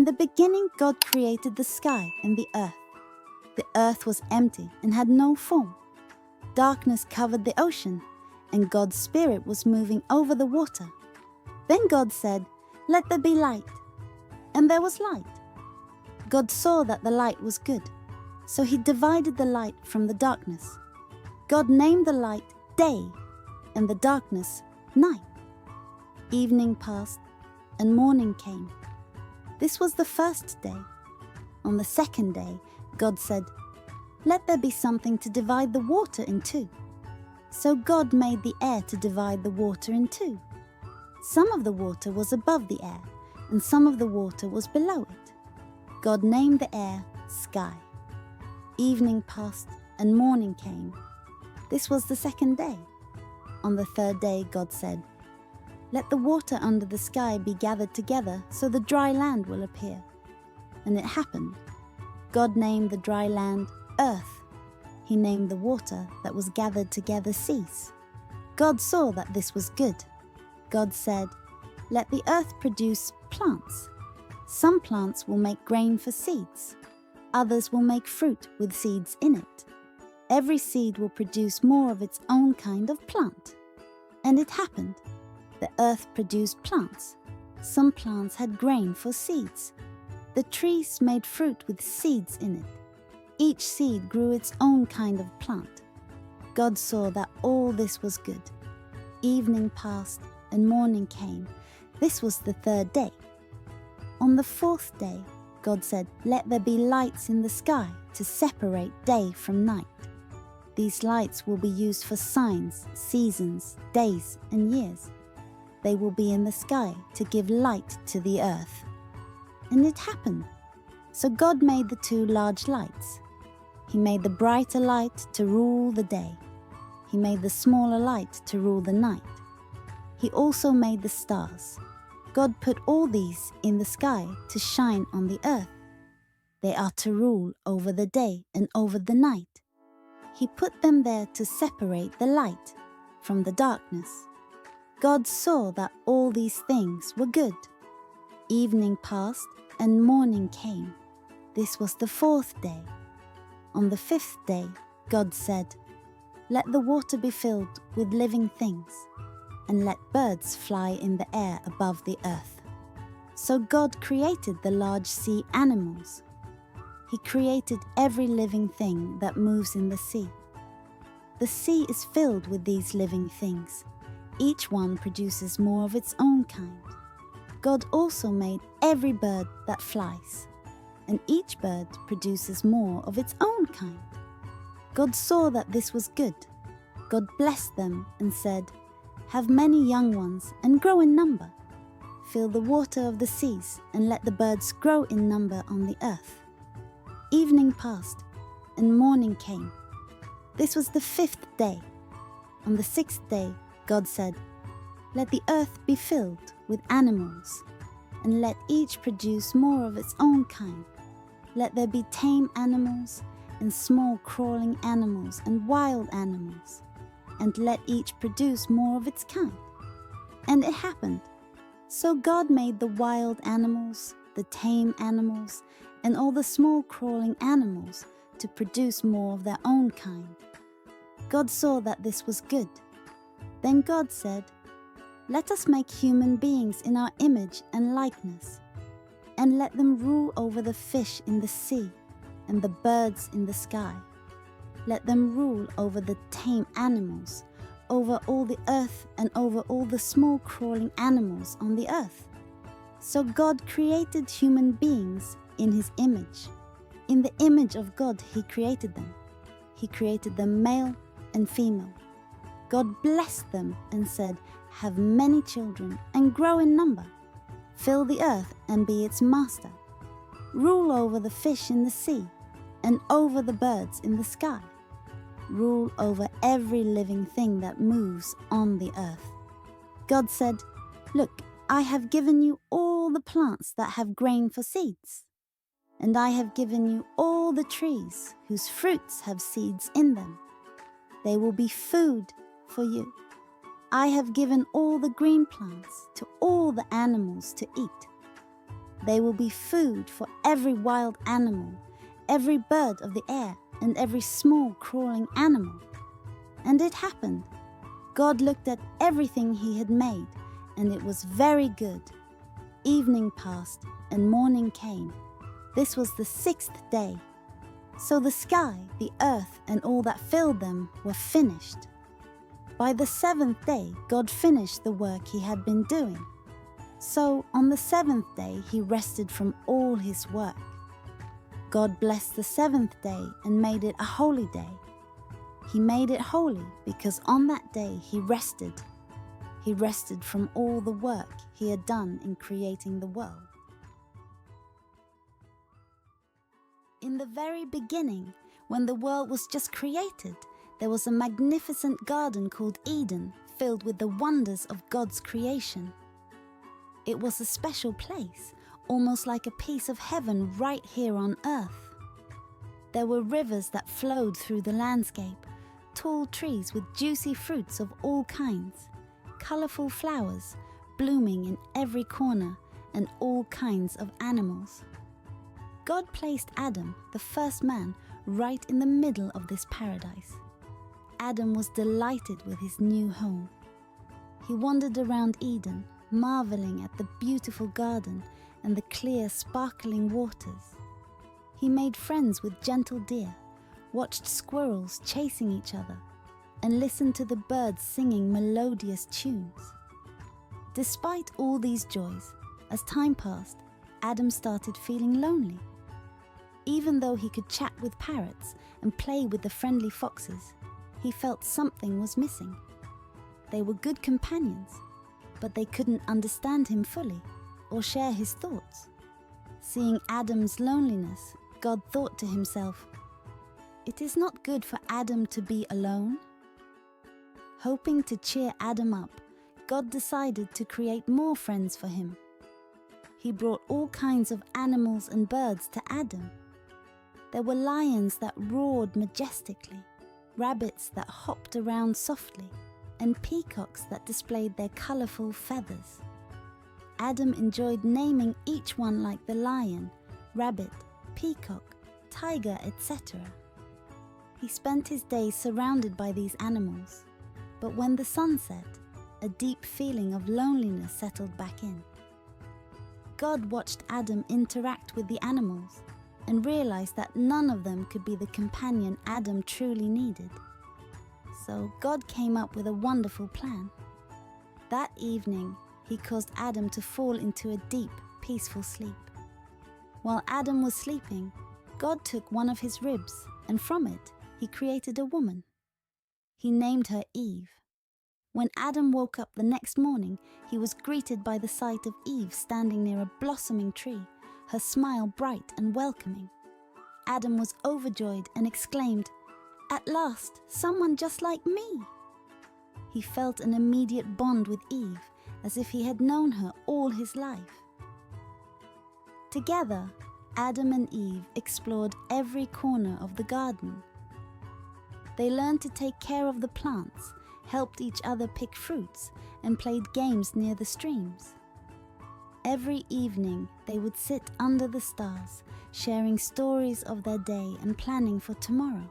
In the beginning, God created the sky and the earth. The earth was empty and had no form. Darkness covered the ocean, and God's Spirit was moving over the water. Then God said, "Let there be light." And there was light. God saw that the light was good, so he divided the light from the darkness. God named the light day, and the darkness night. Evening passed, and morning came. This was the first day. On the second day, God said, "Let there be something to divide the water in two." So God made the air to divide the water in two. Some of the water was above the air, and some of the water was below it. God named the air sky. Evening passed, and morning came. This was the second day. On the third day, God said, "Let the water under the sky be gathered together so the dry land will appear." And it happened. God named the dry land earth. He named the water that was gathered together seas. God saw that this was good. God said, "Let the earth produce plants. Some plants will make grain for seeds. Others will make fruit with seeds in it. Every seed will produce more of its own kind of plant." And it happened. The earth produced plants. Some plants had grain for seeds. The trees made fruit with seeds in it. Each seed grew its own kind of plant. God saw that all this was good. Evening passed, and morning came. This was the third day. On the fourth day, God said, "Let there be lights in the sky to separate day from night. These lights will be used for signs, seasons, days, and years. They will be in the sky to give light to the earth." And it happened. So God made the two large lights. He made the brighter light to rule the day. He made the smaller light to rule the night. He also made the stars. God put all these in the sky to shine on the earth. They are to rule over the day and over the night. He put them there to separate the light from the darkness. God saw that all these things were good. Evening passed, and morning came. This was the fourth day. On the fifth day, God said, "Let the water be filled with living things, and let birds fly in the air above the earth." So God created the large sea animals. He created every living thing that moves in the sea. The sea is filled with these living things. Each one produces more of its own kind. God also made every bird that flies, and each bird produces more of its own kind. God saw that this was good. God blessed them and said, "Have many young ones and grow in number. Fill the water of the seas and let the birds grow in number on the earth." Evening passed, and morning came. This was the fifth day. On the sixth day, God said, "Let the earth be filled with animals, and let each produce more of its own kind. Let there be tame animals, and small crawling animals, and wild animals, and let each produce more of its kind." And it happened. So God made the wild animals, the tame animals, and all the small crawling animals to produce more of their own kind. God saw that this was good. Then God said, "Let us make human beings in our image and likeness, and let them rule over the fish in the sea and the birds in the sky. Let them rule over the tame animals, over all the earth, and over all the small crawling animals on the earth." So God created human beings in his image. In the image of God he created them. He created them male and female. God blessed them and said, "Have many children and grow in number. Fill the earth and be its master. Rule over the fish in the sea and over the birds in the sky. Rule over every living thing that moves on the earth." God said, "Look, I have given you all the plants that have grain for seeds, and I have given you all the trees whose fruits have seeds in them. They will be food for you. I have given all the green plants to all the animals to eat. They will be food for every wild animal, every bird of the air, and every small crawling animal. And it happened. God looked at everything he had made, and it was very good. Evening passed, and morning came. This was the 6th day. So the sky, the earth, and all that filled them were finished. By the 7th day, God finished the work he had been doing. So on the 7th day, he rested from all his work. God blessed the 7th day and made it a holy day. He made it holy because on that day he rested. He rested from all the work he had done in creating the world. In the very beginning, when the world was just created, there was a magnificent garden called Eden, filled with the wonders of God's creation. It was a special place, almost like a piece of heaven right here on earth. There were rivers that flowed through the landscape, tall trees with juicy fruits of all kinds, colorful flowers blooming in every corner, and all kinds of animals. God placed Adam, the first man, right in the middle of this paradise. Adam was delighted with his new home. He wandered around Eden, marveling at the beautiful garden and the clear, sparkling waters. He made friends with gentle deer, watched squirrels chasing each other, and listened to the birds singing melodious tunes. Despite all these joys, as time passed, Adam started feeling lonely. Even though he could chat with parrots and play with the friendly foxes, he felt something was missing. They were good companions, but they couldn't understand him fully or share his thoughts. Seeing Adam's loneliness, God thought to himself, "It is not good for Adam to be alone." Hoping to cheer Adam up, God decided to create more friends for him. He brought all kinds of animals and birds to Adam. There were lions that roared majestically, rabbits that hopped around softly, and peacocks that displayed their colorful feathers. Adam enjoyed naming each one like the lion, rabbit, peacock, tiger, etc. He spent his days surrounded by these animals, but when the sun set, a deep feeling of loneliness settled back in. God watched Adam interact with the animals and realized that none of them could be the companion Adam truly needed. So God came up with a wonderful plan. That evening, he caused Adam to fall into a deep, peaceful sleep. While Adam was sleeping, God took one of his ribs, and from it, he created a woman. He named her Eve. When Adam woke up the next morning, he was greeted by the sight of Eve standing near a blossoming tree, her smile bright and welcoming. Adam was overjoyed and exclaimed, "At last, someone just like me!" He felt an immediate bond with Eve, as if he had known her all his life. Together, Adam and Eve explored every corner of the garden. They learned to take care of the plants, helped each other pick fruits, and played games near the streams. Every evening, they would sit under the stars, sharing stories of their day and planning for tomorrow.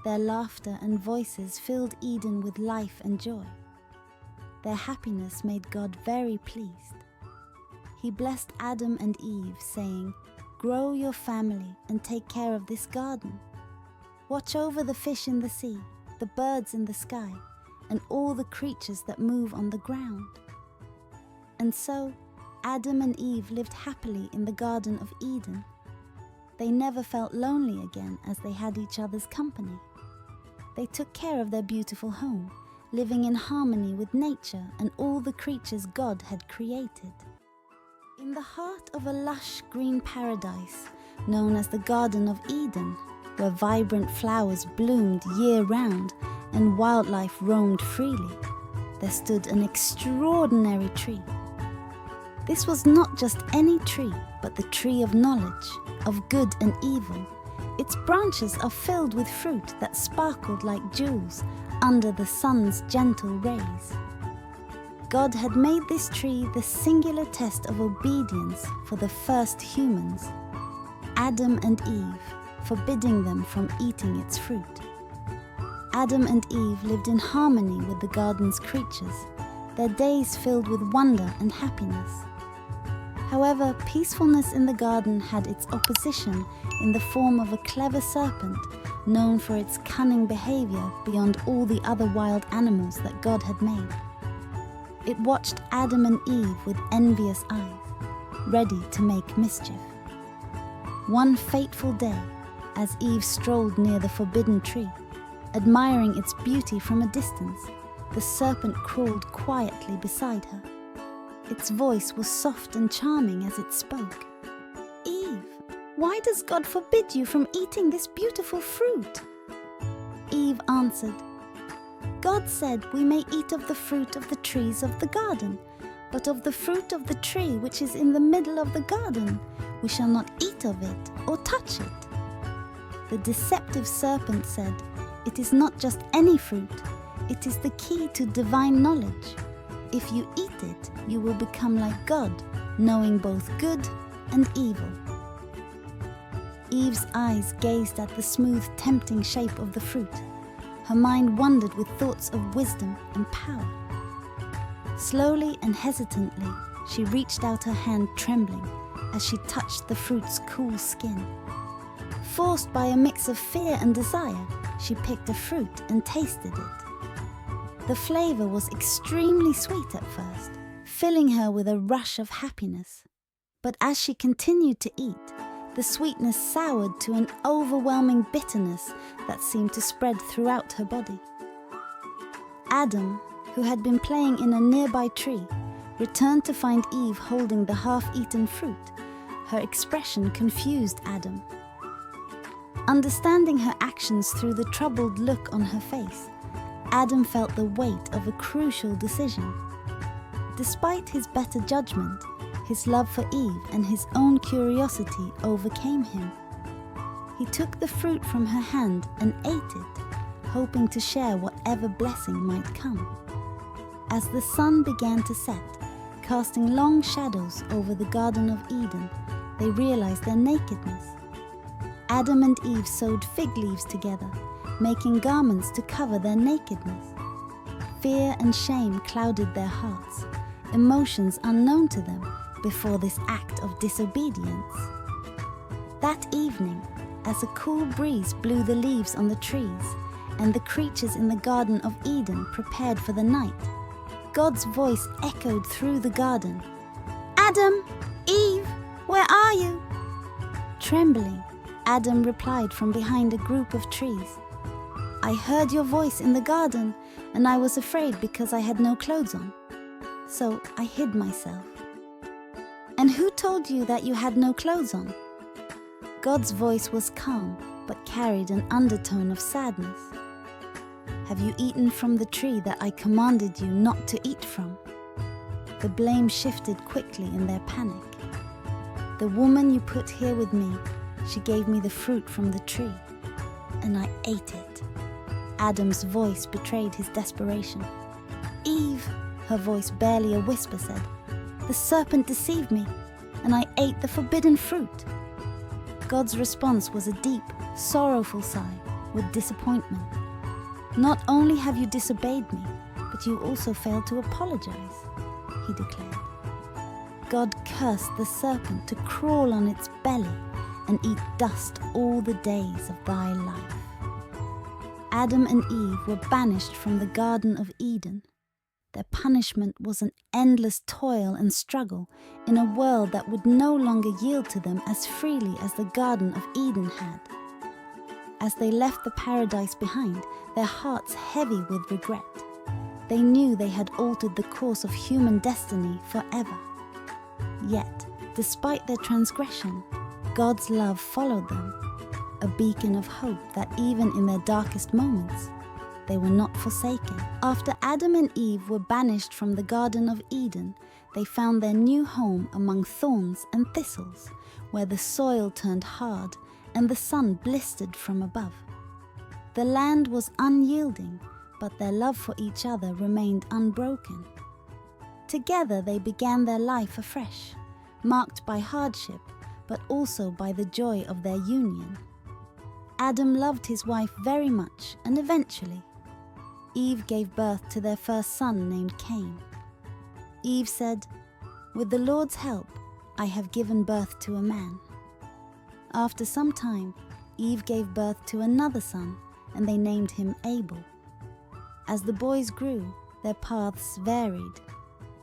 Their laughter and voices filled Eden with life and joy. Their happiness made God very pleased. He blessed Adam and Eve, saying, "Grow your family and take care of this garden. Watch over the fish in the sea, the birds in the sky, and all the creatures that move on the ground." And so, Adam and Eve lived happily in the Garden of Eden. They never felt lonely again as they had each other's company. They took care of their beautiful home, living in harmony with nature and all the creatures God had created. In the heart of a lush green paradise, known as the Garden of Eden, where vibrant flowers bloomed year-round and wildlife roamed freely, there stood an extraordinary tree. This was not just any tree, but the tree of knowledge, of good and evil. Its branches are filled with fruit that sparkled like jewels under the sun's gentle rays. God had made this tree the singular test of obedience for the first humans, Adam and Eve, forbidding them from eating its fruit. Adam and Eve lived in harmony with the garden's creatures, their days filled with wonder and happiness. However, peacefulness in the garden had its opposition in the form of a clever serpent known for its cunning behavior beyond all the other wild animals that God had made. It watched Adam and Eve with envious eyes, ready to make mischief. One fateful day, as Eve strolled near the forbidden tree, admiring its beauty from a distance, the serpent crawled quietly beside her. Its voice was soft and charming as it spoke. "Eve, why does God forbid you from eating this beautiful fruit?" Eve answered, "God said we may eat of the fruit of the trees of the garden, but of the fruit of the tree which is in the middle of the garden, we shall not eat of it or touch it." The deceptive serpent said, "It is not just any fruit, it is the key to divine knowledge. If you eat it, you will become like God, knowing both good and evil." Eve's eyes gazed at the smooth, tempting shape of the fruit. Her mind wandered with thoughts of wisdom and power. Slowly and hesitantly, she reached out her hand trembling as she touched the fruit's cool skin. Forced by a mix of fear and desire, she picked a fruit and tasted it. The flavor was extremely sweet at first, filling her with a rush of happiness. But as she continued to eat, the sweetness soured to an overwhelming bitterness that seemed to spread throughout her body. Adam, who had been playing in a nearby tree, returned to find Eve holding the half-eaten fruit. Her expression confused Adam. Understanding her actions through the troubled look on her face, Adam felt the weight of a crucial decision. Despite his better judgment, his love for Eve and his own curiosity overcame him. He took the fruit from her hand and ate it, hoping to share whatever blessing might come. As the sun began to set, casting long shadows over the Garden of Eden, they realized their nakedness. Adam and Eve sewed fig leaves together, making garments to cover their nakedness. Fear and shame clouded their hearts, emotions unknown to them before this act of disobedience. That evening, as a cool breeze blew the leaves on the trees, and the creatures in the Garden of Eden prepared for the night, God's voice echoed through the garden. "Adam, Eve, where are you?" Trembling, Adam replied from behind a group of trees, "I heard your voice in the garden, and I was afraid because I had no clothes on. So I hid myself." "And who told you that you had no clothes on?" God's voice was calm, but carried an undertone of sadness. "Have you eaten from the tree that I commanded you not to eat from?" The blame shifted quickly in their panic. "The woman you put here with me, she gave me the fruit from the tree, and I ate it." Adam's voice betrayed his desperation. "Eve," her voice barely a whisper said, "the serpent deceived me, and I ate the forbidden fruit." God's response was a deep, sorrowful sigh with disappointment. "Not only have you disobeyed me, but you also failed to apologize," he declared. God cursed the serpent to crawl on its belly and eat dust all the days of thy life. Adam and Eve were banished from the Garden of Eden. Their punishment was an endless toil and struggle in a world that would no longer yield to them as freely as the Garden of Eden had. As they left the paradise behind, their hearts heavy with regret, they knew they had altered the course of human destiny forever. Yet, despite their transgression, God's love followed them, a beacon of hope that even in their darkest moments, they were not forsaken. After Adam and Eve were banished from the Garden of Eden, they found their new home among thorns and thistles, where the soil turned hard and the sun blistered from above. The land was unyielding, but their love for each other remained unbroken. Together they began their life afresh, marked by hardship, but also by the joy of their union. Adam loved his wife very much, and eventually, Eve gave birth to their first son named Cain. Eve said, "With the Lord's help, I have given birth to a man." After some time, Eve gave birth to another son, and they named him Abel. As the boys grew, their paths varied.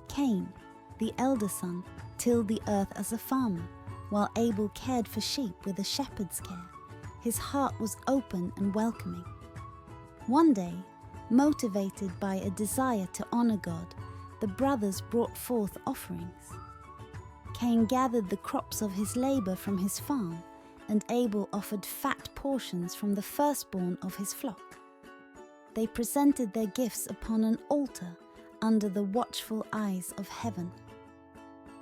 Cain, the elder son, tilled the earth as a farmer, while Abel cared for sheep with a shepherd's care. His heart was open and welcoming. One day, motivated by a desire to honor God, the brothers brought forth offerings. Cain gathered the crops of his labor from his farm, and Abel offered fat portions from the firstborn of his flock. They presented their gifts upon an altar under the watchful eyes of heaven.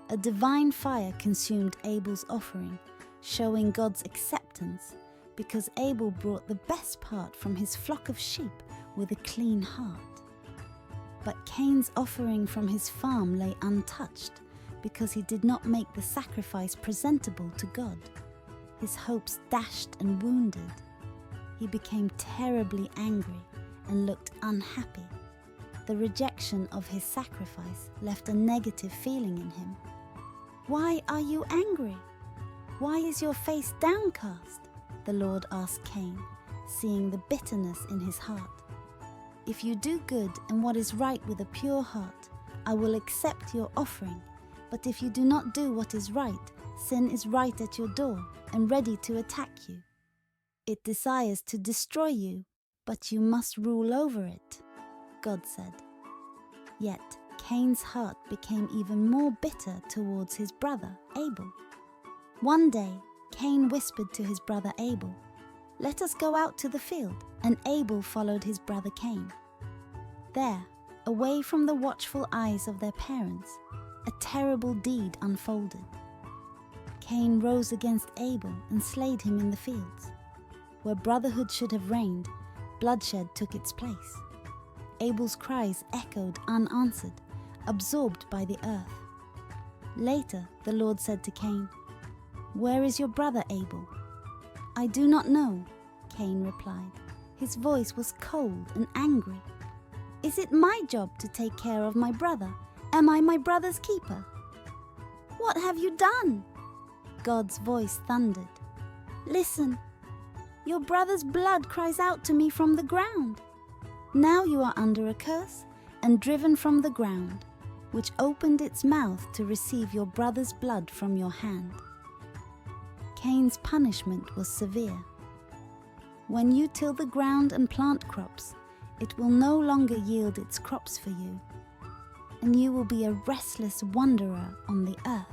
A divine fire consumed Abel's offering, showing God's acceptance, because Abel brought the best part from his flock of sheep with a clean heart. But Cain's offering from his farm lay untouched, because he did not make the sacrifice presentable to God. His hopes dashed and wounded. He became terribly angry and looked unhappy. The rejection of his sacrifice left a negative feeling in him. "Why are you angry? Why is your face downcast?" the Lord asked Cain, seeing the bitterness in his heart. "If you do good and what is right with a pure heart, I will accept your offering. But if you do not do what is right, sin is right at your door and ready to attack you. It desires to destroy you, but you must rule over it," God said. Yet Cain's heart became even more bitter towards his brother Abel. One day, Cain whispered to his brother Abel, "Let us go out to the field," and Abel followed his brother Cain. There, away from the watchful eyes of their parents, a terrible deed unfolded. Cain rose against Abel and slayed him in the fields. Where brotherhood should have reigned, bloodshed took its place. Abel's cries echoed unanswered, absorbed by the earth. Later, the Lord said to Cain, "Where is your brother Abel?" "I do not know," Cain replied. His voice was cold and angry. "Is it my job to take care of my brother? Am I my brother's keeper?" "What have you done?" God's voice thundered. "Listen, your brother's blood cries out to me from the ground. Now you are under a curse and driven from the ground, which opened its mouth to receive your brother's blood from your hand." Cain's punishment was severe. When you till the ground and plant crops, it will no longer yield its crops for you, and you will be a restless wanderer on the earth.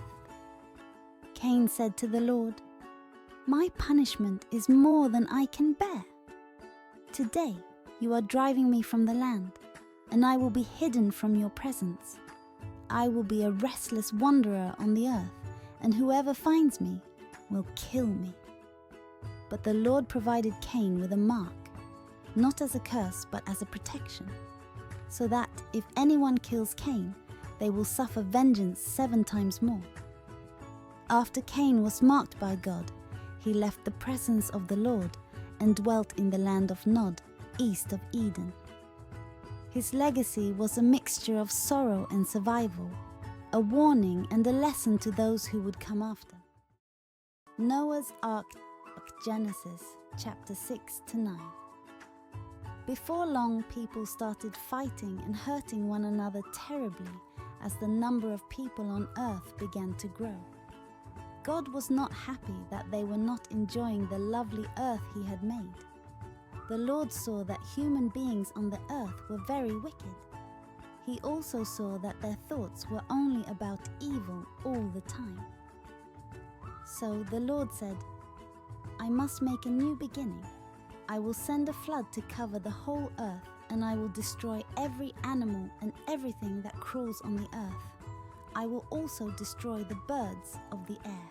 Cain said to the Lord, "My punishment is more than I can bear. Today you are driving me from the land, and I will be hidden from your presence. I will be a restless wanderer on the earth, and whoever finds me will kill me." But the Lord provided Cain with a mark, not as a curse but as a protection, so that if anyone kills Cain, they will suffer vengeance 7 times more. After Cain was marked by God, he left the presence of the Lord and dwelt in the land of Nod, east of Eden. His legacy was a mixture of sorrow and survival, a warning and a lesson to those who would come after. Noah's Ark, Genesis chapter 6 to 9. Before long, people started fighting and hurting one another terribly as the number of people on earth began to grow. God was not happy that they were not enjoying the lovely earth he had made. The Lord saw that human beings on the earth were very wicked. He also saw that their thoughts were only about evil all the time. So the Lord said, "I must make a new beginning. I will send a flood to cover the whole earth, and I will destroy every animal and everything that crawls on the earth. I will also destroy the birds of the air."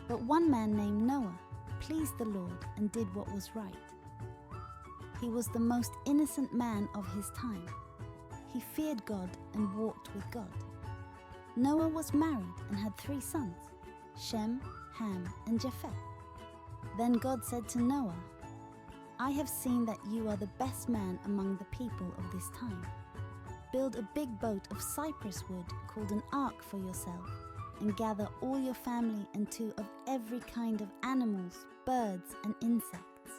But one man named Noah pleased the Lord and did what was right. He was the most innocent man of his time. he feared God and walked with God. Noah was married and had 3 sons, Shem, Ham, and Japheth. Then God said to Noah, "I have seen that you are the best man among the people of this time. Build a big boat of cypress wood called an ark for yourself, and gather all your family and 2 of every kind of animals, birds, and insects.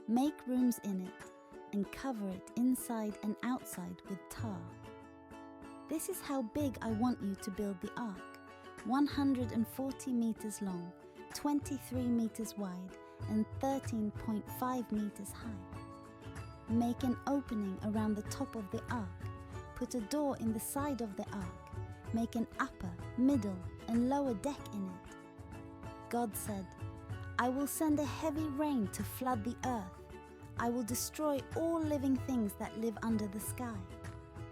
Make rooms in it and cover it inside and outside with tar. This is how big I want you to build the ark: 140 meters long, 23 meters wide, and 13.5 meters high. Make an opening around the top of the ark. Put a door in the side of the ark. Make an upper, middle, and lower deck in it." God said, "I will send a heavy rain to flood the earth. I will destroy all living things that live under the sky.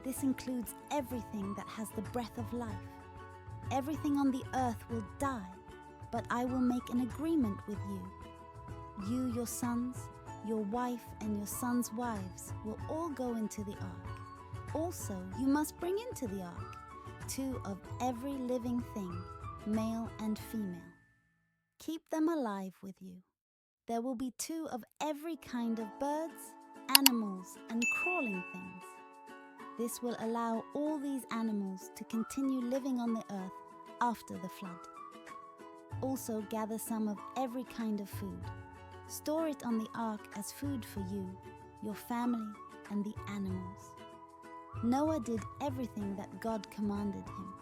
This includes everything that has the breath of life. Everything on the earth will die, but I will make an agreement with you. You, your sons, your wife, and your sons' wives will all go into the ark. Also, you must bring into the ark 2 of every living thing, male and female. Keep them alive with you. There will be 2 of every kind of birds, animals, and crawling things. This will allow all these animals to continue living on the earth after the flood. Also gather some of every kind of food. Store it on the ark as food for you, your family, and the animals." Noah did everything that God commanded him.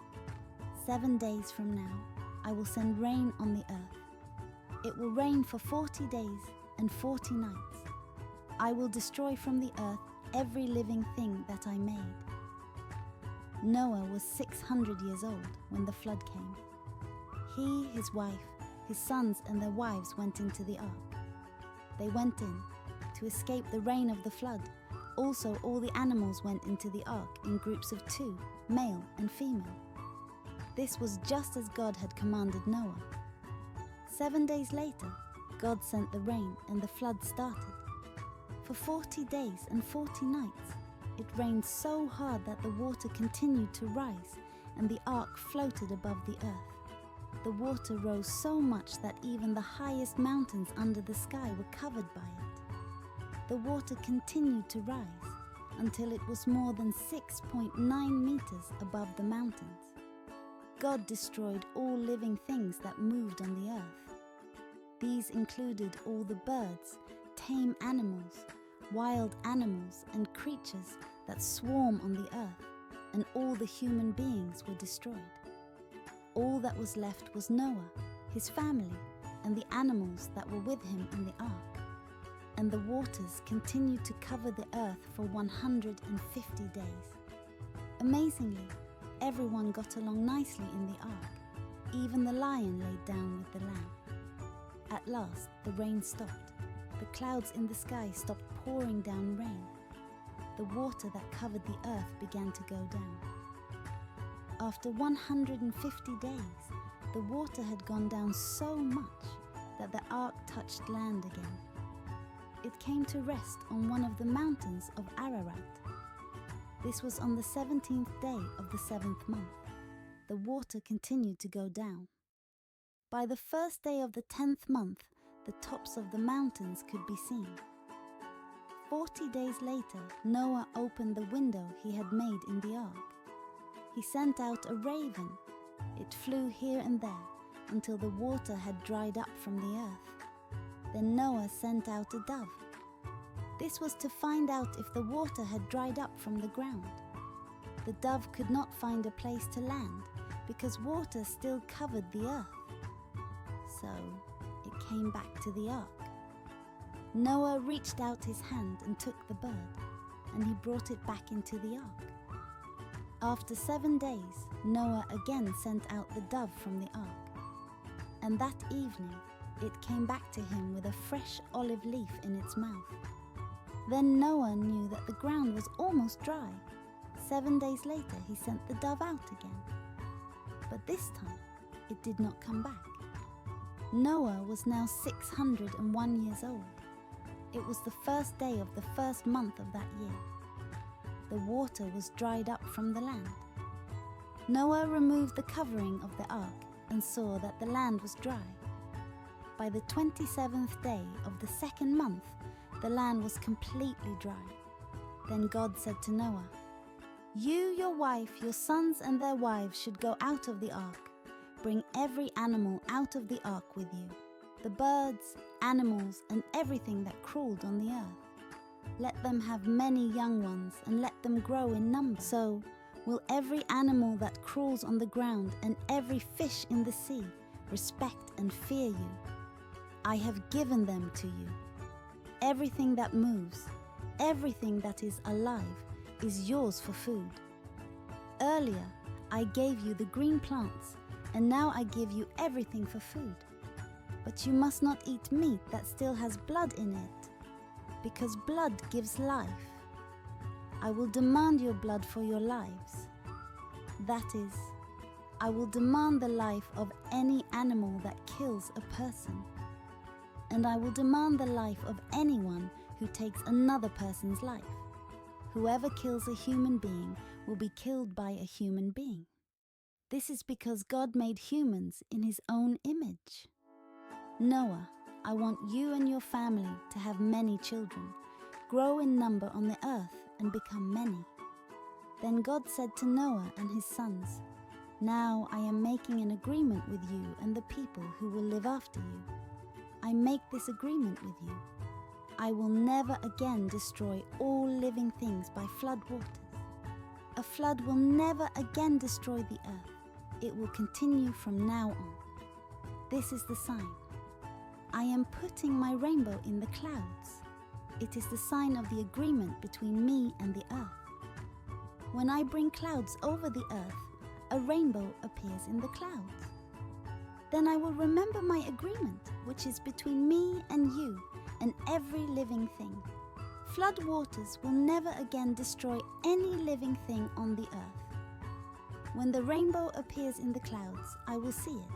7 days from now, I will send rain on the earth. It will rain for 40 days and 40 nights. I will destroy from the earth every living thing that I made. Noah was 600 years old when the flood came. He, his wife, his sons, and their wives went into the ark. They went in to escape the rain of the flood. Also, all the animals went into the ark in groups of 2, male and female. This was just as God had commanded Noah. 7 days later, God sent the rain and the flood started. For 40 days and 40 nights, it rained so hard that the water continued to rise and the ark floated above the earth. The water rose so much that even the highest mountains under the sky were covered by it. The water continued to rise until it was more than 6.9 meters above the mountains. God destroyed all living things that moved on the earth. These included all the birds, tame animals, wild animals, and creatures that swarm on the earth, and all the human beings were destroyed. All that was left was Noah, his family, and the animals that were with him in the ark. And the waters continued to cover the earth for 150 days. Amazingly, everyone got along nicely in the ark. Even the lion laid down with the lamb. At last, the rain stopped. The clouds in the sky stopped pouring down rain. The water that covered the earth began to go down. After 150 days, the water had gone down so much that the ark touched land again. It came to rest on one of the mountains of Ararat. This was on the 17th day of the 7th month. The water continued to go down. By the 1st day of the 10th month, the tops of the mountains could be seen. 40 days later, Noah opened the window he had made in the ark. He sent out a raven. It flew here and there until the water had dried up from the earth. Then Noah sent out a dove. This was to find out if the water had dried up from the ground. The dove could not find a place to land because water still covered the earth. So it came back to the ark. Noah reached out his hand and took the bird, and he brought it back into the ark. After 7 days, Noah again sent out the dove from the ark. And that evening, it came back to him with a fresh olive leaf in its mouth. Then Noah knew that the ground was almost dry. 7 days later, he sent the dove out again. But this time, it did not come back. Noah was now 601 years old. It was the first day of the first month of that year. The the water was dried up from the land. Noah removed the covering of the ark and saw that the land was dry. By the 27th day of the 2nd month, the land was completely dry. Then God said to Noah, "You, your wife, your sons and their wives should go out of the ark. Bring every animal out of the ark with you, the birds, animals, and everything that crawled on the earth. Let them have many young ones and let them grow in number. So will every animal that crawls on the ground and every fish in the sea respect and fear you. I have given them to you. Everything that moves, everything that is alive, is yours for food. Earlier I gave you the green plants, and now I give you everything for food. But you must not eat meat that still has blood in it, because blood gives life. I will demand your blood for your lives. That is, I will demand the life of any animal that kills a person. And I will demand the life of anyone who takes another person's life. Whoever kills a human being will be killed by a human being. This is because God made humans in His own image. Noah, I want you and your family to have many children, grow in number on the earth and become many." Then God said to Noah and his sons, "Now I am making an agreement with you and the people who will live after you. I make this agreement with you. I will never again destroy all living things by flood waters. A flood will never again destroy the earth. It will continue from now on. This is the sign. I am putting my rainbow in the clouds. It is the sign of the agreement between me and the earth. When I bring clouds over the earth, a rainbow appears in the clouds. Then I will remember my agreement, which is between me and you and every living thing. Flood waters will never again destroy any living thing on the earth. When the rainbow appears in the clouds, I will see it.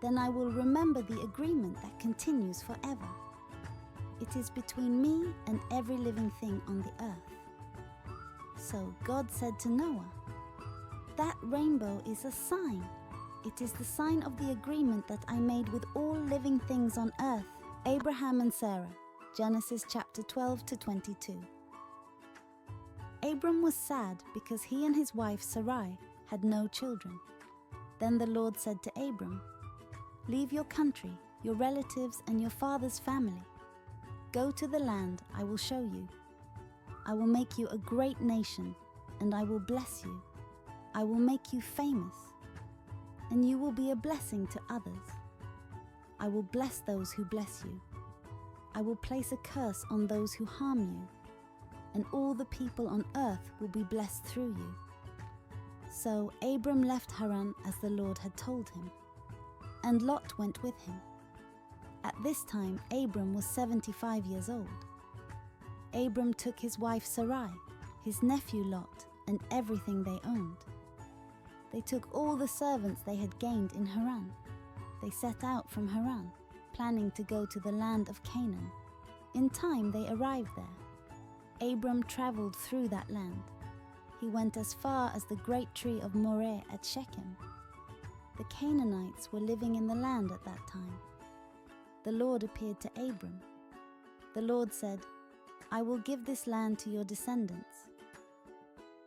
Then I will remember the agreement that continues forever. It is between me and every living thing on the earth." So God said to Noah, "That rainbow is a sign. It is the sign of the agreement that I made with all living things on earth." Abraham and Sarah, Genesis chapter 12 to 22. Abram was sad because he and his wife Sarai had no children. Then the Lord said to Abram, "Leave your country, your relatives, and your father's family. Go to the land I will show you. I will make you a great nation, and I will bless you. I will make you famous, and you will be a blessing to others. I will bless those who bless you. I will place a curse on those who harm you, and all the people on earth will be blessed through you." So Abram left Haran as the Lord had told him, and Lot went with him. At this time Abram was 75 years old. Abram took his wife Sarai, his nephew Lot, and everything they owned. They took all the servants they had gained in Haran. They set out from Haran, planning to go to the land of Canaan. In time they arrived there. Abram traveled through that land. He went as far as the great tree of Moreh at Shechem. The Canaanites were living in the land at that time. The Lord appeared to Abram. The Lord said, "I will give this land to your descendants."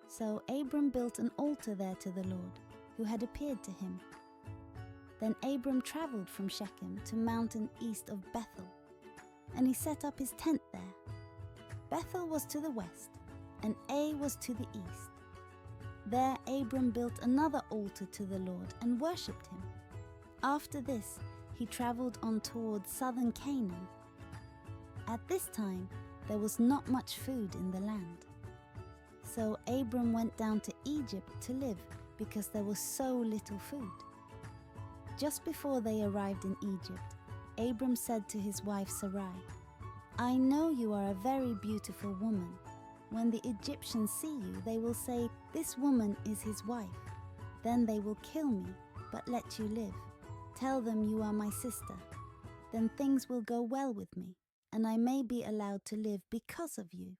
So Abram built an altar there to the Lord, who had appeared to him. Then Abram traveled from Shechem to mountain east of Bethel, and he set up his tent there. Bethel was to the west, and Ai was to the east. There Abram built another altar to the Lord and worshipped him. After this, he traveled on towards southern Canaan. At this time, there was not much food in the land. So Abram went down to Egypt to live because there was so little food. Just before they arrived in Egypt, Abram said to his wife Sarai, "I know you are a very beautiful woman. When the Egyptians see you, they will say, 'This woman is his wife.' Then they will kill me, but let you live. Tell them you are my sister. Then things will go well with me, and I may be allowed to live because of you."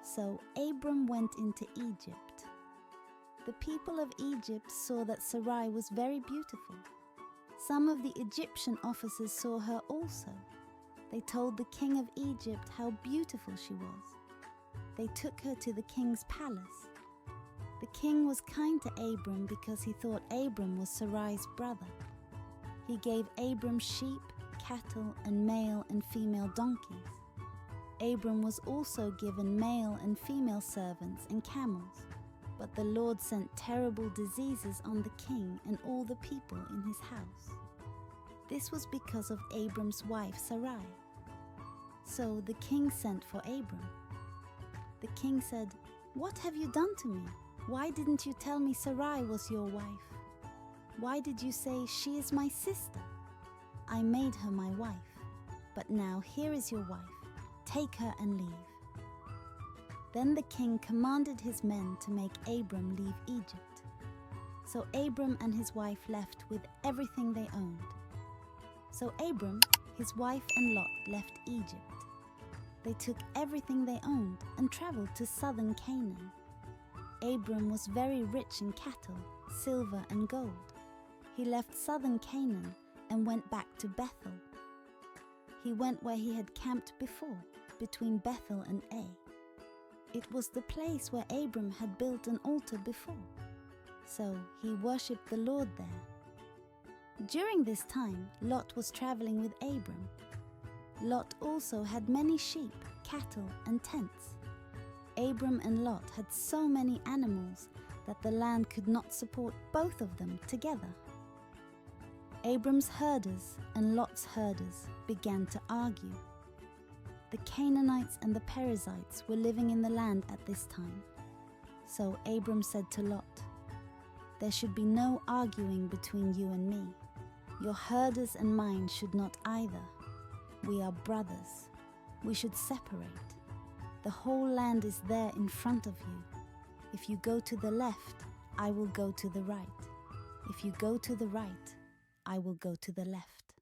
So Abram went into Egypt. The people of Egypt saw that Sarai was very beautiful. Some of the Egyptian officers saw her also. They told the king of Egypt how beautiful she was. They took her to the king's palace. The king was kind to Abram because he thought Abram was Sarai's brother. He gave Abram sheep, cattle, and male and female donkeys. Abram was also given male and female servants and camels. But the Lord sent terrible diseases on the king and all the people in his house. This was because of Abram's wife Sarai. So the king sent for Abram. The king said, "What have you done to me? Why didn't you tell me Sarai was your wife? Why did you say she is my sister? I made her my wife. But now here is your wife. Take her and leave." Then the king commanded his men to make Abram leave Egypt. So Abram and his wife left with everything they owned. So Abram, his wife and Lot left Egypt. They took everything they owned and traveled to southern Canaan. Abram was very rich in cattle, silver and gold. He left southern Canaan and went back to Bethel. He went where he had camped before, between Bethel and Ai. It was the place where Abram had built an altar before, so he worshipped the Lord there. During this time, Lot was traveling with Abram. Lot also had many sheep, cattle, and tents. Abram and Lot had so many animals that the land could not support both of them together. Abram's herders and Lot's herders began to argue. The Canaanites and the Perizzites were living in the land at this time. So Abram said to Lot, "There should be no arguing between you and me. Your herders and mine should not either. We are brothers. We should separate. The whole land is there in front of you. If you go to the left, I will go to the right. If you go to the right, I will go to the left."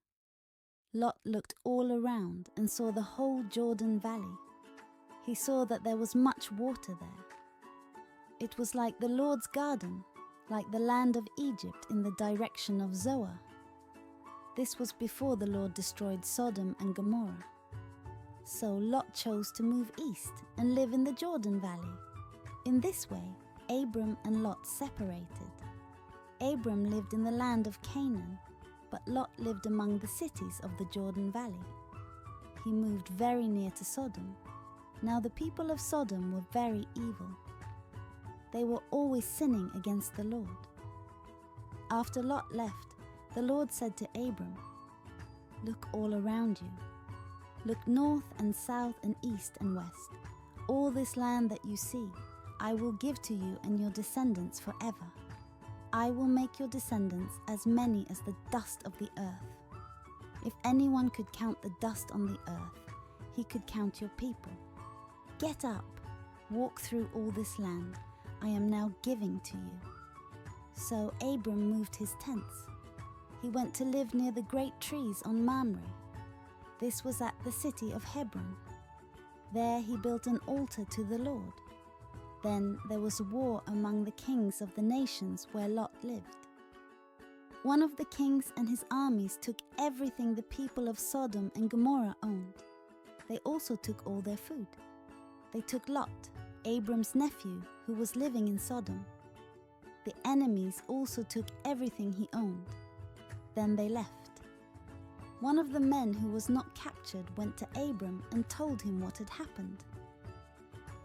Lot looked all around and saw the whole Jordan Valley. He saw that there was much water there. It was like the Lord's garden, like the land of Egypt in the direction of Zoar. This was before the Lord destroyed Sodom and Gomorrah. So Lot chose to move east and live in the Jordan Valley. In this way, Abram and Lot separated. Abram lived in the land of Canaan, but Lot lived among the cities of the Jordan Valley. He moved very near to Sodom. Now the people of Sodom were very evil. They were always sinning against the Lord. After Lot left, the Lord said to Abram, "Look all around you. Look north and south and east and west. All this land that you see, I will give to you and your descendants forever. I will make your descendants as many as the dust of the earth. If anyone could count the dust on the earth, he could count your people. Get up, walk through all this land I am now giving to you." So Abram moved his tents. He went to live near the great trees on Mamre. This was at the city of Hebron. There he built an altar to the Lord. Then there was war among the kings of the nations where Lot lived. One of the kings and his armies took everything the people of Sodom and Gomorrah owned. They also took all their food. They took Lot, Abram's nephew, who was living in Sodom. The enemies also took everything he owned. Then they left. One of the men who was not captured went to Abram and told him what had happened.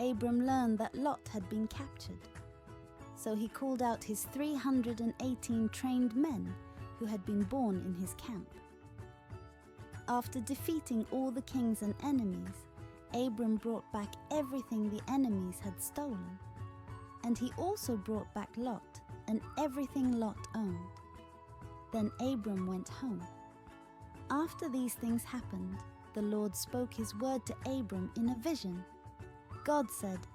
Abram learned that Lot had been captured. So he called out his 318 trained men who had been born in his camp. After defeating all the kings and enemies, Abram brought back everything the enemies had stolen. And he also brought back Lot and everything Lot owned. Then Abram went home. After these things happened, the Lord spoke his word to Abram in a vision. God said,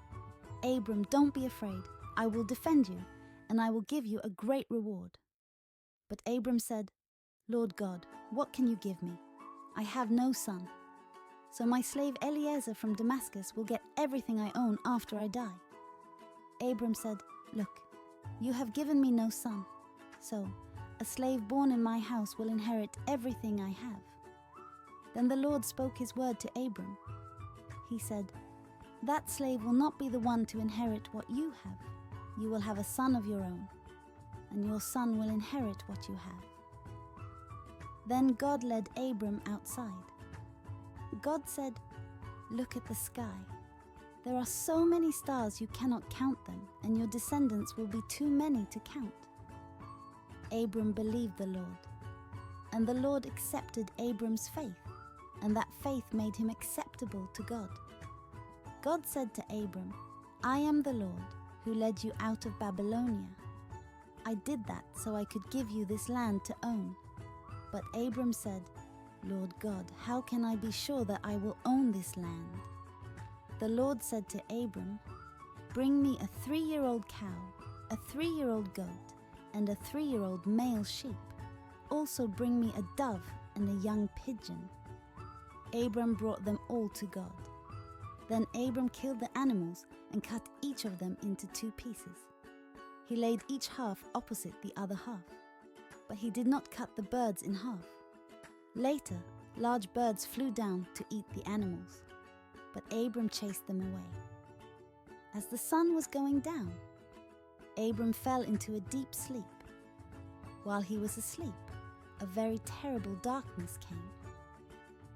"Abram, don't be afraid. I will defend you, and I will give you a great reward." But Abram said, "Lord God, what can you give me? I have no son." so my slave Eliezer from Damascus will get everything I own after I die." Abram said, "Look, you have given me no son, so a slave born in my house will inherit everything I have." Then the Lord spoke his word to Abram. He said, "That slave will not be the one to inherit what you have. You will have a son of your own, and your son will inherit what you have." Then God led Abram outside. God said, "Look at the sky. There are so many stars you cannot count them, and your descendants will be too many to count." Abram believed the Lord, and the Lord accepted Abram's faith, and that faith made him acceptable to God. God said to Abram, "I am the Lord who led you out of Babylonia. I did that so I could give you this land to own." But Abram said, "Lord God, how can I be sure that I will own this land?" The Lord said to Abram, "Bring me a 3-year-old cow, a 3-year-old goat, and a 3-year-old male sheep. Also bring me a dove and a young pigeon." Abram brought them all to God. Then Abram killed the animals and cut each of them into 2 pieces. He laid each half opposite the other half, but he did not cut the birds in half. Later, large birds flew down to eat the animals, but Abram chased them away. As the sun was going down, Abram fell into a deep sleep. While he was asleep, a very terrible darkness came.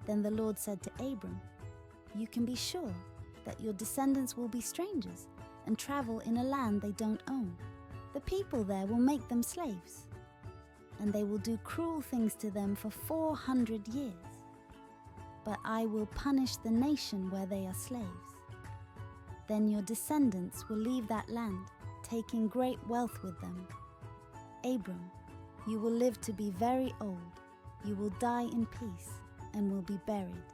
Then the Lord said to Abram, "You can be sure that your descendants will be strangers and travel in a land they don't own. The people there will make them slaves, and they will do cruel things to them for 400 years. But I will punish the nation where they are slaves. Then your descendants will leave that land, taking great wealth with them. Abram, you will live to be very old. You will die in peace and will be buried.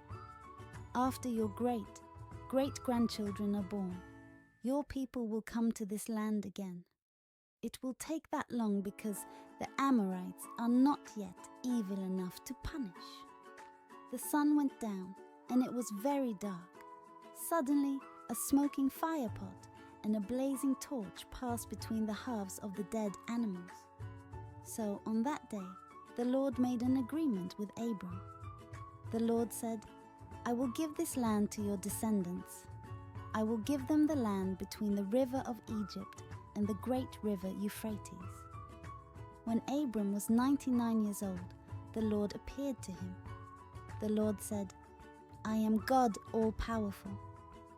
After your great-grandchildren are born, your people will come to this land again. It will take that long because the Amorites are not yet evil enough to punish." The sun went down, and it was very dark. Suddenly, a smoking firepot and a blazing torch passed between the halves of the dead animals. So on that day, the Lord made an agreement with Abram. The Lord said, "I will give this land to your descendants. I will give them the land between the river of Egypt and the great river Euphrates." When Abram was 99 years old, the Lord appeared to him. The Lord said, "I am God all-powerful.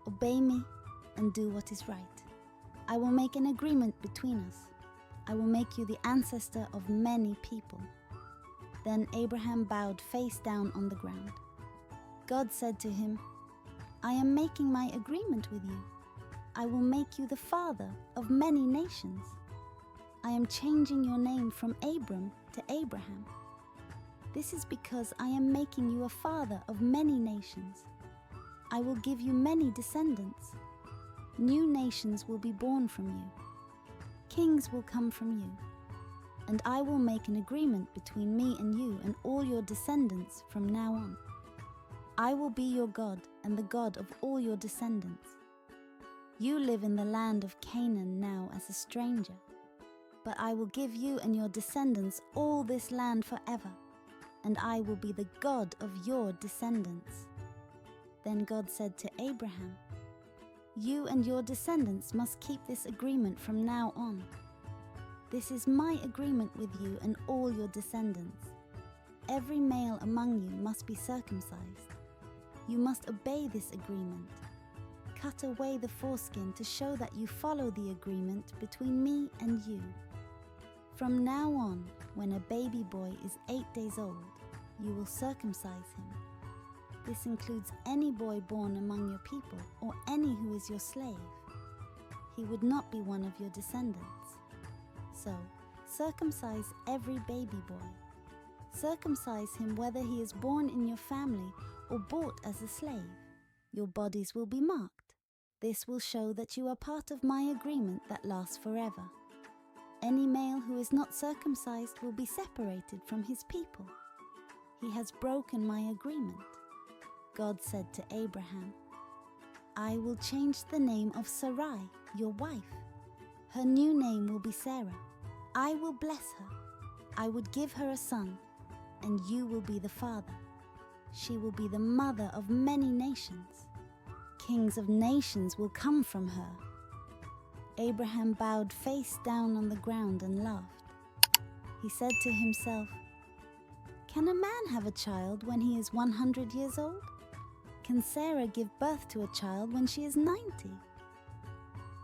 Obey me and do what is right. I will make an agreement between us. I will make you the ancestor of many people." Then Abraham bowed face down on the ground. God said to him, "I am making my agreement with you. I will make you the father of many nations. I am changing your name from Abram to Abraham. This is because I am making you a father of many nations. I will give you many descendants. New nations will be born from you. Kings will come from you. And I will make an agreement between me and you and all your descendants from now on. I will be your God and the God of all your descendants. You live in the land of Canaan now as a stranger, but I will give you and your descendants all this land forever, and I will be the God of your descendants." Then God said to Abraham, "You and your descendants must keep this agreement from now on. This is my agreement with you and all your descendants. Every male among you must be circumcised. You must obey this agreement. Cut away the foreskin to show that you follow the agreement between me and you. From now on, when a baby boy is 8 days old, you will circumcise him. This includes any boy born among your people or any who is your slave. He would not be one of your descendants. So, circumcise every baby boy. Circumcise him whether he is born in your family or bought as a slave. Your bodies will be marked. This will show that you are part of my agreement that lasts forever. Any male who is not circumcised will be separated from his people. He has broken my agreement. God said to Abraham, "I will change the name of Sarai, your wife. Her new name will be Sarah. I will bless her. I would give her a son, and you will be the father. She will be the mother of many nations. Kings of nations will come from her." Abraham bowed face down on the ground and laughed. He said to himself, "Can a man have a child when he is 100 years old? Can Sarah give birth to a child when she is 90?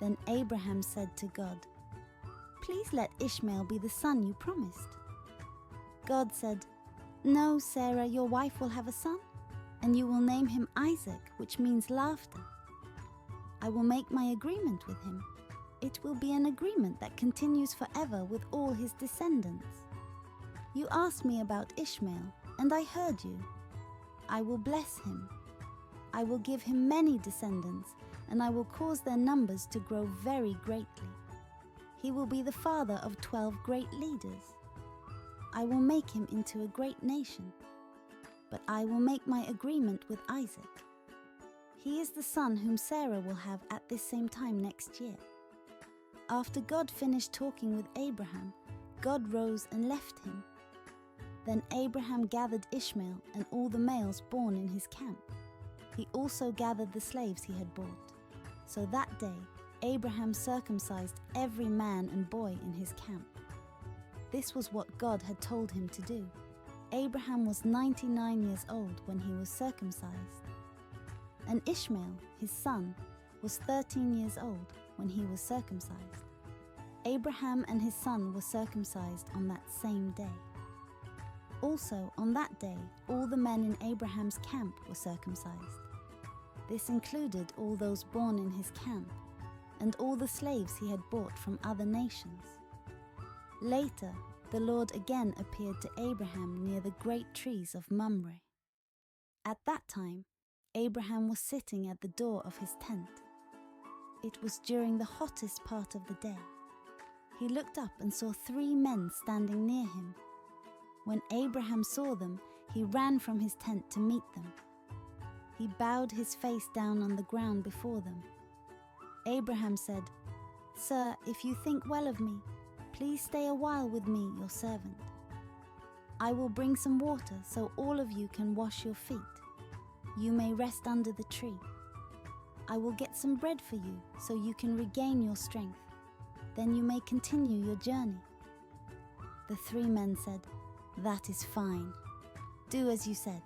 Then Abraham said to God, "Please let Ishmael be the son you promised." God said, "No, Sarah, your wife will have a son, and you will name him Isaac, which means laughter. I will make my agreement with him. It will be an agreement that continues forever with all his descendants. You asked me about Ishmael, and I heard you. I will bless him. I will give him many descendants, and I will cause their numbers to grow very greatly. He will be the father of 12 great leaders. I will make him into a great nation, but I will make my agreement with Isaac. He is the son whom Sarah will have at this same time next year." After God finished talking with Abraham, God rose and left him. Then Abraham gathered Ishmael and all the males born in his camp. He also gathered the slaves he had bought. So that day, Abraham circumcised every man and boy in his camp. This was what God had told him to do. Abraham was 99 years old when he was circumcised. And Ishmael, his son, was 13 years old when he was circumcised. Abraham and his son were circumcised on that same day. Also on that day, all the men in Abraham's camp were circumcised. This included all those born in his camp, and all the slaves he had bought from other nations. Later, the Lord again appeared to Abraham near the great trees of Mamre. At that time, Abraham was sitting at the door of his tent. It was during the hottest part of the day. He looked up and saw 3 men standing near him. When Abraham saw them, he ran from his tent to meet them. He bowed his face down on the ground before them. Abraham said, "Sir, if you think well of me, please stay a while with me, your servant. I will bring some water so all of you can wash your feet. You may rest under the tree. I will get some bread for you so you can regain your strength. Then you may continue your journey." The 3 men said, "That is fine. Do as you said."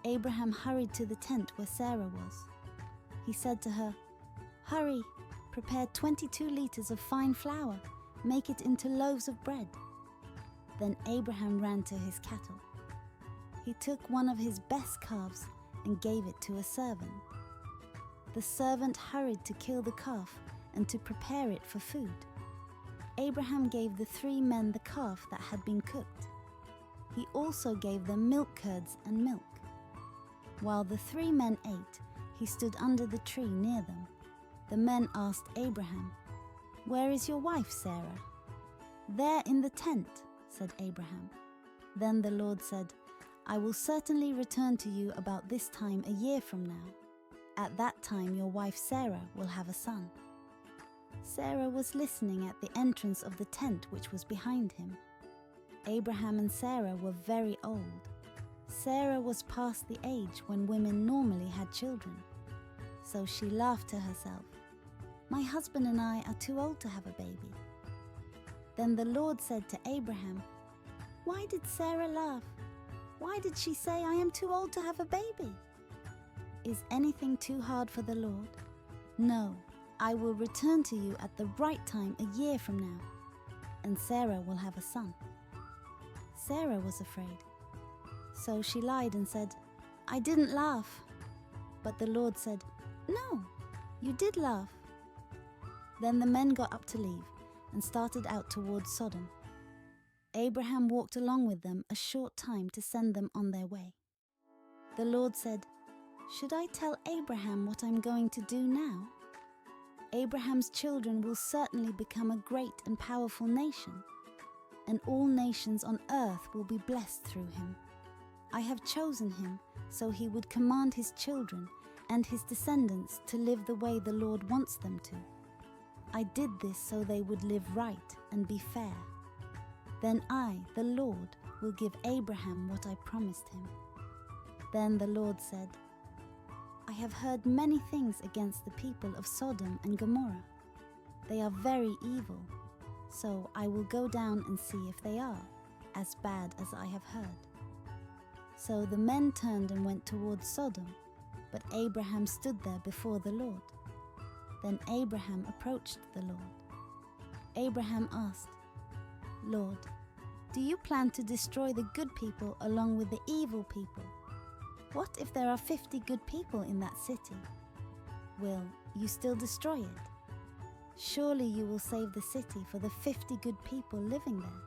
Abraham hurried to the tent where Sarah was. He said to her, "Hurry, prepare 22 liters of fine flour. Make it into loaves of bread." Then Abraham ran to his cattle. He took one of his best calves and gave it to a servant. The servant hurried to kill the calf and to prepare it for food. Abraham gave the 3 men the calf that had been cooked. He also gave them milk curds and milk. While the 3 men ate, he stood under the tree near them. The men asked Abraham, "Where is your wife, Sarah?" "There in the tent," said Abraham. Then the Lord said, "I will certainly return to you about this time a year from now. At that time your wife Sarah will have a son." Sarah was listening at the entrance of the tent which was behind him. Abraham and Sarah were very old. Sarah was past the age when women normally had children. So she laughed to herself, "My husband and I are too old to have a baby." Then the Lord said to Abraham, "Why did Sarah laugh? Why did she say, 'I am too old to have a baby'? Is anything too hard for the Lord? No, I will return to you at the right time a year from now, and Sarah will have a son." Sarah was afraid. So she lied and said, "I didn't laugh." But the Lord said, "No, you did laugh." Then the men got up to leave and started out towards Sodom. Abraham walked along with them a short time to send them on their way. The Lord said, "Should I tell Abraham what I'm going to do now? Abraham's children will certainly become a great and powerful nation, and all nations on earth will be blessed through him. I have chosen him so he would command his children and his descendants to live the way the Lord wants them to. I did this so they would live right and be fair. Then I, the Lord, will give Abraham what I promised him." Then the Lord said, "I have heard many things against the people of Sodom and Gomorrah. They are very evil, so I will go down and see if they are as bad as I have heard." So the men turned and went towards Sodom, but Abraham stood there before the Lord. Then Abraham approached the Lord. Abraham asked, "Lord, do you plan to destroy the good people along with the evil people? What if there are 50 good people in that city? Will you still destroy it? Surely you will save the city for the 50 good people living there.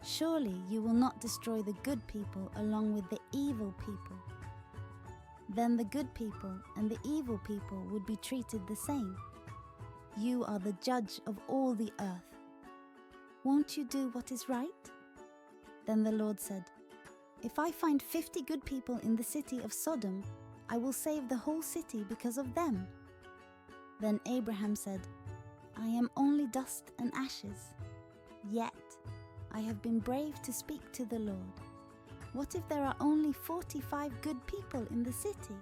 Surely you will not destroy the good people along with the evil people. Then the good people and the evil people would be treated the same. You are the judge of all the earth. Won't you do what is right?" Then the Lord said, "If I find 50 good people in the city of Sodom, I will save the whole city because of them." Then Abraham said, "I am only dust and ashes. Yet I have been brave to speak to the Lord. What if there are only 45 good people in the city?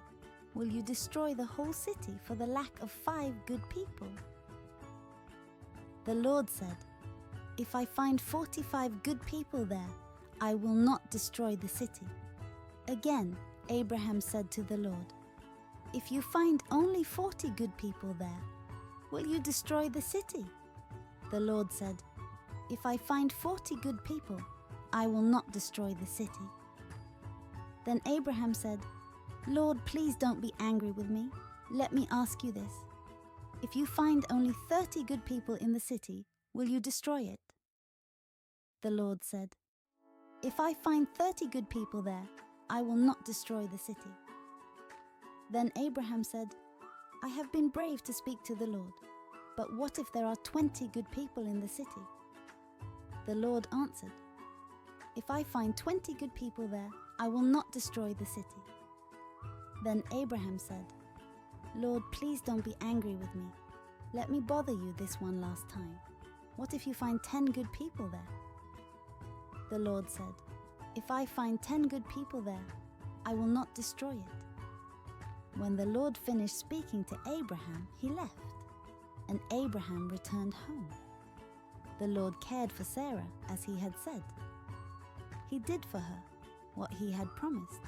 Will you destroy the whole city for the lack of 5 good people?" The Lord said, "If I find 45 good people there, I will not destroy the city." Again, Abraham said to the Lord, "If you find only 40 good people there, will you destroy the city?" The Lord said, "If I find 40 good people, I will not destroy the city." Then Abraham said, "Lord, please don't be angry with me. Let me ask you this. If you find only 30 good people in the city, will you destroy it?" The Lord said, "If I find 30 good people there, I will not destroy the city." Then Abraham said, "I have been brave to speak to the Lord, but what if there are 20 good people in the city?" The Lord answered, "If I find 20 good people there, I will not destroy the city." Then Abraham said, "Lord, please don't be angry with me. Let me bother you this one last time. What if you find 10 good people there?" The Lord said, "If I find 10 good people there, I will not destroy it." When the Lord finished speaking to Abraham, he left, and Abraham returned home. The Lord cared for Sarah as he had said. He did for her what he had promised.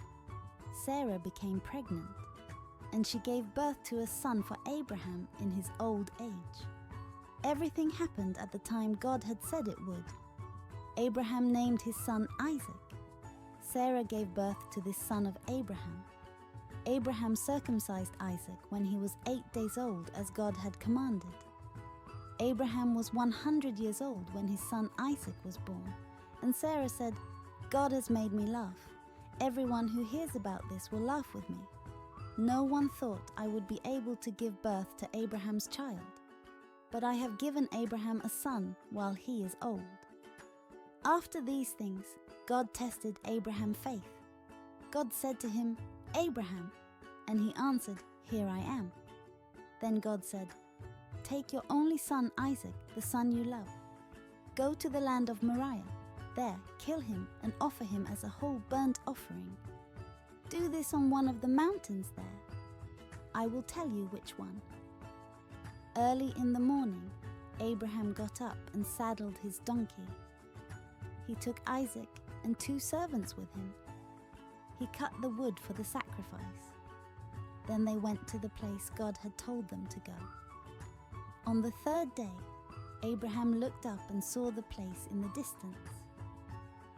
Sarah became pregnant, and she gave birth to a son for Abraham in his old age. Everything happened at the time God had said it would. Abraham named his son Isaac. Sarah gave birth to this son of Abraham. Abraham circumcised Isaac when he was 8 days old, as God had commanded. Abraham was 100 years old when his son Isaac was born, and Sarah said, "God has made me laugh. Everyone who hears about this will laugh with me. No one thought I would be able to give birth to Abraham's child, but I have given Abraham a son while he is old." After these things, God tested Abraham's faith. God said to him, "Abraham," and he answered, "Here I am." Then God said, "Take your only son Isaac, the son you love. Go to the land of Moriah. There, kill him and offer him as a whole burnt offering. Do this on one of the mountains there. I will tell you which one." Early in the morning, Abraham got up and saddled his donkey. He took Isaac and 2 servants with him. He cut the wood for the sacrifice. Then they went to the place God had told them to go. On the 3rd day, Abraham looked up and saw the place in the distance.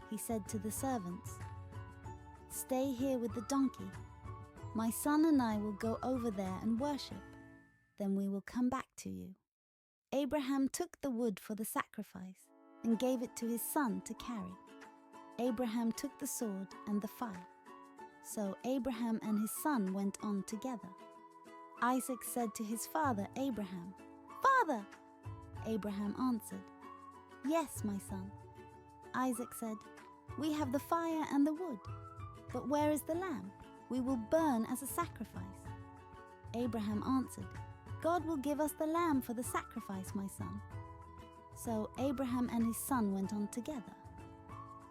He said to the servants, "Stay here with the donkey. My son and I will go over there and worship. Then we will come back to you." Abraham took the wood for the sacrifice and gave it to his son to carry. Abraham took the sword and the fire. So Abraham and his son went on together. Isaac said to his father Abraham, "Father!" Abraham answered, "Yes, my son." Isaac said, "We have the fire and the wood. "But where is the lamb? We will burn as a sacrifice." Abraham answered, "God will give us the lamb for the sacrifice, my son." So Abraham and his son went on together.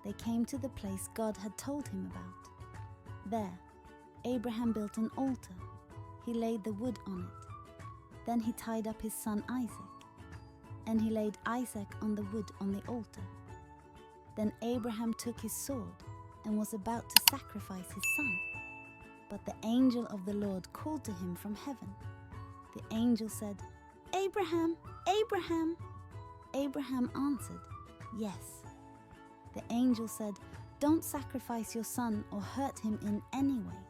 They came to the place God had told him about. There, Abraham built an altar. He laid the wood on it. Then he tied up his son Isaac, and he laid Isaac on the wood on the altar. Then Abraham took his sword and was about to sacrifice his son. But the angel of the Lord called to him from heaven. The angel said, "Abraham, Abraham." Abraham answered, "Yes." The angel said, "Don't sacrifice your son or hurt him in any way.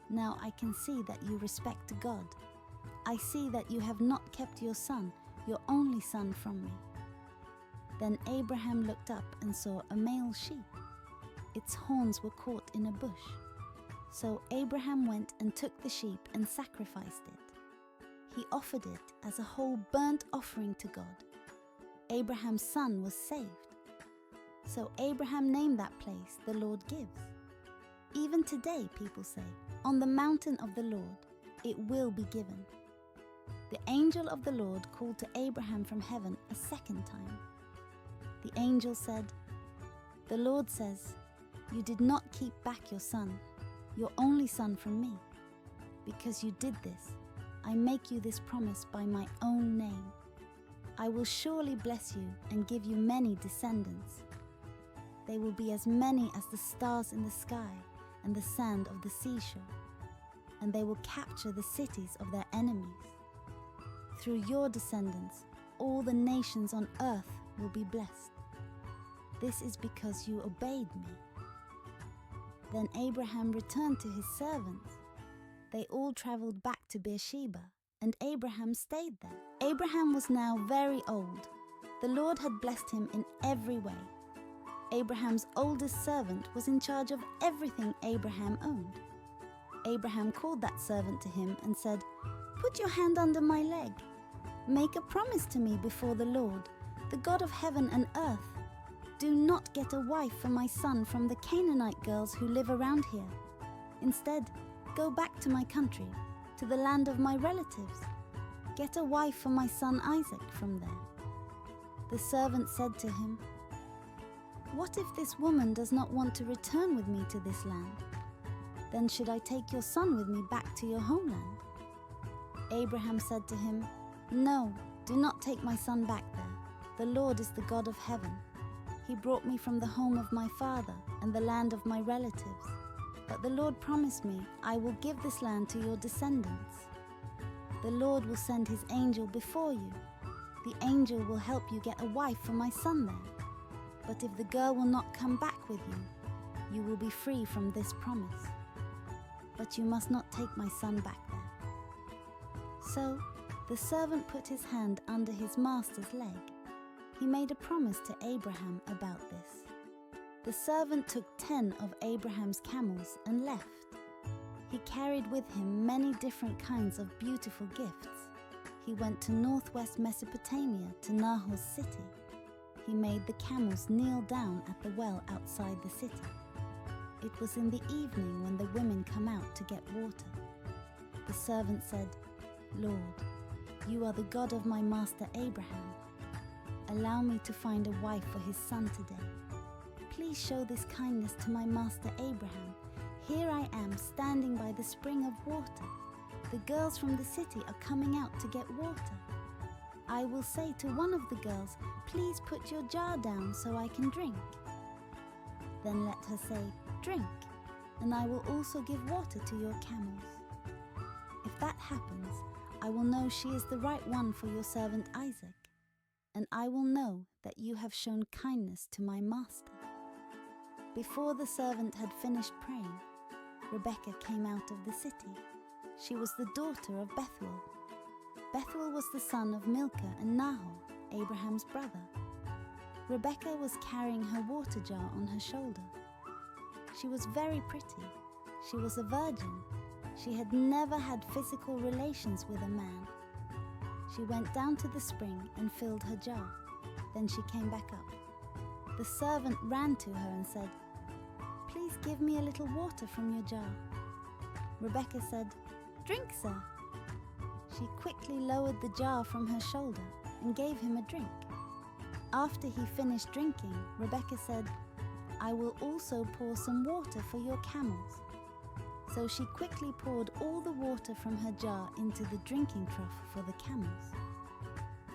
Now I can see that you respect God. I see that you have not kept your son, your only son, from me." Then Abraham looked up and saw a male sheep. Its horns were caught in a bush. So Abraham went and took the sheep and sacrificed it. He offered it as a whole burnt offering to God. Abraham's son was saved. So Abraham named that place "The Lord Gives." Even today, people say, "On the mountain of the Lord, it will be given." The angel of the Lord called to Abraham from heaven a second time. The angel said, "The Lord says, you did not keep back your son, your only son, from me. Because you did this, I make you this promise by my own name. I will surely bless you and give you many descendants. They will be as many as the stars in the sky and the sand of the seashore, and they will capture the cities of their enemies. Through your descendants, all the nations on earth will be blessed. This is because you obeyed me." Then Abraham returned to his servants. They all traveled back to Beersheba, and Abraham stayed there. Abraham was now very old. The Lord had blessed him in every way. Abraham's oldest servant was in charge of everything Abraham owned. Abraham called that servant to him and said, "Put your hand under my leg. Make a promise to me before the Lord, the God of heaven and earth. Do not get a wife for my son from the Canaanite girls who live around here. Instead, go back to my country, to the land of my relatives. Get a wife for my son Isaac from there." The servant said to him, "What if this woman does not want to return with me to this land? Then should I take your son with me back to your homeland?" Abraham said to him, "No, do not take my son back there. The Lord is the God of heaven. He brought me from the home of my father and the land of my relatives. But the Lord promised me, I will give this land to your descendants. The Lord will send his angel before you. The angel will help you get a wife for my son there. But if the girl will not come back with you, you will be free from this promise. But you must not take my son back there." So the servant put his hand under his master's leg. He made a promise to Abraham about this. The servant took 10 of Abraham's camels and left. He carried with him many different kinds of beautiful gifts. He went to northwest Mesopotamia to Nahor's city. He made the camels kneel down at the well outside the city. It was in the evening when the women come out to get water. The servant said, "Lord, you are the God of my master Abraham. Allow me to find a wife for his son today. Please show this kindness to my master Abraham. Here I am standing by the spring of water. The girls from the city are coming out to get water. I will say to one of the girls, 'Please put your jar down so I can drink.' Then let her say, 'Drink, and I will also give water to your camels.' If that happens, I will know she is the right one for your servant Isaac, and I will know that you have shown kindness to my master." Before the servant had finished praying, Rebekah came out of the city. She was the daughter of Bethuel. Bethuel was the son of Milcah and Nahor, Abraham's brother. Rebekah was carrying her water jar on her shoulder. She was very pretty. She was a virgin. She had never had physical relations with a man. She went down to the spring and filled her jar. Then she came back up. The servant ran to her and said, "Please give me a little water from your jar." Rebekah said, "Drink, sir." She quickly lowered the jar from her shoulder and gave him a drink. After he finished drinking, Rebekah said, "I will also pour some water for your camels." So she quickly poured all the water from her jar into the drinking trough for the camels.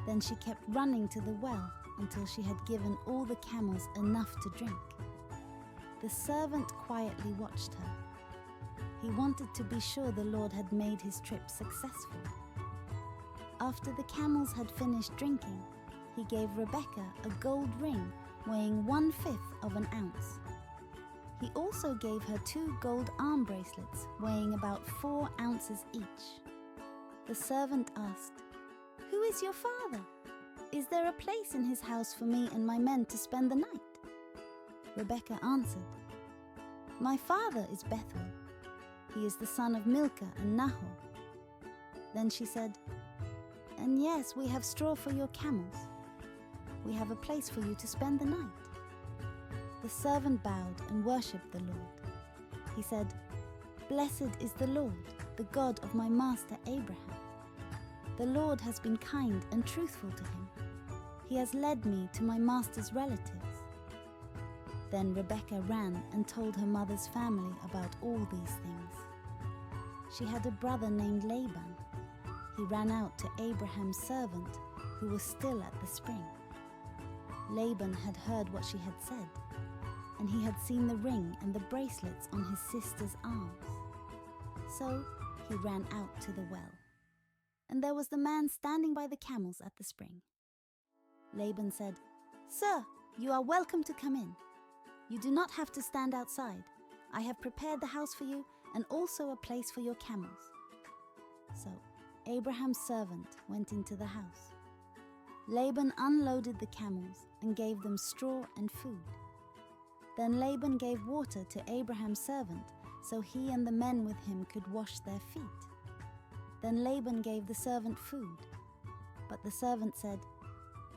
Then she kept running to the well until she had given all the camels enough to drink. The servant quietly watched her. He wanted to be sure the Lord had made his trip successful. After the camels had finished drinking, he gave Rebekah a gold ring weighing 1/5 of an ounce. He also gave her 2 gold arm bracelets weighing about 4 ounces each. The servant asked, "Who is your father? Is there a place in his house for me and my men to spend the night?" Rebekah answered, "My father is Bethuel. He is the son of Milcah and Nahor." Then she said, "And yes, we have straw for your camels. We have a place for you to spend the night." The servant bowed and worshipped the Lord. He said, "Blessed is the Lord, the God of my master Abraham. The Lord has been kind and truthful to him. He has led me to my master's relatives." Then Rebekah ran and told her mother's family about all these things. She had a brother named Laban. He ran out to Abraham's servant, who was still at the spring. Laban had heard what she had said, and he had seen the ring and the bracelets on his sister's arms. So he ran out to the well, and there was the man standing by the camels at the spring. Laban said, "Sir, you are welcome to come in. You do not have to stand outside. I have prepared the house for you and also a place for your camels." So Abraham's servant went into the house. Laban unloaded the camels and gave them straw and food. Then Laban gave water to Abraham's servant so he and the men with him could wash their feet. Then Laban gave the servant food. But the servant said,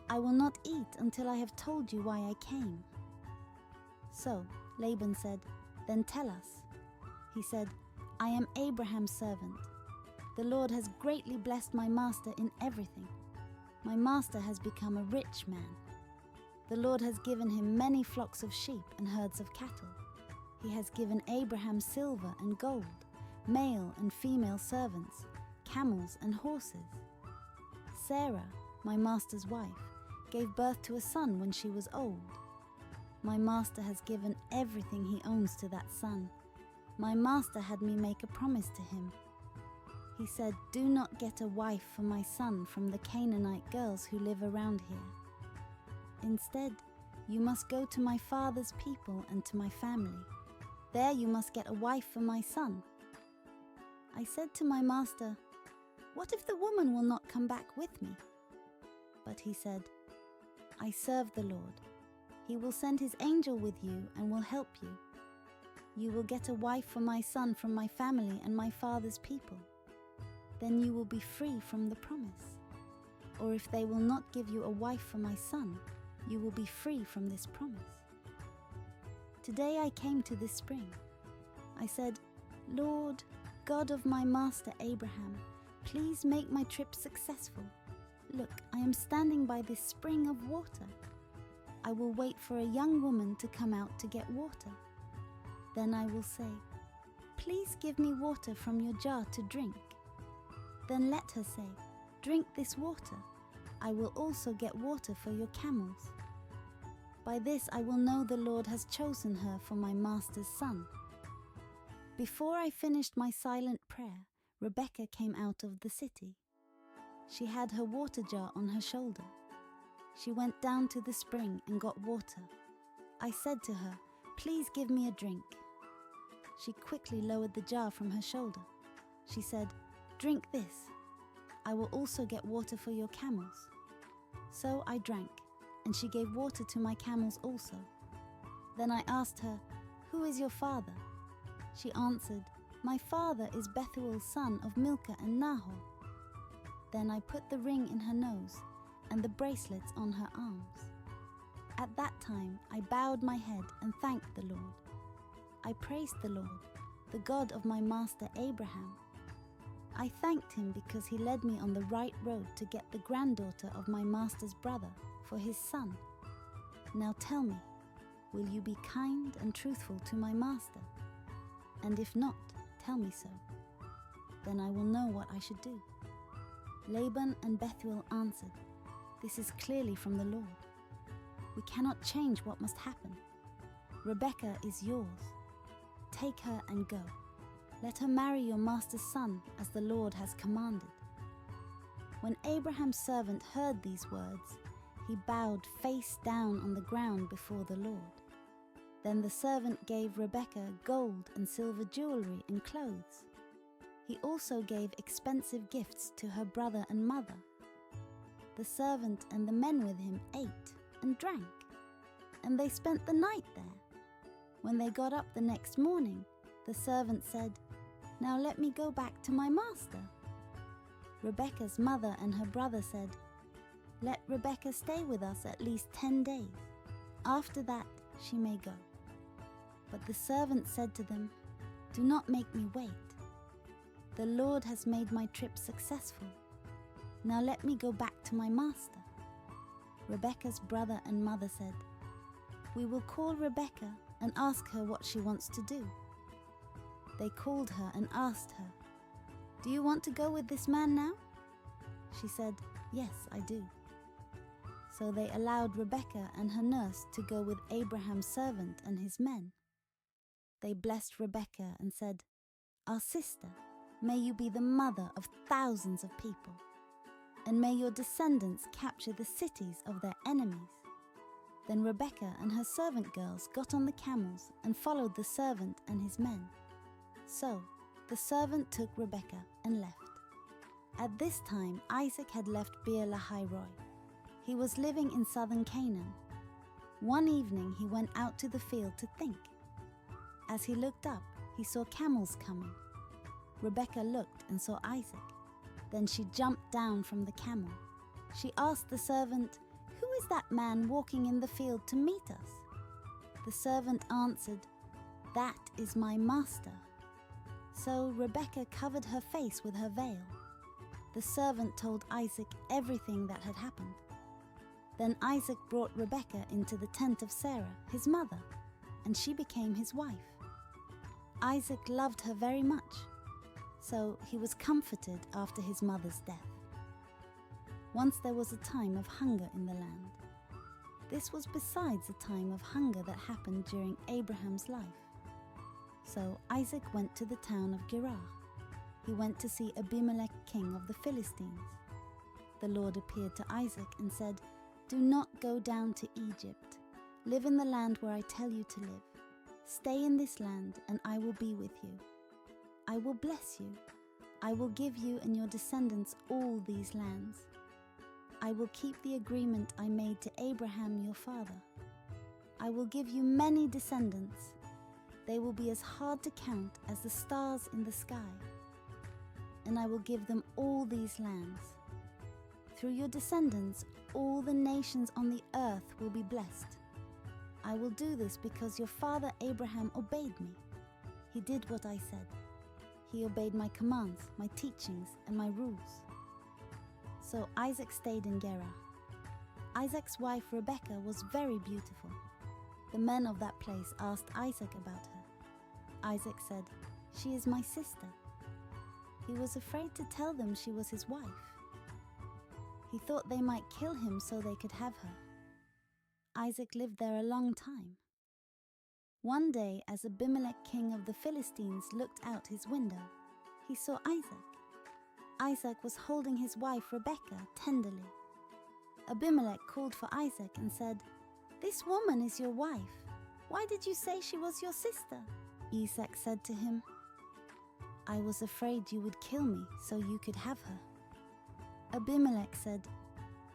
"I will not eat until I have told you why I came." So Laban said, "Then tell us." He said, "I am Abraham's servant. The Lord has greatly blessed my master in everything. My master has become a rich man. The Lord has given him many flocks of sheep and herds of cattle. He has given Abraham silver and gold, male and female servants, camels and horses. Sarah, my master's wife, gave birth to a son when she was old. My master has given everything he owns to that son. My master had me make a promise to him. He said, 'Do not get a wife for my son from the Canaanite girls who live around here. Instead, you must go to my father's people and to my family. There you must get a wife for my son.' I said to my master, 'What if the woman will not come back with me?' But he said, 'I serve the Lord. He will send his angel with you and will help you. You will get a wife for my son from my family and my father's people. Then you will be free from the promise. Or if they will not give you a wife for my son, you will be free from this promise.' Today I came to this spring. I said, 'Lord, God of my master Abraham, please make my trip successful. Look, I am standing by this spring of water. I will wait for a young woman to come out to get water. Then I will say, "Please give me water from your jar to drink." Then let her say, "Drink this water. I will also get water for your camels." By this I will know the Lord has chosen her for my master's son." Before I finished my silent prayer, Rebekah came out of the city. She had her water jar on her shoulder. She went down to the spring and got water. I said to her, "Please give me a drink." She quickly lowered the jar from her shoulder. She said, "Drink this. I will also get water for your camels." So I drank, and she gave water to my camels also. Then I asked her, "Who is your father?" She answered, "My father is Bethuel's son of Milcah and Nahor." Then I put the ring in her nose and the bracelets on her arms. At that time I bowed my head and thanked the Lord. I praised the Lord, the God of my master Abraham. I thanked him because he led me on the right road to get the granddaughter of my master's brother for his son. Now tell me, will you be kind and truthful to my master? And if not, tell me so. Then I will know what I should do." Laban and Bethuel answered, "This is clearly from the Lord. We cannot change what must happen. Rebekah is yours. Take her and go. Let her marry your master's son, as the Lord has commanded." When Abraham's servant heard these words, he bowed face down on the ground before the Lord. Then the servant gave Rebekah gold and silver jewelry and clothes. He also gave expensive gifts to her brother and mother. The servant and the men with him ate and drank, and they spent the night there. When they got up the next morning, the servant said, "Now let me go back to my master." Rebekah's mother and her brother said, "Let Rebekah stay with us at least 10 days. After that, she may go." But the servant said to them, "Do not make me wait. The Lord has made my trip successful. Now let me go back to my master." Rebekah's brother and mother said, "We will call Rebekah and ask her what she wants to do." They called her and asked her, "Do you want to go with this man now?" She said, "Yes, I do." So they allowed Rebekah and her nurse to go with Abraham's servant and his men. They blessed Rebekah and said, "Our sister, may you be the mother of thousands of people, and may your descendants capture the cities of their enemies." Then Rebekah and her servant girls got on the camels and followed the servant and his men. So the servant took Rebekah and left. At this time Isaac had left Beer Lahai-roi. He was living in southern Canaan. One evening he went out to the field to think. As he looked up, he saw camels coming. Rebekah looked and saw Isaac. Then she jumped down from the camel. She asked the servant, "Who is that man walking in the field to meet us?" The servant answered, "That is my master." So Rebekah covered her face with her veil. The servant told Isaac everything that had happened. Then Isaac brought Rebekah into the tent of Sarah, his mother, and she became his wife. Isaac loved her very much, so he was comforted after his mother's death. Once there was a time of hunger in the land. This was besides a time of hunger that happened during Abraham's life. So Isaac went to the town of Gerar. He went to see Abimelech, king of the Philistines. The Lord appeared to Isaac and said, "Do not go down to Egypt. Live in the land where I tell you to live. Stay in this land, and I will be with you. I will bless you. I will give you and your descendants all these lands. I will keep the agreement I made to Abraham your father. I will give you many descendants. They will be as hard to count as the stars in the sky. And I will give them all these lands. Through your descendants, all the nations on the earth will be blessed. I will do this because your father Abraham obeyed me. He did what I said. He obeyed my commands, my teachings, and my rules." So Isaac stayed in Gerar. Isaac's wife Rebekah was very beautiful. The men of that place asked Isaac about her. Isaac said, "She is my sister." He was afraid to tell them she was his wife. He thought they might kill him so they could have her. Isaac lived there a long time. One day, as Abimelech, king of the Philistines, looked out his window, he saw Isaac. Isaac was holding his wife Rebekah tenderly. Abimelech called for Isaac and said, "This woman is your wife. Why did you say she was your sister?" Isaac said to him, "I was afraid you would kill me so you could have her." Abimelech said,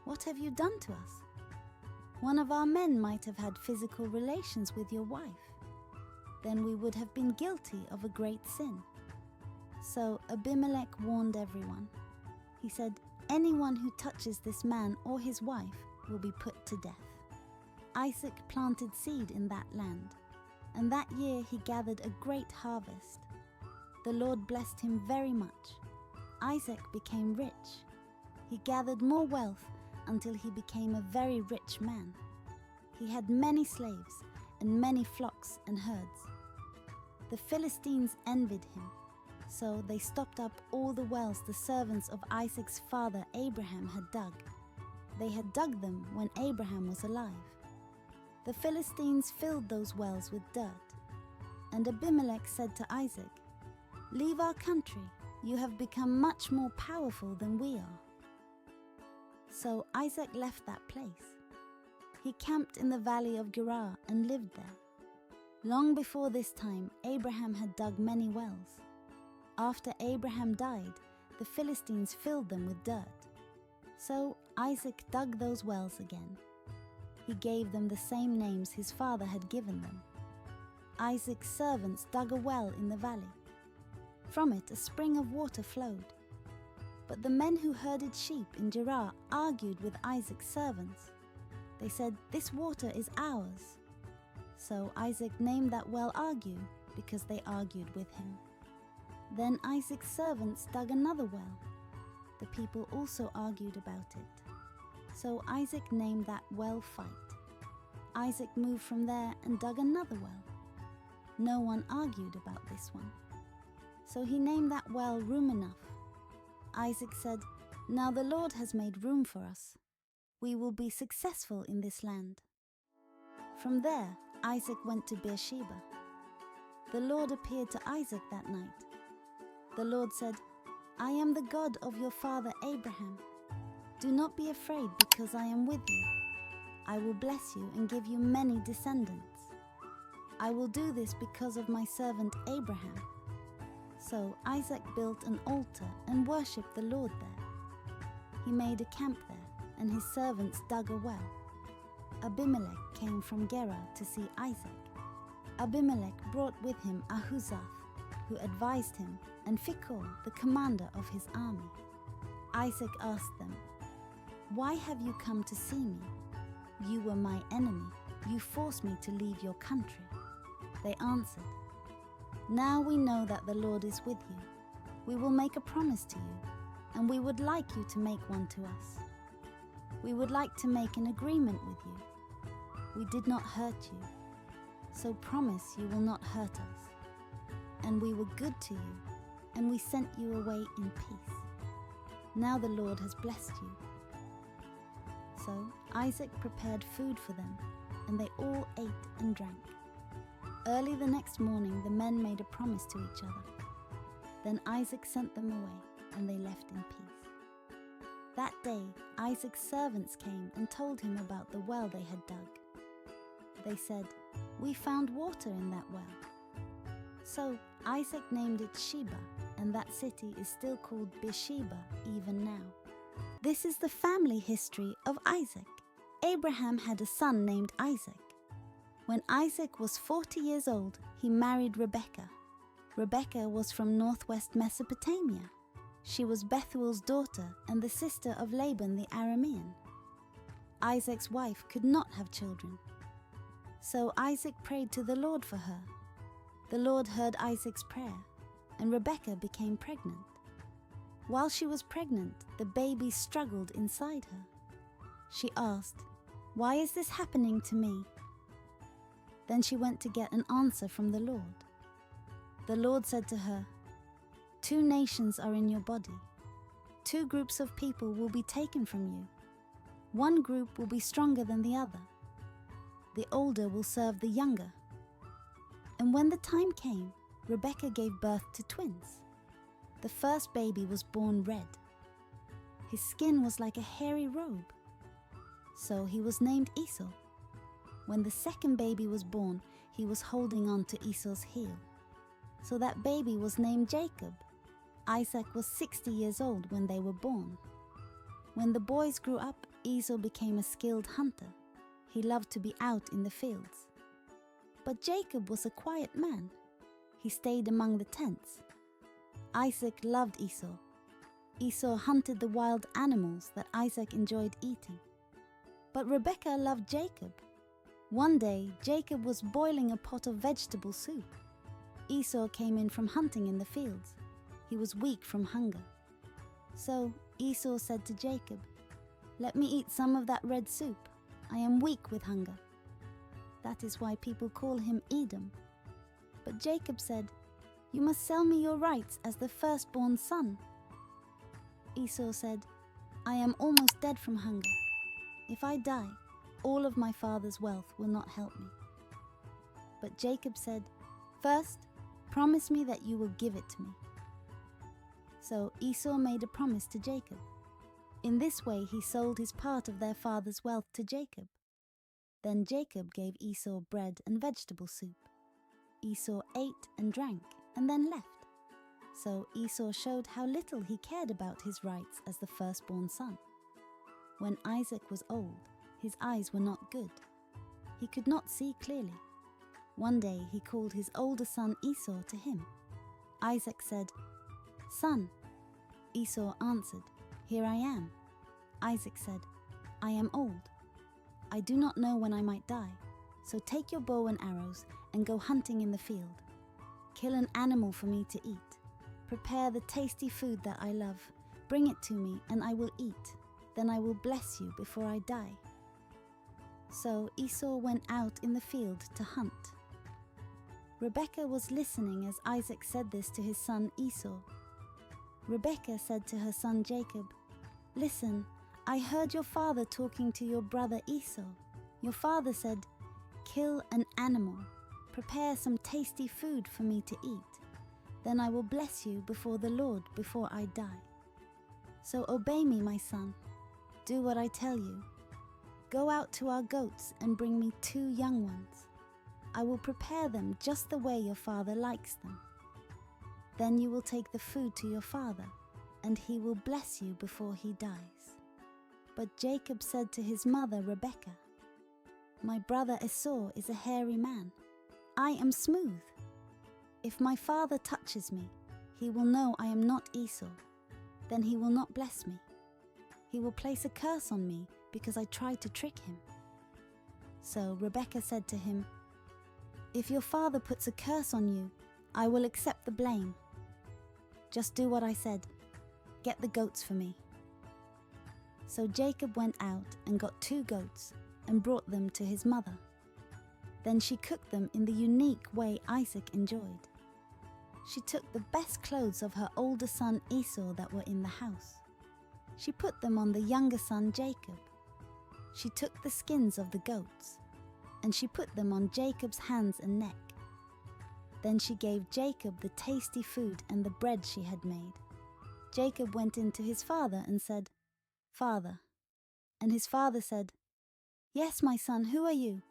"What have you done to us? One of our men might have had physical relations with your wife. Then we would have been guilty of a great sin." So Abimelech warned everyone. He said, "Anyone who touches this man or his wife will be put to death." Isaac planted seed in that land. and that year he gathered a great harvest. The Lord blessed him very much. Isaac became rich. He gathered more wealth until he became a very rich man. He had many slaves and many flocks and herds. The Philistines envied him, so they stopped up all the wells the servants of Isaac's father Abraham had dug. They had dug them when Abraham was alive. The Philistines filled those wells with dirt. And Abimelech said to Isaac, "Leave our country. You have become much more powerful than we are." So Isaac left that place. He camped in the valley of Gerar and lived there. Long before this time, Abraham had dug many wells. After Abraham died, the Philistines filled them with dirt. So Isaac dug those wells again. He gave them the same names his father had given them. Isaac's servants dug a well in the valley. From it a spring of water flowed. But the men who herded sheep in Gerar argued with Isaac's servants. They said, "This water is ours." So Isaac named that well Argue, because they argued with him. Then Isaac's servants dug another well. The people also argued about it. So Isaac named that well Fight. Isaac moved from there and dug another well. No one argued about this one. So he named that well Room Enough. Isaac said, "Now the Lord has made room for us. We will be successful in this land." From there, Isaac went to Beersheba. The Lord appeared to Isaac that night. The Lord said, "I am the God of your father Abraham. Do not be afraid, because I am with you. I will bless you and give you many descendants. I will do this because of my servant Abraham." So Isaac built an altar and worshipped the Lord there. He made a camp there, and his servants dug a well. Abimelech came from Gerar to see Isaac. Abimelech brought with him Ahuzath, who advised him, and Phicol, the commander of his army. Isaac asked them, "Why have you come to see me? You were my enemy. You forced me to leave your country." They answered, "Now we know that the Lord is with you. We will make a promise to you, and we would like you to make one to us. We would like to make an agreement with you. We did not hurt you, so promise you will not hurt us. And we were good to you, and we sent you away in peace. Now the Lord has blessed you." So Isaac prepared food for them, and they all ate and drank. Early the next morning, the men made a promise to each other. Then Isaac sent them away, and they left in peace. That day, Isaac's servants came and told him about the well they had dug. They said, "We found water in that well." So Isaac named it Sheba, and that city is still called Beersheba even now. This is the family history of Isaac. Abraham had a son named Isaac. When Isaac was 40 years old, he married Rebekah. Rebekah was from northwest Mesopotamia. She was Bethuel's daughter and the sister of Laban the Aramean. Isaac's wife could not have children. So Isaac prayed to the Lord for her. The Lord heard Isaac's prayer, and Rebekah became pregnant. While she was pregnant, the baby struggled inside her. She asked, "Why is this happening to me?" Then she went to get an answer from the Lord. The Lord said to her, "Two nations are in your body. Two groups of people will be taken from you. One group will be stronger than the other. The older will serve the younger." And when the time came, Rebekah gave birth to twins. The first baby was born red. His skin was like a hairy robe. So he was named Esau. When the second baby was born, he was holding on to Esau's heel. So that baby was named Jacob. Isaac was 60 years old when they were born. When the boys grew up, Esau became a skilled hunter. He loved to be out in the fields. But Jacob was a quiet man. He stayed among the tents. Isaac loved Esau. Esau hunted the wild animals that Isaac enjoyed eating. But Rebekah loved Jacob. One day, Jacob was boiling a pot of vegetable soup. Esau came in from hunting in the fields. He was weak from hunger. So Esau said to Jacob, "Let me eat some of that red soup. I am weak with hunger." That is why people call him Edom. But Jacob said, "You must sell me your rights as the firstborn son." Esau said, "I am almost dead from hunger. If I die, all of my father's wealth will not help me." But Jacob said, "First, promise me that you will give it to me." So Esau made a promise to Jacob. In this way he sold his part of their father's wealth to Jacob. Then Jacob gave Esau bread and vegetable soup. Esau ate and drank and then left. So Esau showed how little he cared about his rights as the firstborn son. When Isaac was old, his eyes were not good. He could not see clearly. One day he called his older son Esau to him. Isaac said, "Son." Esau answered, "Here I am." Isaac said, "I am old. I do not know when I might die, so take your bow and arrows and go hunting in the field. Kill an animal for me to eat. Prepare the tasty food that I love. Bring it to me and I will eat. Then I will bless you before I die." So Esau went out in the field to hunt. Rebekah was listening as Isaac said this to his son Esau. Rebekah said to her son Jacob, "Listen, I heard your father talking to your brother Esau. Your father said, 'Kill an animal. Prepare some tasty food for me to eat. Then I will bless you before the Lord before I die.' So obey me, my son. Do what I tell you. Go out to our goats and bring me 2 young ones. I will prepare them just the way your father likes them. Then you will take the food to your father, and he will bless you before he dies." But Jacob said to his mother Rebekah, "My brother Esau is a hairy man. I am smooth. If my father touches me, he will know I am not Esau. Then he will not bless me. He will place a curse on me because I tried to trick him." So Rebekah said to him, "If your father puts a curse on you, I will accept the blame. Just do what I said. Get the goats for me." So Jacob went out and got 2 goats and brought them to his mother. Then she cooked them in the unique way Isaac enjoyed. She took the best clothes of her older son Esau that were in the house. She put them on the younger son Jacob. She took the skins of the goats, and she put them on Jacob's hands and neck. Then she gave Jacob the tasty food and the bread she had made. Jacob went in to his father and said, "Father." And his father said, "Yes, my son, who are you?"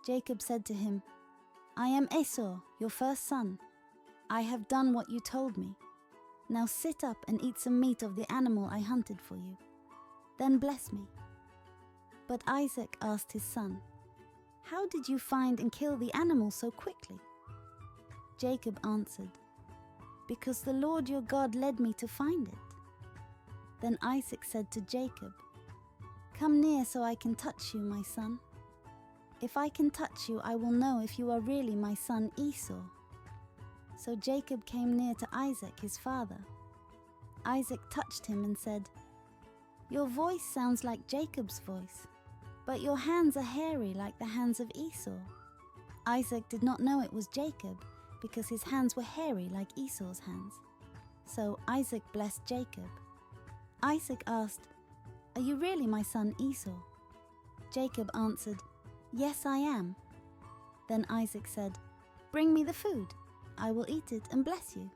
Jacob said to him, "I am Esau, your first son. I have done what you told me. Now sit up and eat some meat of the animal I hunted for you. Then bless me." But Isaac asked his son, "How did you find and kill the animal so quickly?" Jacob answered, "Because the Lord your God led me to find it." Then Isaac said to Jacob, "Come near so I can touch you, my son. If I can touch you, I will know if you are really my son Esau." So Jacob came near to Isaac, his father. Isaac touched him and said, "Your voice sounds like Jacob's voice, but your hands are hairy like the hands of Esau." Isaac did not know it was Jacob because his hands were hairy like Esau's hands. So Isaac blessed Jacob. Isaac asked, "Are you really my son Esau?" Jacob answered, "Yes, I am." Then Isaac said, "Bring me the food. I will eat it and bless you."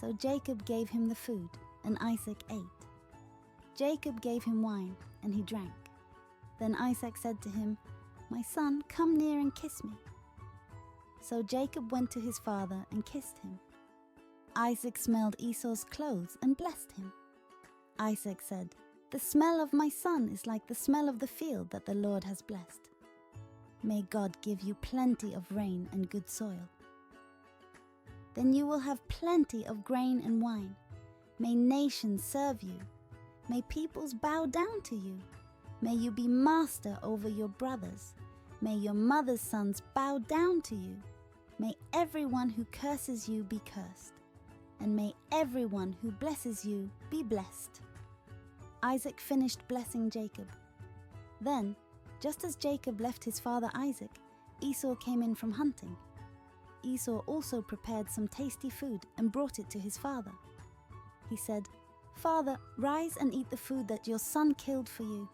So Jacob gave him the food, and Isaac ate. Jacob gave him wine, and he drank. Then Isaac said to him, "My son, come near and kiss me." So Jacob went to his father and kissed him. Isaac smelled Esau's clothes and blessed him. Isaac said, "The smell of my son is like the smell of the field that the Lord has blessed. May God give you plenty of rain and good soil. Then you will have plenty of grain and wine. May nations serve you. May peoples bow down to you. May you be master over your brothers. May your mother's sons bow down to you. May everyone who curses you be cursed, and may everyone who blesses you be blessed." Isaac finished blessing Jacob. Then, just as Jacob left his father Isaac, Esau came in from hunting. Esau also prepared some tasty food and brought it to his father. He said, "Father, rise and eat the food that your son killed for you.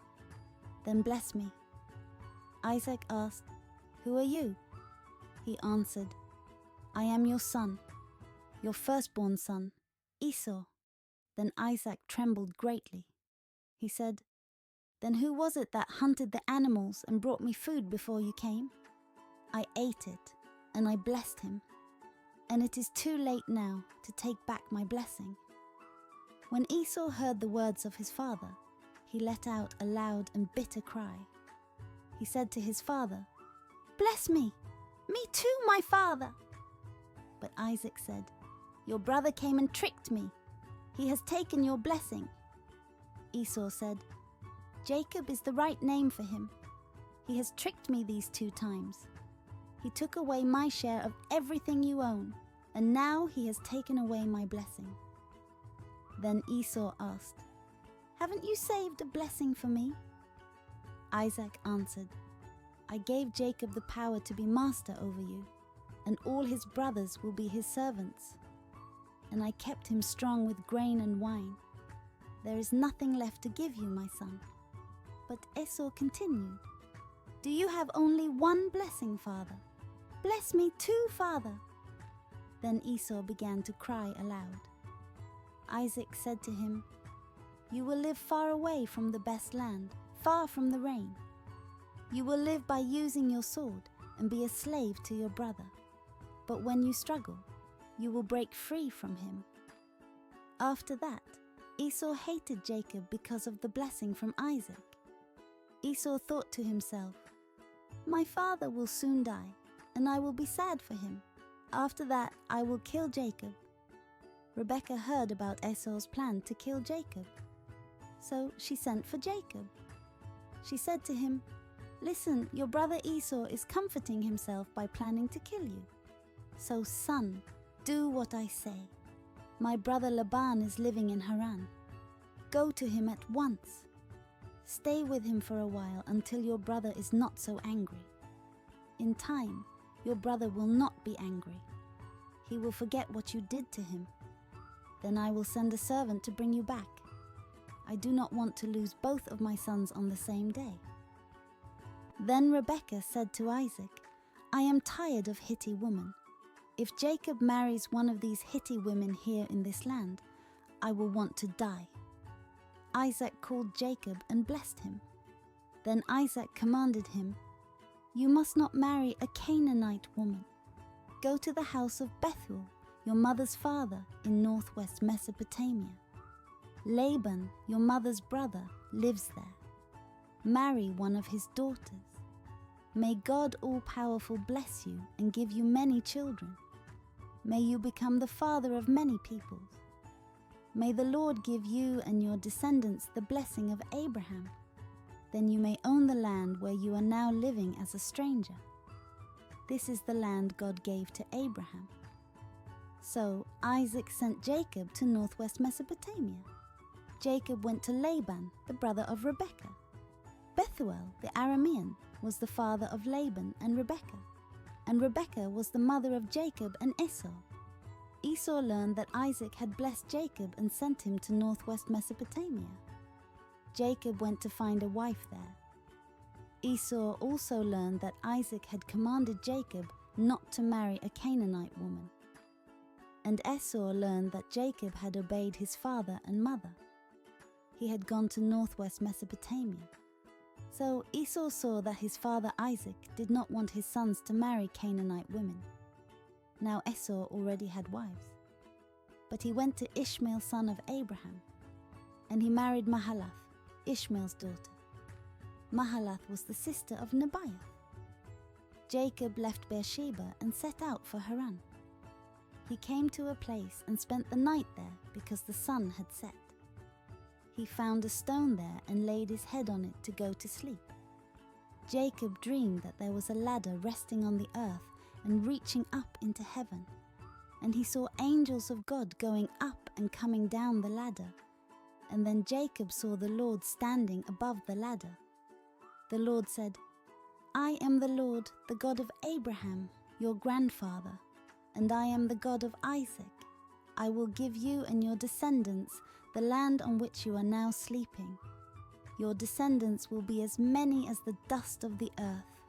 Then bless me." Isaac asked, "Who are you?" He answered, "I am your son, your firstborn son, Esau." Then Isaac trembled greatly. He said, "Then who was it that hunted the animals and brought me food before you came? I ate it, and I blessed him, and it is too late now to take back my blessing." When Esau heard the words of his father, he let out a loud and bitter cry. He said to his father, "Bless me! Me too, my father!" But Isaac said, "Your brother came and tricked me. He has taken your blessing." Esau said, "Jacob is the right name for him. He has tricked me these 2 times. He took away my share of everything you own, and now he has taken away my blessing." Then Esau asked, "Haven't you saved a blessing for me?" Isaac answered, "I gave Jacob the power to be master over you, and all his brothers will be his servants. And I kept him strong with grain and wine. There is nothing left to give you, my son." But Esau continued, "Do you have only one blessing, father? Bless me too, father." Then Esau began to cry aloud. Isaac said to him, "You will live far away from the best land, far from the rain. You will live by using your sword and be a slave to your brother. But when you struggle, you will break free from him." After that, Esau hated Jacob because of the blessing from Isaac. Esau thought to himself, "My father will soon die, and I will be sad for him. After that, I will kill Jacob." Rebekah heard about Esau's plan to kill Jacob. So she sent for Jacob. She said to him, "Listen, your brother Esau is comforting himself by planning to kill you. So son, do what I say. My brother Laban is living in Haran. Go to him at once. Stay with him for a while until your brother is not so angry. In time, your brother will not be angry. He will forget what you did to him. Then I will send a servant to bring you back. I do not want to lose both of my sons on the same day." Then Rebekah said to Isaac, "I am tired of Hittite women. If Jacob marries one of these Hittite women here in this land, I will want to die." Isaac called Jacob and blessed him. Then Isaac commanded him, "You must not marry a Canaanite woman. Go to the house of Bethuel, your mother's father, in northwest Mesopotamia. Laban, your mother's brother, lives there. Marry one of his daughters. May God all-powerful bless you and give you many children. May you become the father of many peoples. May the Lord give you and your descendants the blessing of Abraham. Then you may own the land where you are now living as a stranger. This is the land God gave to Abraham." So Isaac sent Jacob to northwest Mesopotamia. Jacob went to Laban, the brother of Rebekah. Bethuel, the Aramean, was the father of Laban and Rebekah, and Rebekah was the mother of Jacob and Esau. Esau learned that Isaac had blessed Jacob and sent him to northwest Mesopotamia. Jacob went to find a wife there. Esau also learned that Isaac had commanded Jacob not to marry a Canaanite woman. And Esau learned that Jacob had obeyed his father and mother. He had gone to northwest Mesopotamia. So Esau saw that his father Isaac did not want his sons to marry Canaanite women. Now Esau already had wives. But he went to Ishmael, son of Abraham, and he married Mahalath, Ishmael's daughter. Mahalath was the sister of Nebaioth. Jacob left Beersheba and set out for Haran. He came to a place and spent the night there because the sun had set. He found a stone there and laid his head on it to go to sleep. Jacob dreamed that there was a ladder resting on the earth and reaching up into heaven, and he saw angels of God going up and coming down the ladder. And then Jacob saw the Lord standing above the ladder. The Lord said, "I am the Lord, the God of Abraham, your grandfather, and I am the God of Isaac. I will give you and your descendants the land on which you are now sleeping. Your descendants will be as many as the dust of the earth.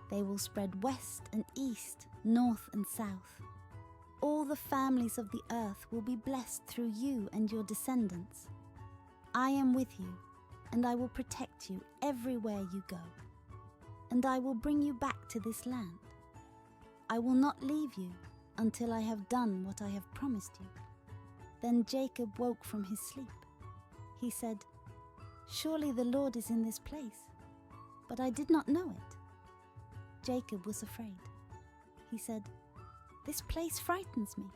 They will spread west and east, north and south. All the families of the earth will be blessed through you and your descendants. I am with you, and I will protect you everywhere you go. And I will bring you back to this land. I will not leave you until I have done what I have promised you." Then Jacob woke from his sleep. He said, "Surely the Lord is in this place, but I did not know it." Jacob was afraid. He said, "This place frightens me.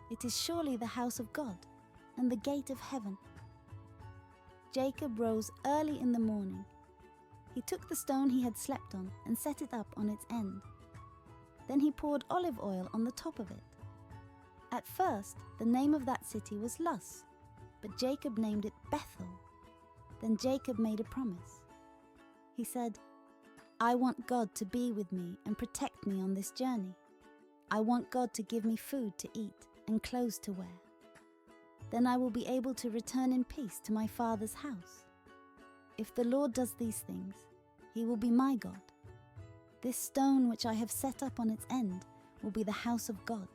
It is surely the house of God and the gate of heaven." Jacob rose early in the morning. He took the stone he had slept on and set it up on its end. Then he poured olive oil on the top of it. At first, the name of that city was Luz, but Jacob named it Bethel. Then Jacob made a promise. He said, "I want God to be with me and protect me on this journey. I want God to give me food to eat and clothes to wear. Then I will be able to return in peace to my father's house. If the Lord does these things, he will be my God. This stone which I have set up on its end will be the house of God,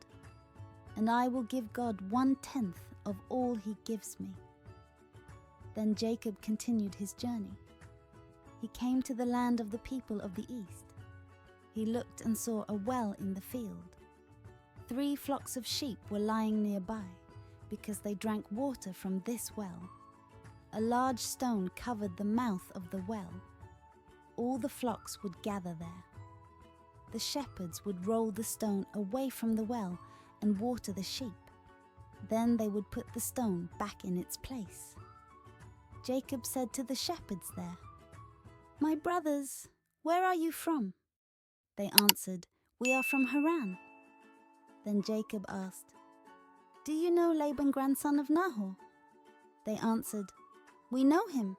and I will give God 1/10 of all he gives me." Then Jacob continued his journey. He came to the land of the people of the east. He looked and saw a well in the field. 3 flocks of sheep were lying nearby, because they drank water from this well. A large stone covered the mouth of the well. All the flocks would gather there. The shepherds would roll the stone away from the well and water the sheep. Then they would put the stone back in its place. Jacob said to the shepherds there, "My brothers, where are you from?" They answered, "We are from Haran." Then Jacob asked, "Do you know Laban, grandson of Nahor?" They answered, "We know him."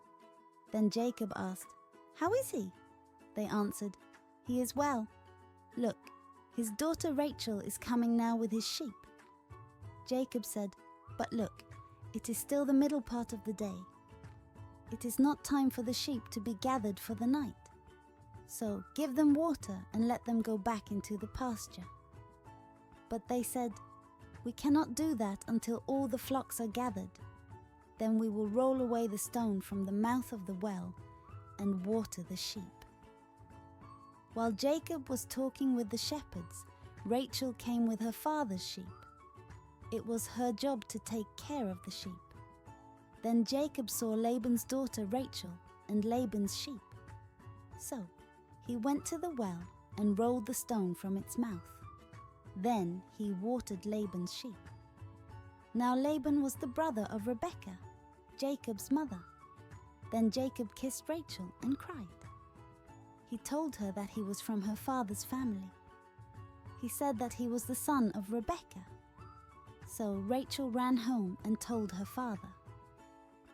Then Jacob asked, "How is he?" They answered, "He is well. Look, his daughter Rachel is coming now with his sheep." Jacob said, "But look, it is still the middle part of the day. It is not time for the sheep to be gathered for the night. So give them water and let them go back into the pasture." But they said, "We cannot do that until all the flocks are gathered. Then we will roll away the stone from the mouth of the well and water the sheep." While Jacob was talking with the shepherds, Rachel came with her father's sheep. It was her job to take care of the sheep. Then Jacob saw Laban's daughter Rachel and Laban's sheep. So he went to the well and rolled the stone from its mouth. Then he watered Laban's sheep. Now Laban was the brother of Rebekah, Jacob's mother. Then Jacob kissed Rachel and cried. He told her that he was from her father's family. He said that he was the son of Rebekah. So Rachel ran home and told her father.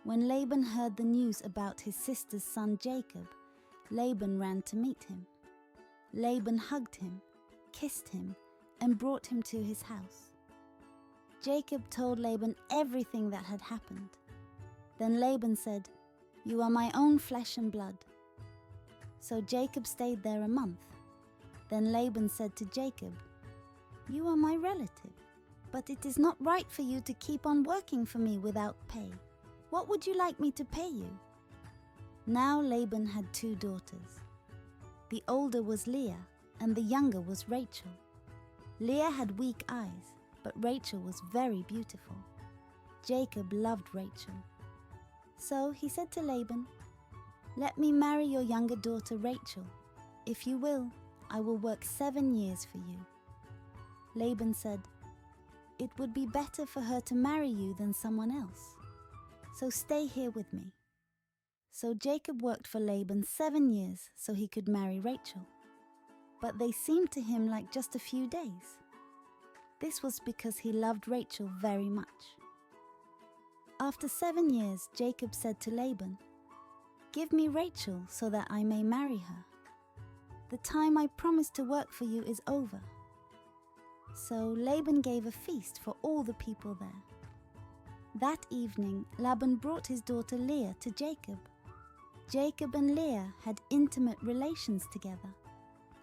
When Laban heard the news about his sister's son Jacob, Laban ran to meet him. Laban hugged him, kissed him, and brought him to his house. Jacob told Laban everything that had happened. Then Laban said, "You are my own flesh and blood." So Jacob stayed there a month. Then Laban said to Jacob, "You are my relative, but it is not right for you to keep on working for me without pay. What would you like me to pay you?" Now Laban had 2 daughters. The older was Leah, and the younger was Rachel. Leah had weak eyes, but Rachel was very beautiful. Jacob loved Rachel. So he said to Laban, "Let me marry your younger daughter Rachel. If you will, I will work 7 years for you." Laban said, "It would be better for her to marry you than someone else. So stay here with me." So Jacob worked for Laban 7 years so he could marry Rachel. But they seemed to him like just a few days. This was because he loved Rachel very much. After 7 years, Jacob said to Laban, "Give me Rachel so that I may marry her. The time I promised to work for you is over." So Laban gave a feast for all the people there. That evening, Laban brought his daughter Leah to Jacob. Jacob and Leah had intimate relations together.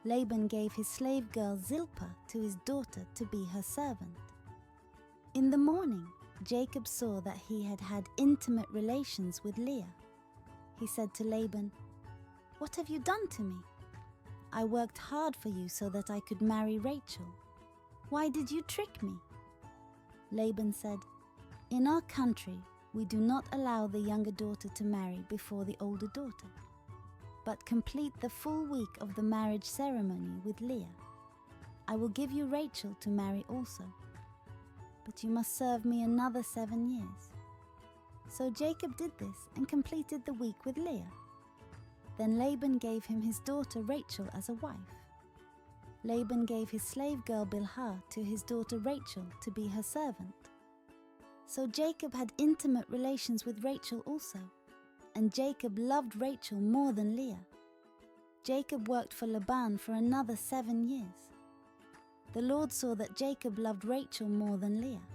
Laban gave his slave girl Zilpah to his daughter to be her servant. In the morning, Jacob saw that he had had intimate relations with Leah. He said to Laban, "What have you done to me? I worked hard for you so that I could marry Rachel. Why did you trick me?" Laban said, "In our country, we do not allow the younger daughter to marry before the older daughter, but complete the full week of the marriage ceremony with Leah. I will give you Rachel to marry also, but you must serve me another 7 years." So Jacob did this and completed the week with Leah. Then Laban gave him his daughter Rachel as a wife. Laban gave his slave girl Bilhah to his daughter Rachel to be her servant. So Jacob had intimate relations with Rachel also, and Jacob loved Rachel more than Leah. Jacob worked for Laban for another 7 years. The Lord saw that Jacob loved Rachel more than Leah.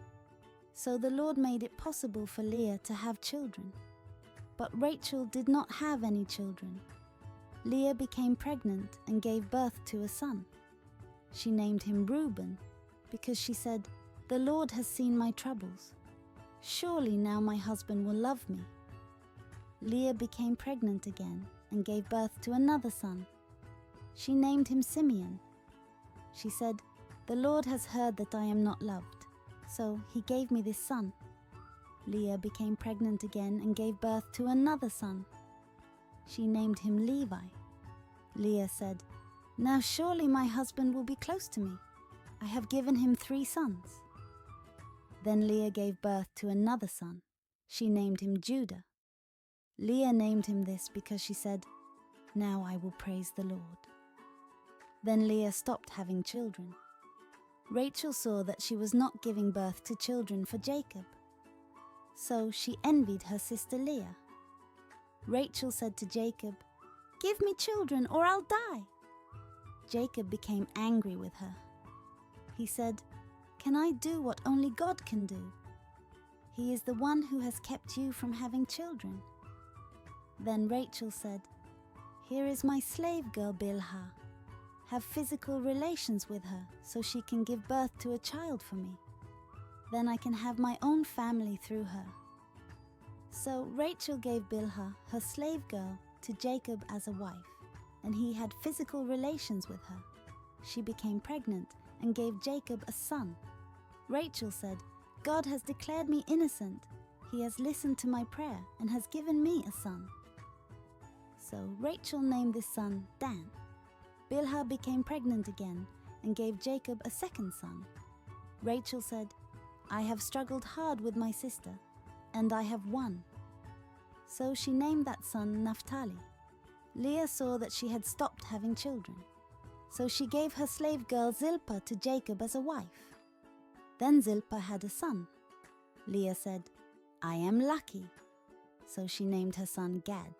So the Lord made it possible for Leah to have children. But Rachel did not have any children. Leah became pregnant and gave birth to a son. She named him Reuben because she said, "The Lord has seen my troubles. Surely now my husband will love me." Leah became pregnant again and gave birth to another son. She named him Simeon. She said, "The Lord has heard that I am not loved, so he gave me this son." Leah became pregnant again and gave birth to another son. She named him Levi. Leah said, "Now surely my husband will be close to me. I have given him 3 sons." Then Leah gave birth to another son. She named him Judah. Leah named him this because she said, "Now I will praise the Lord." Then Leah stopped having children. Rachel saw that she was not giving birth to children for Jacob. So she envied her sister Leah. Rachel said to Jacob, "Give me children or I'll die." Jacob became angry with her. He said, "Can I do what only God can do? He is the one who has kept you from having children." Then Rachel said, "Here is my slave girl Bilhah. Have physical relations with her so she can give birth to a child for me. Then I can have my own family through her." So Rachel gave Bilhah, her slave girl, to Jacob as a wife, and he had physical relations with her. She became pregnant and gave Jacob a son. Rachel said, "God has declared me innocent. He has listened to my prayer and has given me a son." So Rachel named this son Dan. Bilhah became pregnant again and gave Jacob a second son. Rachel said, "I have struggled hard with my sister, and I have won." So she named that son Naphtali. Leah saw that she had stopped having children. So she gave her slave girl Zilpah to Jacob as a wife. Then Zilpah had a son. Leah said, "I am lucky." So she named her son Gad.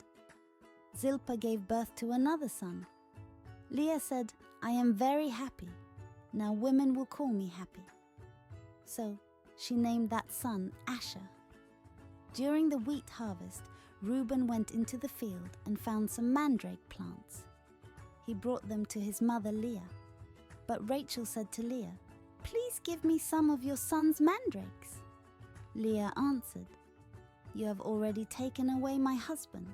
Zilpah gave birth to another son. Leah said, "I am very happy. Now women will call me happy." So she named that son Asher. During the wheat harvest, Reuben went into the field and found some mandrake plants. He brought them to his mother Leah. But Rachel said to Leah, "Please give me some of your son's mandrakes." Leah answered, "You have already taken away my husband.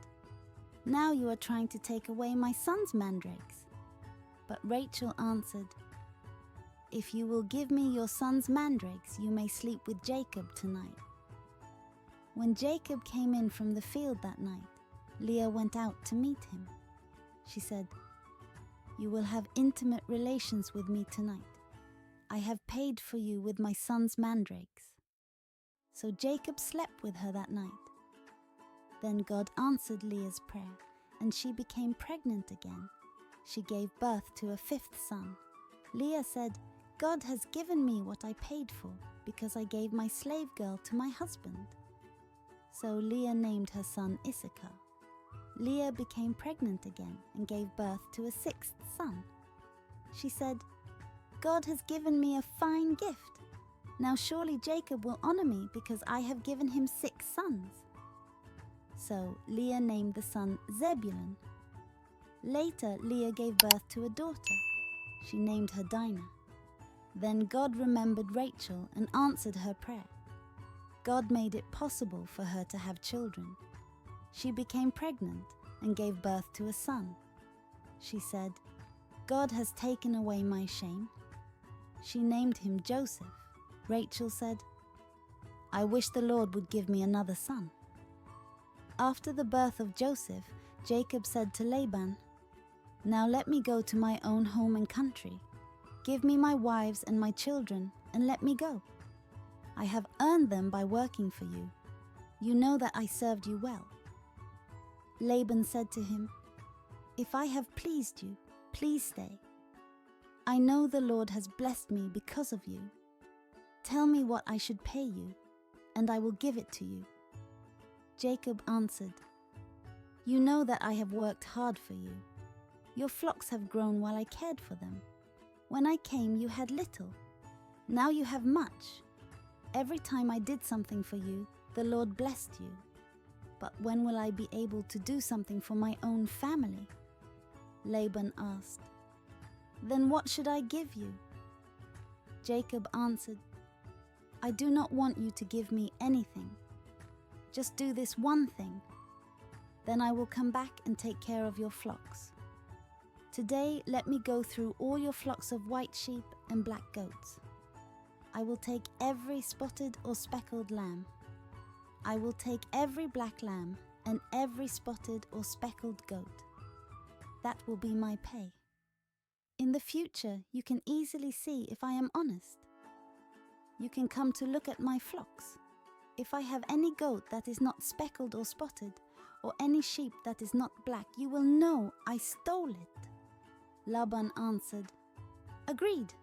Now you are trying to take away my son's mandrakes." But Rachel answered, "If you will give me your son's mandrakes, you may sleep with Jacob tonight." When Jacob came in from the field that night, Leah went out to meet him. She said, "You will have intimate relations with me tonight. I have paid for you with my son's mandrakes." So Jacob slept with her that night. Then God answered Leah's prayer, and she became pregnant again. She gave birth to a fifth son. Leah said, "God has given me what I paid for, because I gave my slave girl to my husband." So Leah named her son Issachar. Leah became pregnant again and gave birth to a sixth son. She said, "God has given me a fine gift. Now surely Jacob will honor me because I have given him 6 sons." So Leah named the son Zebulun. Later, Leah gave birth to a daughter. She named her Dinah. Then God remembered Rachel and answered her prayer. God made it possible for her to have children. She became pregnant and gave birth to a son. She said, "God has taken away my shame." She named him Joseph. Rachel said, "I wish the Lord would give me another son." After the birth of Joseph, Jacob said to Laban, "Now let me go to my own home and country. Give me my wives and my children, and let me go. I have earned them by working for you. You know that I served you well." Laban said to him, "If I have pleased you, please stay. I know the Lord has blessed me because of you. Tell me what I should pay you, and I will give it to you." Jacob answered, "You know that I have worked hard for you. Your flocks have grown while I cared for them. When I came, you had little. Now you have much. Every time I did something for you, the Lord blessed you. But when will I be able to do something for my own family?" Laban asked, "Then what should I give you?" Jacob answered, "I do not want you to give me anything. Just do this one thing. Then I will come back and take care of your flocks. Today let me go through all your flocks of white sheep and black goats. I will take every spotted or speckled lamb. I will take every black lamb and every spotted or speckled goat. That will be my pay. In the future, you can easily see if I am honest. You can come to look at my flocks. If I have any goat that is not speckled or spotted, or any sheep that is not black, you will know I stole it." Laban answered, "Agreed,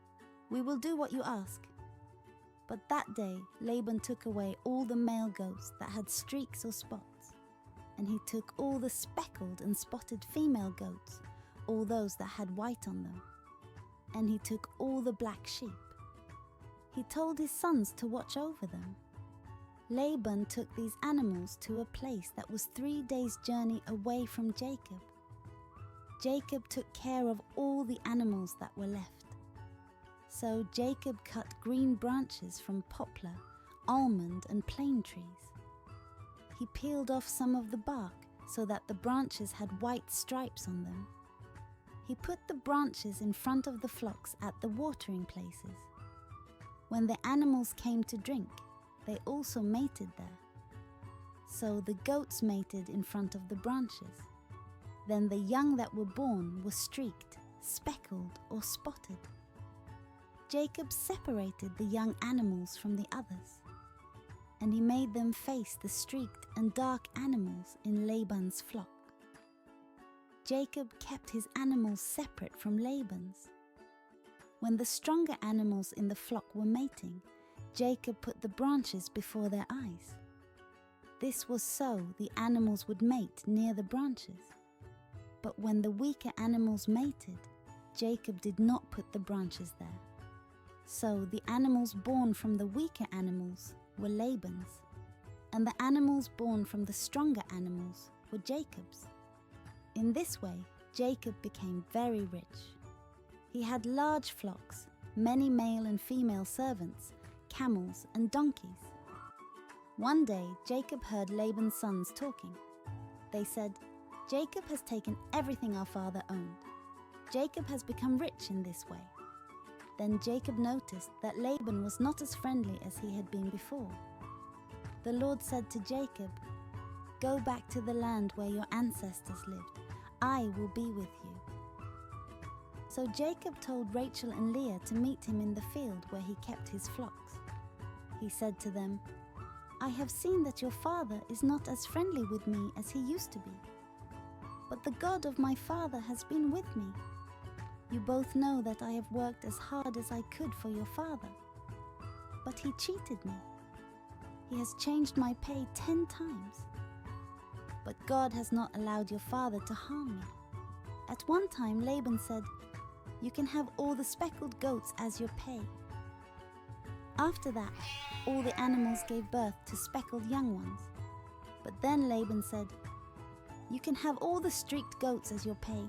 we will do what you ask." But that day Laban took away all the male goats that had streaks or spots, and he took all the speckled and spotted female goats, all those that had white on them, and he took all the black sheep. He told his sons to watch over them. Laban took these animals to a place that was 3 days' journey away from Jacob. Jacob took care of all the animals that were left. So Jacob cut green branches from poplar, almond, and plane trees. He peeled off some of the bark so that the branches had white stripes on them. He put the branches in front of the flocks at the watering places. When the animals came to drink, they also mated there. So the goats mated in front of the branches. Then the young that were born were streaked, speckled, or spotted. Jacob separated the young animals from the others, and he made them face the streaked and dark animals in Laban's flock. Jacob kept his animals separate from Laban's. When the stronger animals in the flock were mating, Jacob put the branches before their eyes. This was so the animals would mate near the branches. But when the weaker animals mated, Jacob did not put the branches there. So the animals born from the weaker animals were Laban's, and the animals born from the stronger animals were Jacob's. In this way, Jacob became very rich. He had large flocks, many male and female servants, camels, and donkeys. One day, Jacob heard Laban's sons talking. They said, "Jacob has taken everything our father owned. Jacob has become rich in this way." Then Jacob noticed that Laban was not as friendly as he had been before. The Lord said to Jacob, "Go back to the land where your ancestors lived. I will be with you." So Jacob told Rachel and Leah to meet him in the field where he kept his flocks. He said to them, I have seen that your father is not as friendly with me as he used to be. But the God of my father has been with me. You both know that I have worked as hard as I could for your father. But he cheated me. He has changed my pay 10 times. But God has not allowed your father to harm me. At one time Laban said, "You can have all the speckled goats as your pay." After that, all the animals gave birth to speckled young ones. But then Laban said, "You can have all the streaked goats as your pay."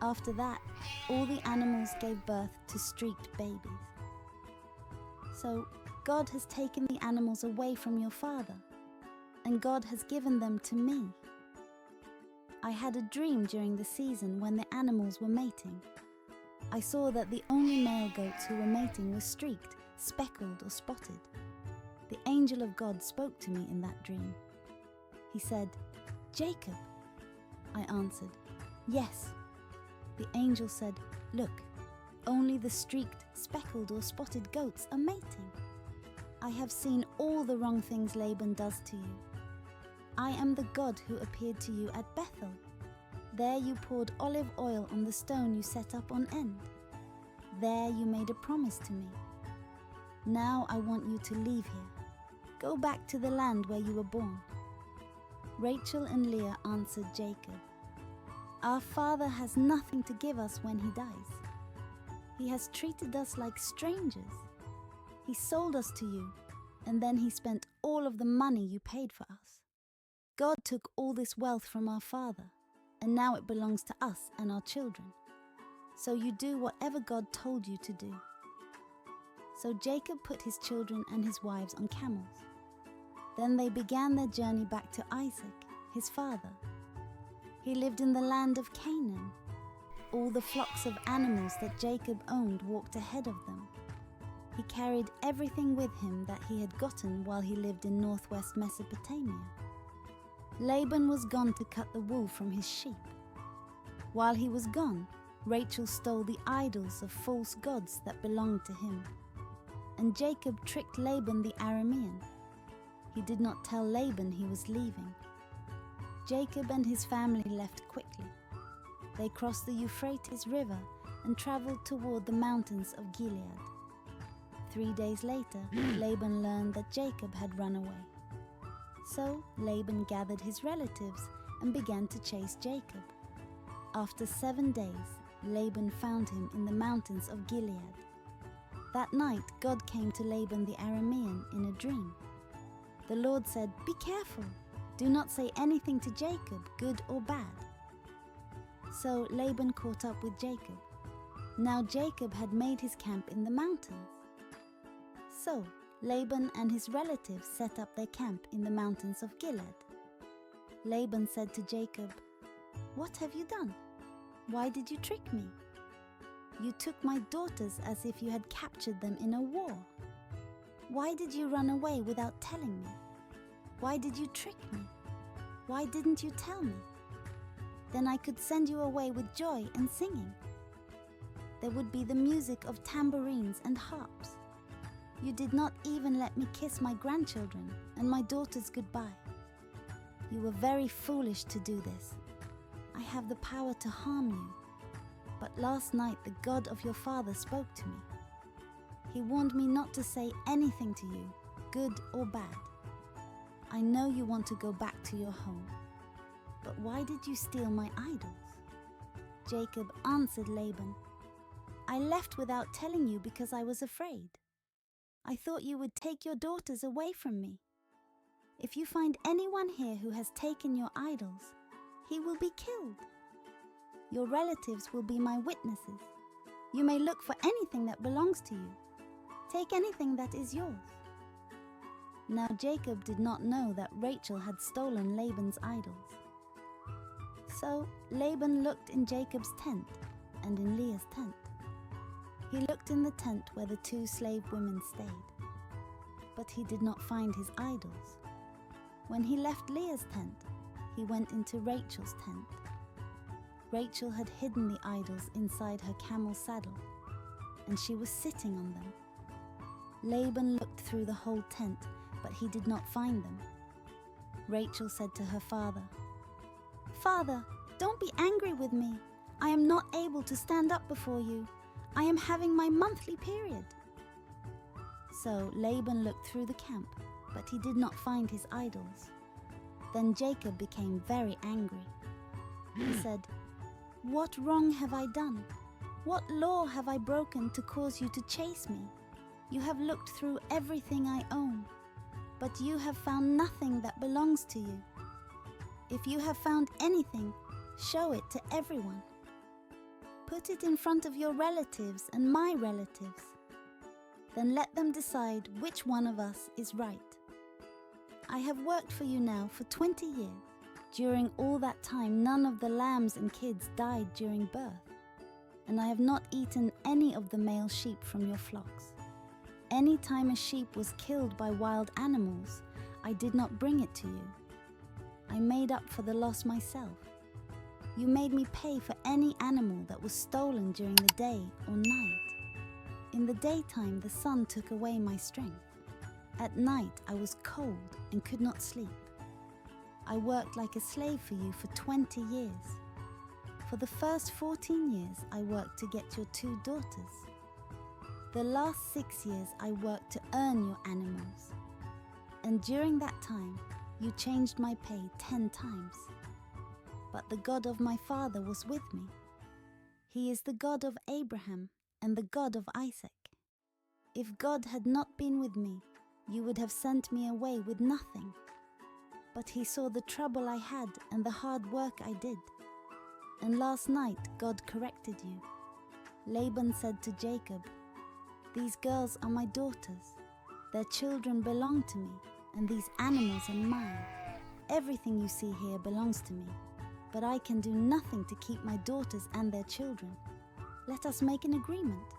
After that, all the animals gave birth to streaked babies. So God has taken the animals away from your father, and God has given them to me. I had a dream during the season when the animals were mating. I saw that the only male goats who were mating were streaked, speckled or spotted. The angel of God spoke to me in that dream. He said, "Jacob." I answered, "Yes." The angel said, "Look, only the streaked, speckled or spotted goats are mating. I have seen all the wrong things Laban does to you. I am the God who appeared to you at Bethel. There you poured olive oil on the stone you set up on end. There you made a promise to me. Now I want you to leave here. Go back to the land where you were born." Rachel and Leah answered Jacob, "Our father has nothing to give us when he dies. He has treated us like strangers. He sold us to you, and then he spent all of the money you paid for us. God took all this wealth from our father, and now it belongs to us and our children. So you do whatever God told you to do." So Jacob put his children and his wives on camels. Then they began their journey back to Isaac, his father. He lived in the land of Canaan. All the flocks of animals that Jacob owned walked ahead of them. He carried everything with him that he had gotten while he lived in northwest Mesopotamia. Laban was gone to cut the wool from his sheep. While he was gone, Rachel stole the idols of false gods that belonged to him. And Jacob tricked Laban the Aramean. He did not tell Laban he was leaving. Jacob and his family left quickly. They crossed the Euphrates River and traveled toward the mountains of Gilead. 3 days later, Laban learned that Jacob had run away. So Laban gathered his relatives and began to chase Jacob. After 7 days, Laban found him in the mountains of Gilead. That night, God came to Laban the Aramean in a dream. The Lord said, "Be careful. Do not say anything to Jacob, good or bad." So Laban caught up with Jacob. Now Jacob had made his camp in the mountains. So Laban and his relatives set up their camp in the mountains of Gilead. Laban said to Jacob, "What have you done? Why did you trick me? You took my daughters as if you had captured them in a war. Why did you run away without telling me? Why did you trick me? Why didn't you tell me? Then I could send you away with joy and singing. There would be the music of tambourines and harps. You did not even let me kiss my grandchildren and my daughters goodbye. You were very foolish to do this. I have the power to harm you. But last night the God of your father spoke to me. He warned me not to say anything to you, good or bad. I know you want to go back to your home. But why did you steal my idols?" Jacob answered Laban, "I left without telling you because I was afraid. I thought you would take your daughters away from me. If you find anyone here who has taken your idols, he will be killed. Your relatives will be my witnesses. You may look for anything that belongs to you. Take anything that is yours." Now Jacob did not know that Rachel had stolen Laban's idols. So Laban looked in Jacob's tent and in Leah's tent. He looked in the tent where the 2 slave women stayed, but he did not find his idols. When he left Leah's tent, he went into Rachel's tent. Rachel had hidden the idols inside her camel's saddle, and she was sitting on them. Laban looked through the whole tent, but he did not find them. Rachel said to her father, "Father, don't be angry with me. I am not able to stand up before you. I am having my monthly period." So Laban looked through the camp, but he did not find his idols. Then Jacob became very angry. He said, "What wrong have I done? What law have I broken to cause you to chase me? You have looked through everything I own, but you have found nothing that belongs to you. If you have found anything, show it to everyone. Put it in front of your relatives and my relatives. Then let them decide which one of us is right. I have worked for you now for 20 years. During all that time, none of the lambs and kids died during birth, and I have not eaten any of the male sheep from your flocks. Any time a sheep was killed by wild animals, I did not bring it to you. I made up for the loss myself. You made me pay for any animal that was stolen during the day or night. In the daytime, the sun took away my strength. At night, I was cold and could not sleep. I worked like a slave for you for 20 years. For the first 14 years, I worked to get your 2 daughters. The last 6 years, I worked to earn your animals. And during that time, you changed my pay 10 times. But the God of my father was with me. He is the God of Abraham and the God of Isaac. If God had not been with me, you would have sent me away with nothing. But he saw the trouble I had and the hard work I did. And last night God corrected you. Laban said to Jacob, "These girls are my daughters. Their children belong to me, and these animals are mine. Everything you see here belongs to me, but I can do nothing to keep my daughters and their children. Let us make an agreement.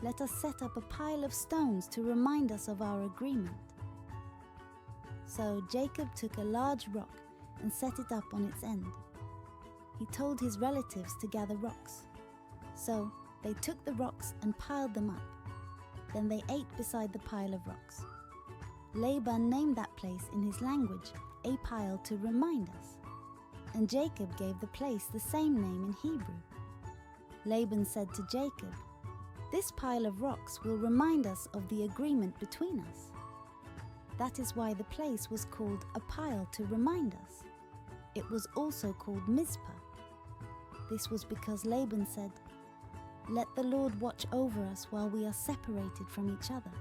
Let us set up a pile of stones to remind us of our agreement." So Jacob took a large rock and set it up on its end. He told his relatives to gather rocks. So they took the rocks and piled them up. Then they ate beside the pile of rocks. Laban named that place in his language a pile to remind us, and Jacob gave the place the same name in Hebrew. Laban said to Jacob, "This pile of rocks will remind us of the agreement between us." That is why the place was called a pile to remind us. It was also called Mizpah. This was because Laban said, "Let the Lord watch over us while we are separated from each other.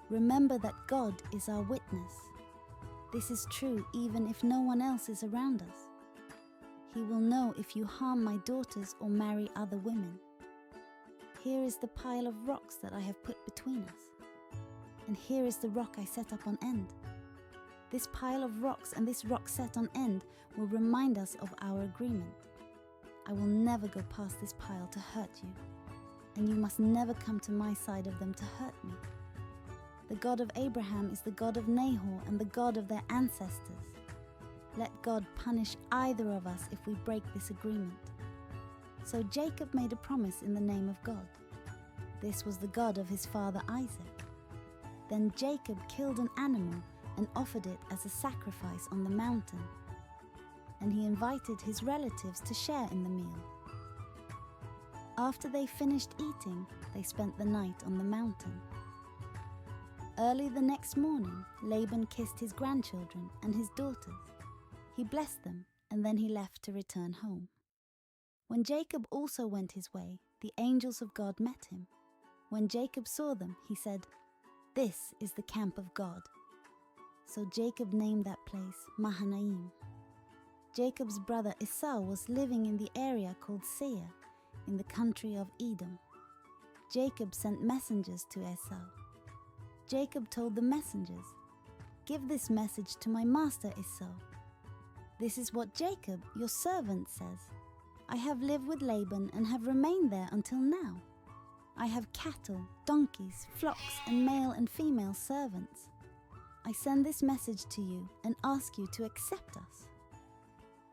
Remember that God is our witness. This is true even if no one else is around us. He will know if you harm my daughters or marry other women. Here is the pile of rocks that I have put between us. And here is the rock I set up on end. This pile of rocks and this rock set on end will remind us of our agreement. I will never go past this pile to hurt you, and you must never come to my side of them to hurt me. The God of Abraham is the God of Nahor and the God of their ancestors. Let God punish either of us if we break this agreement." So Jacob made a promise in the name of God. This was the God of his father Isaac. Then Jacob killed an animal and offered it as a sacrifice on the mountain. And he invited his relatives to share in the meal. After they finished eating, they spent the night on the mountain. Early the next morning, Laban kissed his grandchildren and his daughters. He blessed them, and then he left to return home. When Jacob also went his way, the angels of God met him. When Jacob saw them, he said, "This is the camp of God." So Jacob named that place Mahanaim. Jacob's brother Esau was living in the area called Seir, in the country of Edom. Jacob sent messengers to Esau. Jacob told the messengers, "Give this message to my master Esau. This is what Jacob, your servant, says. I have lived with Laban and have remained there until now. I have cattle, donkeys, flocks, and male and female servants. I send this message to you and ask you to accept us."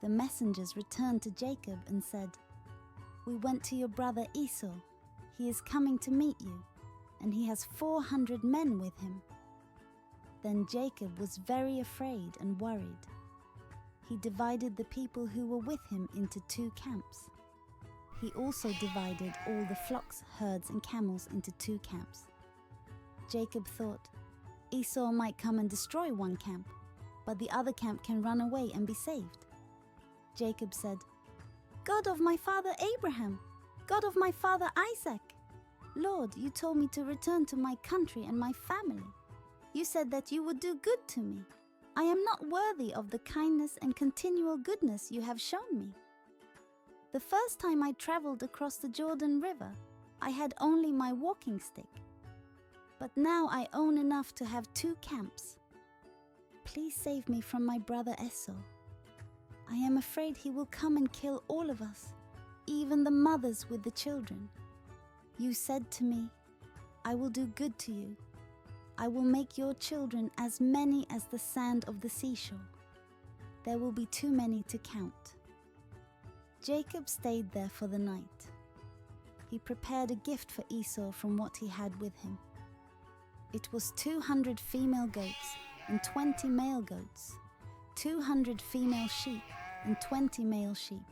The messengers returned to Jacob and said, "We went to your brother Esau. He is coming to meet you, and he has 400 men with him." Then Jacob was very afraid and worried. He divided the people who were with him into 2 camps. He also divided all the flocks, herds, and camels into 2 camps. Jacob thought, Esau might come and destroy one camp, but the other camp can run away and be saved. Jacob said, God of my father Abraham, God of my father Isaac, Lord, you told me to return to my country and my family. You said that you would do good to me. I am not worthy of the kindness and continual goodness you have shown me. The first time I traveled across the Jordan River, I had only my walking stick. But now I own enough to have 2 camps. Please save me from my brother Esau. I am afraid he will come and kill all of us, even the mothers with the children. You said to me, I will do good to you. I will make your children as many as the sand of the seashore. There will be too many to count. Jacob stayed there for the night. He prepared a gift for Esau from what he had with him. It was 200 female goats and 20 male goats, 200 female sheep and 20 male sheep.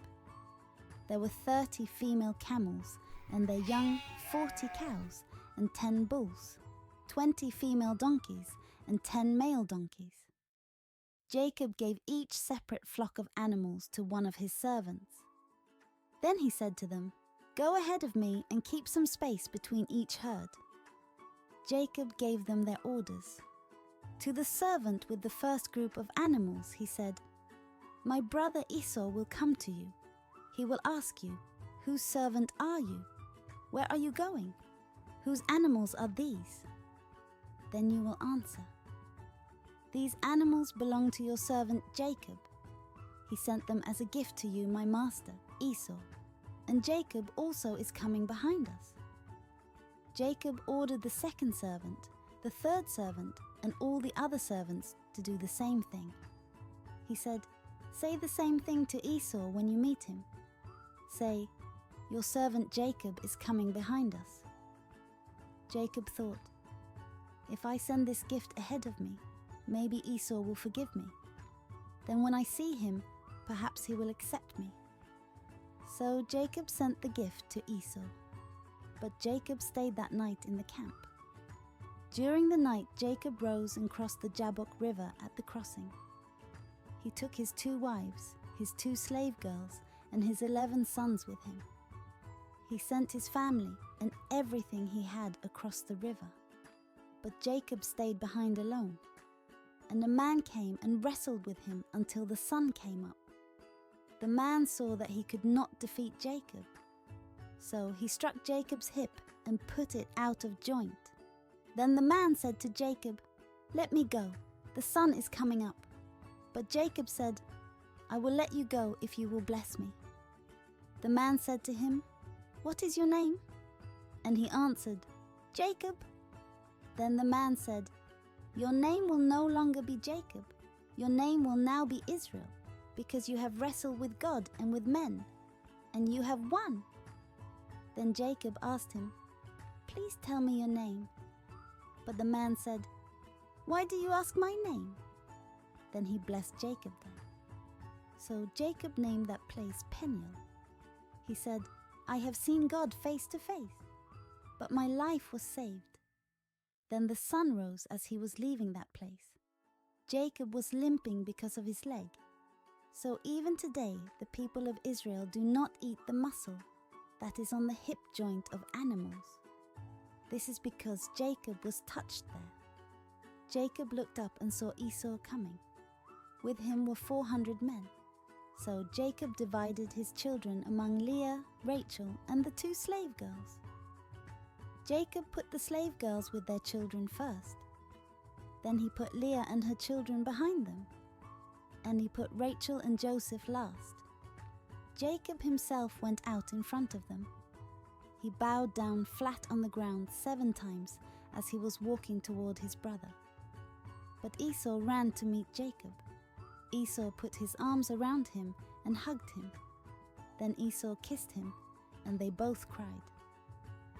There were 30 female camels and their young, 40 cows and 10 bulls, 20 female donkeys and 10 male donkeys. Jacob gave each separate flock of animals to one of his servants. Then he said to them, Go ahead of me and keep some space between each herd. Jacob gave them their orders. To the servant with the first group of animals, he said, My brother Esau will come to you. He will ask you, Whose servant are you? Where are you going? Whose animals are these? Then you will answer, These animals belong to your servant Jacob. He sent them as a gift to you, my master, Esau, and Jacob also is coming behind us. Jacob ordered the second servant, the third servant, and all the other servants to do the same thing. He said, Say the same thing to Esau when you meet him. Say, Your servant Jacob is coming behind us. Jacob thought, If I send this gift ahead of me, maybe Esau will forgive me. Then when I see him, perhaps he will accept me. So Jacob sent the gift to Esau. But Jacob stayed that night in the camp. During the night, Jacob rose and crossed the Jabbok River at the crossing. He took his 2 wives, his 2 slave girls, and his 11 sons with him. He sent his family and everything he had across the river. But Jacob stayed behind alone. And a man came and wrestled with him until the sun came up. The man saw that he could not defeat Jacob. So he struck Jacob's hip and put it out of joint. Then the man said to Jacob, Let me go, the sun is coming up. But Jacob said, I will let you go if you will bless me. The man said to him, What is your name? And he answered, Jacob. Then the man said, Your name will no longer be Jacob. Your name will now be Israel, because you have wrestled with God and with men, and you have won. Then Jacob asked him, Please tell me your name. But the man said, Why do you ask my name? Then he blessed Jacob there. So Jacob named that place Peniel. He said, I have seen God face to face, but my life was saved. Then the sun rose as he was leaving that place. Jacob was limping because of his leg. So even today the people of Israel do not eat the muscle that is on the hip joint of animals. This is because Jacob was touched there. Jacob looked up and saw Esau coming. With him were 400 men. So Jacob divided his children among Leah, Rachel, and the 2 slave girls. Jacob put the slave girls with their children first. Then he put Leah and her children behind them. And he put Rachel and Joseph last. Jacob himself went out in front of them. He bowed down flat on the ground 7 times as he was walking toward his brother. But Esau ran to meet Jacob. Esau put his arms around him and hugged him. Then Esau kissed him, and they both cried.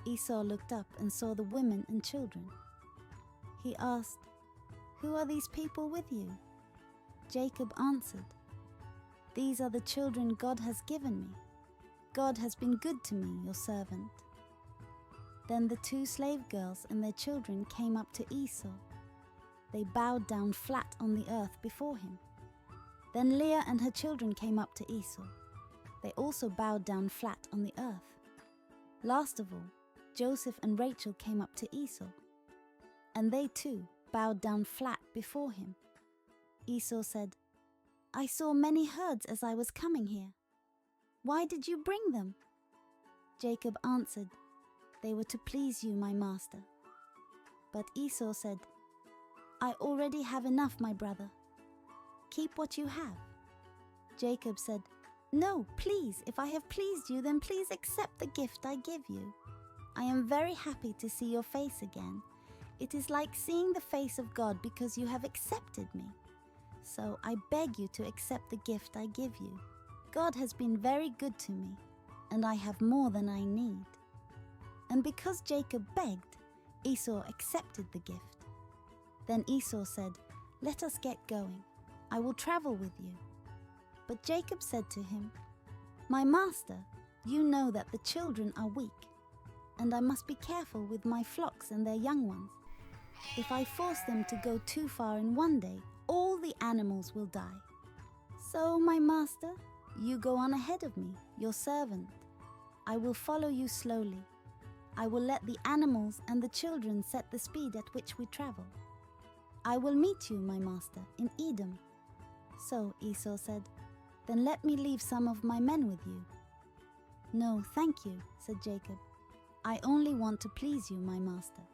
Esau looked up and saw the women and children. He asked, "Who are these people with you?" Jacob answered, "These are the children God has given me. God has been good to me, your servant." Then the 2 slave girls and their children came up to Esau. They bowed down flat on the earth before him. Then Leah and her children came up to Esau. They also bowed down flat on the earth. Last of all, Joseph and Rachel came up to Esau, and they too bowed down flat before him. Esau said, "I saw many herds as I was coming here. Why did you bring them?" Jacob answered, "They were to please you, my master." But Esau said, "I already have enough, my brother. Keep what you have." Jacob said, "No, please, if I have pleased you, then please accept the gift I give you. I am very happy to see your face again. It is like seeing the face of God because you have accepted me. So I beg you to accept the gift I give you. God has been very good to me, and I have more than I need." And because Jacob begged, Esau accepted the gift. Then Esau said, "Let us get going. I will travel with you." But Jacob said to him, "My master, you know that the children are weak, and I must be careful with my flocks and their young ones. If I force them to go too far in one day, all the animals will die. So, my master, you go on ahead of me, your servant. I will follow you slowly. I will let the animals and the children set the speed at which we travel. I will meet you, my master, in Edom." So Esau said, "Then let me leave some of my men with you." "No, thank you," said Jacob. "I only want to please you, my master."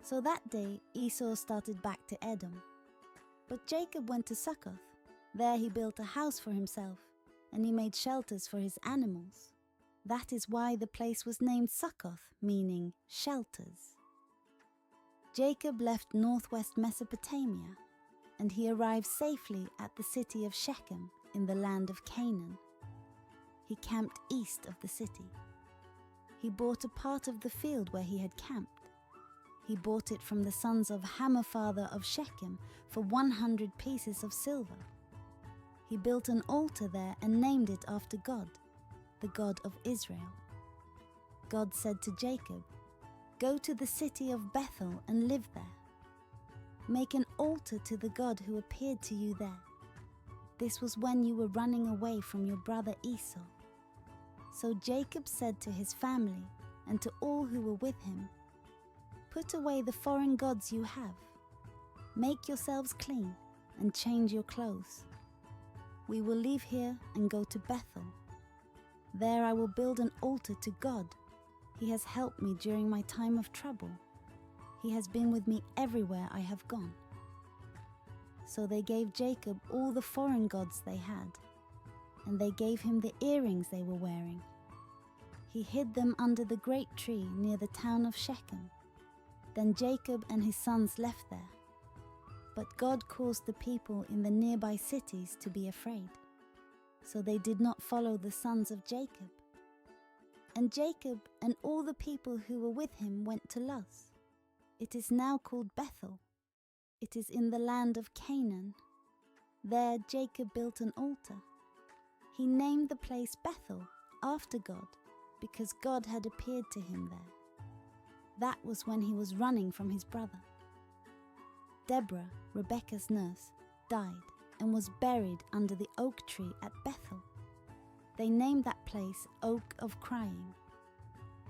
So that day Esau started back to Edom. But Jacob went to Succoth. There he built a house for himself, and he made shelters for his animals. That is why the place was named Succoth, meaning shelters. Jacob left northwest Mesopotamia, and he arrived safely at the city of Shechem in the land of Canaan. He camped east of the city. He bought a part of the field where he had camped. He bought it from the sons of Hamor father of Shechem for 100 pieces of silver. He built an altar there and named it after God, the God of Israel. God said to Jacob, "Go to the city of Bethel and live there. Make an altar to the God who appeared to you there. This was when you were running away from your brother Esau." So Jacob said to his family and to all who were with him, "Put away the foreign gods you have. Make yourselves clean and change your clothes. We will leave here and go to Bethel. There I will build an altar to God. He has helped me during my time of trouble. He has been with me everywhere I have gone." So they gave Jacob all the foreign gods they had, and they gave him the earrings they were wearing. He hid them under the great tree near the town of Shechem. Then Jacob and his sons left there. But God caused the people in the nearby cities to be afraid. So they did not follow the sons of Jacob. And Jacob and all the people who were with him went to Luz. It is now called Bethel. It is in the land of Canaan. There Jacob built an altar. He named the place Bethel after God, because God had appeared to him there. That was when he was running from his brother. Deborah, Rebekah's nurse, died and was buried under the oak tree at Bethel. They named that place Oak of Crying.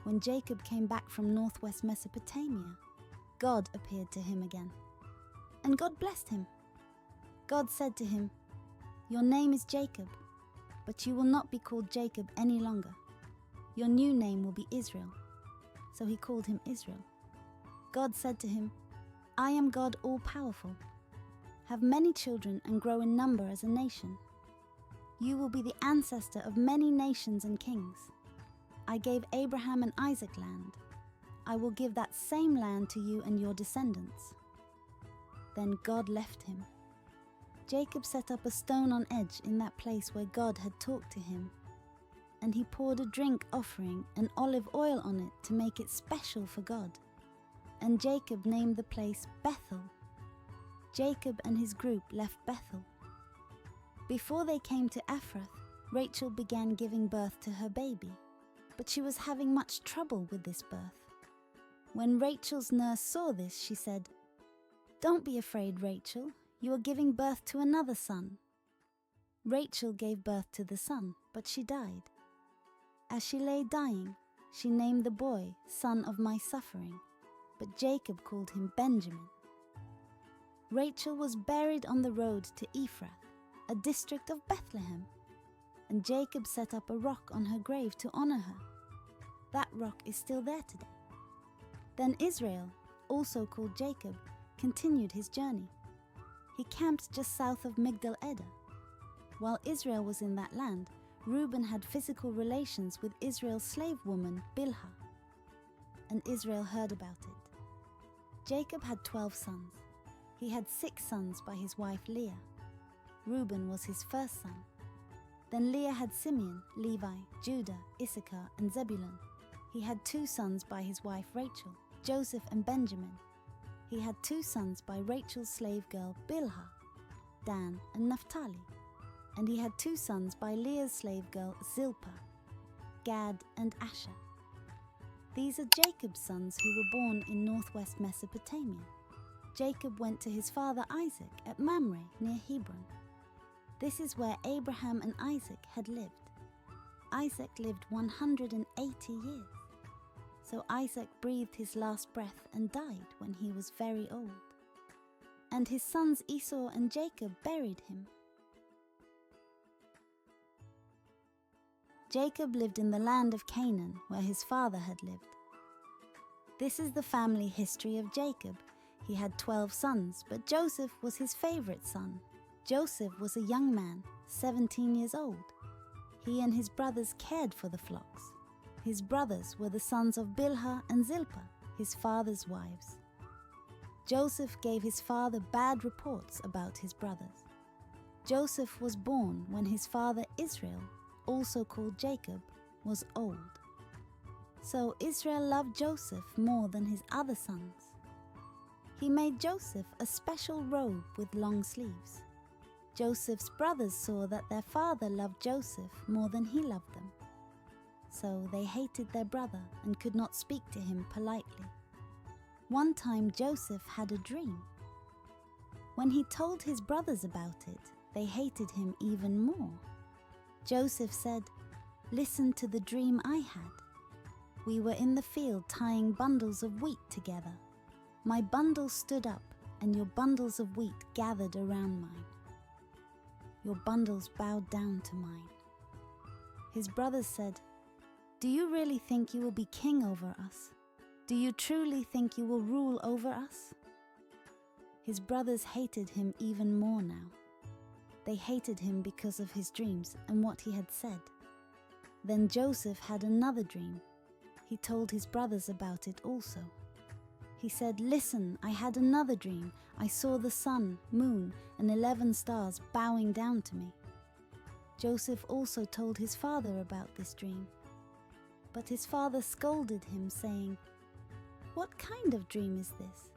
When Jacob came back from northwest Mesopotamia, God appeared to him again. And God blessed him. God said to him, "Your name is Jacob, but you will not be called Jacob any longer. Your new name will be Israel." So he called him Israel. God said to him, "I am God all-powerful. Have many children and grow in number as a nation. You will be the ancestor of many nations and kings. I gave Abraham and Isaac land. I will give that same land to you and your descendants." Then God left him. Jacob set up a stone on edge in that place where God had talked to him, and he poured a drink offering and olive oil on it to make it special for God. And Jacob named the place Bethel. Jacob and his group left Bethel. Before they came to Ephrath, Rachel began giving birth to her baby, but she was having much trouble with this birth. When Rachel's nurse saw this, she said, "Don't be afraid, Rachel, you are giving birth to another son." Rachel gave birth to the son, but she died. As she lay dying, she named the boy Son of My Suffering, but Jacob called him Benjamin. Rachel was buried on the road to Ephrath, a district of Bethlehem, and Jacob set up a rock on her grave to honor her. That rock is still there today. Then Israel, also called Jacob, continued his journey. He camped just south of Migdal Eder. While Israel was in that land, Reuben had physical relations with Israel's slave woman Bilhah, and Israel heard about it. Jacob had 12 sons. He had 6 sons by his wife Leah. Reuben was his first son. Then Leah had Simeon, Levi, Judah, Issachar, and Zebulun. He had 2 sons by his wife Rachel, Joseph and Benjamin. He had 2 sons by Rachel's slave girl Bilhah, Dan and Naphtali. And he had 2 sons by Leah's slave girl Zilpah, Gad and Asher. These are Jacob's sons who were born in northwest Mesopotamia. Jacob went to his father Isaac at Mamre near Hebron. This is where Abraham and Isaac had lived. Isaac lived 180 years. So Isaac breathed his last breath and died when he was very old. And his sons Esau and Jacob buried him. Jacob lived in the land of Canaan, where his father had lived. This is the family history of Jacob. He had 12 sons, but Joseph was his favorite son. Joseph was a young man, 17 years old. He and his brothers cared for the flocks. His brothers were the sons of Bilhah and Zilpah, his father's wives. Joseph gave his father bad reports about his brothers. Joseph was born when his father Israel, also called Jacob, was old. So Israel loved Joseph more than his other sons. He made Joseph a special robe with long sleeves. Joseph's brothers saw that their father loved Joseph more than he loved them. So they hated their brother and could not speak to him politely. One time Joseph had a dream. When he told his brothers about it, they hated him even more. Joseph said, "Listen to the dream I had. We were in the field tying bundles of wheat together. My bundle stood up, and your bundles of wheat gathered around mine. Your bundles bowed down to mine." His brothers said, "Do you really think you will be king over us? Do you truly think you will rule over us?" His brothers hated him even more now. They hated him because of his dreams and what he had said. Then Joseph had another dream. He told his brothers about it also. He said, "Listen, I had another dream. I saw the sun, moon, and 11 stars bowing down to me." Joseph also told his father about this dream. But his father scolded him, saying, "What kind of dream is this?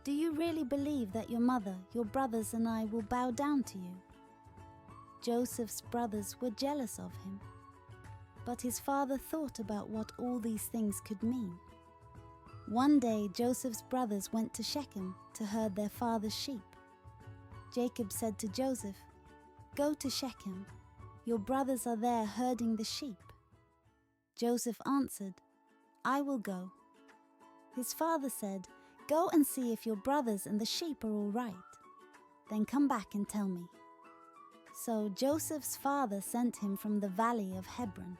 Do you really believe that your mother, your brothers, and I will bow down to you?" Joseph's brothers were jealous of him. But his father thought about what all these things could mean. One day Joseph's brothers went to Shechem to herd their father's sheep. Jacob said to Joseph, "Go to Shechem. Your brothers are there herding the sheep." Joseph answered, "I will go." His father said, "Go and see if your brothers and the sheep are all right. Then come back and tell me." So Joseph's father sent him from the valley of Hebron.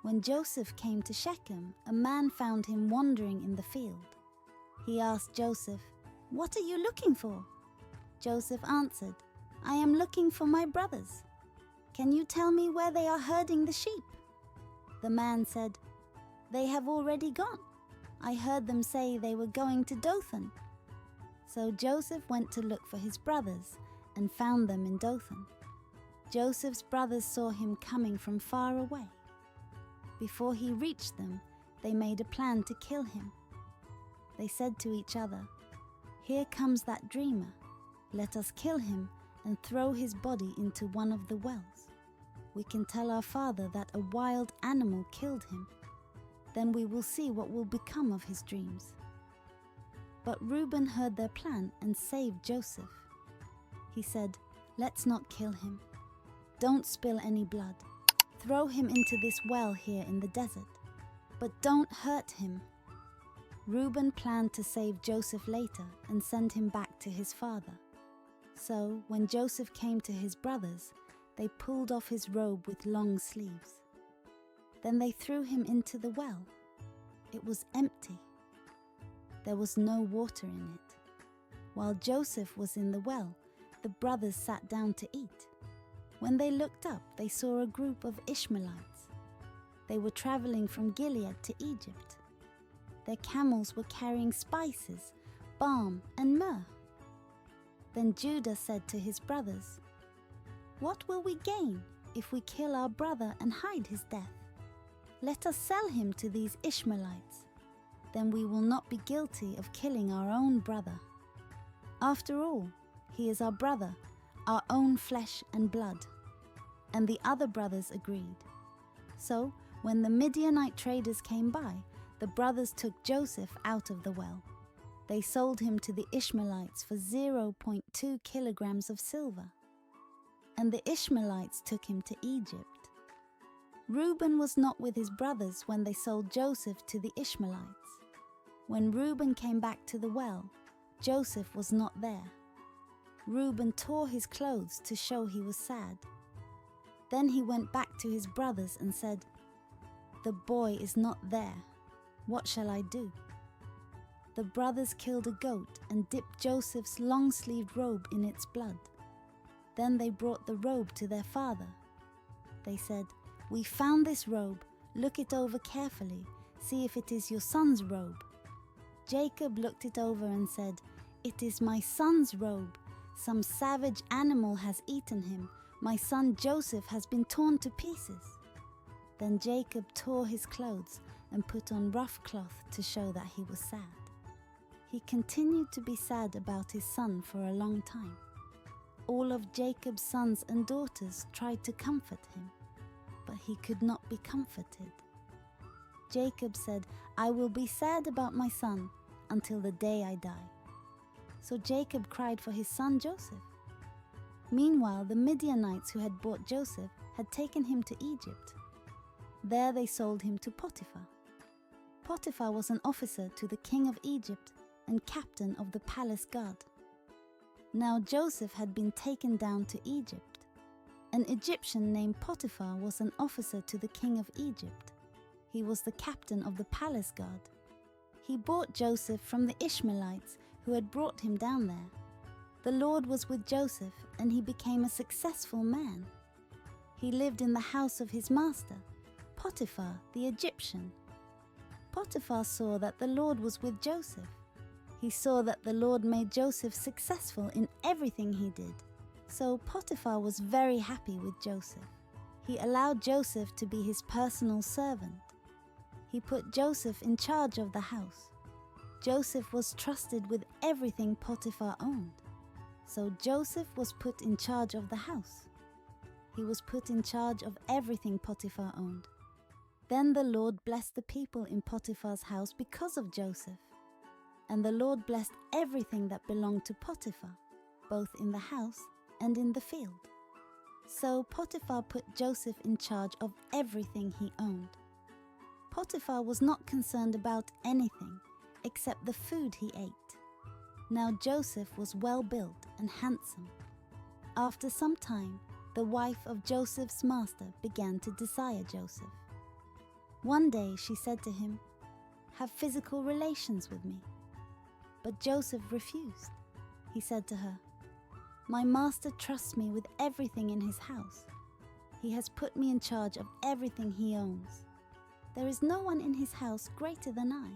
When Joseph came to Shechem, a man found him wandering in the field. He asked Joseph, "What are you looking for?" Joseph answered, "I am looking for my brothers. Can you tell me where they are herding the sheep?" The man said, "They have already gone. I heard them say they were going to Dothan." So Joseph went to look for his brothers and found them in Dothan. Joseph's brothers saw him coming from far away. Before he reached them, they made a plan to kill him. They said to each other, "Here comes that dreamer. Let us kill him and throw his body into one of the wells. We can tell our father that a wild animal killed him. Then we will see what will become of his dreams." But Reuben heard their plan and saved Joseph. He said, "Let's not kill him. Don't spill any blood. Throw him into this well here in the desert, but don't hurt him." Reuben planned to save Joseph later and send him back to his father. So when Joseph came to his brothers, they pulled off his robe with long sleeves. Then they threw him into the well. It was empty. There was no water in it. While Joseph was in the well, the brothers sat down to eat. When they looked up, they saw a group of Ishmaelites. They were traveling from Gilead to Egypt. Their camels were carrying spices, balm, and myrrh. Then Judah said to his brothers, "What will we gain if we kill our brother and hide his death? Let us sell him to these Ishmaelites. Then we will not be guilty of killing our own brother. After all, he is our brother, our own flesh and blood." And the other brothers agreed. So when the Midianite traders came by, the brothers took Joseph out of the well. They sold him to the Ishmaelites for 0.2 kilograms of silver. And the Ishmaelites took him to Egypt. Reuben was not with his brothers when they sold Joseph to the Ishmaelites. When Reuben came back to the well, Joseph was not there. Reuben tore his clothes to show he was sad. Then he went back to his brothers and said, "The boy is not there. What shall I do?" The brothers killed a goat and dipped Joseph's long-sleeved robe in its blood. Then they brought the robe to their father. They said, "We found this robe. Look it over carefully. See if it is your son's robe." Jacob looked it over and said, "It is my son's robe. Some savage animal has eaten him. My son Joseph has been torn to pieces." Then Jacob tore his clothes and put on rough cloth to show that he was sad. He continued to be sad about his son for a long time. All of Jacob's sons and daughters tried to comfort him, but he could not be comforted. Jacob said, "I will be sad about my son until the day I die." So Jacob cried for his son Joseph. Meanwhile, the Midianites who had bought Joseph had taken him to Egypt. There they sold him to Potiphar. Potiphar was an officer to the king of Egypt and captain of the palace guard. Now Joseph had been taken down to Egypt. An Egyptian named Potiphar was an officer to the king of Egypt. He was the captain of the palace guard. He bought Joseph from the Ishmaelites who had brought him down there. The Lord was with Joseph, and he became a successful man. He lived in the house of his master, Potiphar the Egyptian. Potiphar saw that the Lord was with Joseph. He saw that the Lord made Joseph successful in everything he did. So Potiphar was very happy with Joseph. He allowed Joseph to be his personal servant. He put Joseph in charge of the house. Joseph was trusted with everything Potiphar owned. So Joseph was put in charge of the house. He was put in charge of everything Potiphar owned. Then the Lord blessed the people in Potiphar's house because of Joseph. And the Lord blessed everything that belonged to Potiphar, both in the house and in the field. So Potiphar put Joseph in charge of everything he owned. Potiphar was not concerned about anything except the food he ate. Now Joseph was well built and handsome. After some time, the wife of Joseph's master began to desire Joseph. One day she said to him, "Have physical relations with me." But Joseph refused. He said to her, "My master trusts me with everything in his house. He has put me in charge of everything he owns. There is no one in his house greater than I.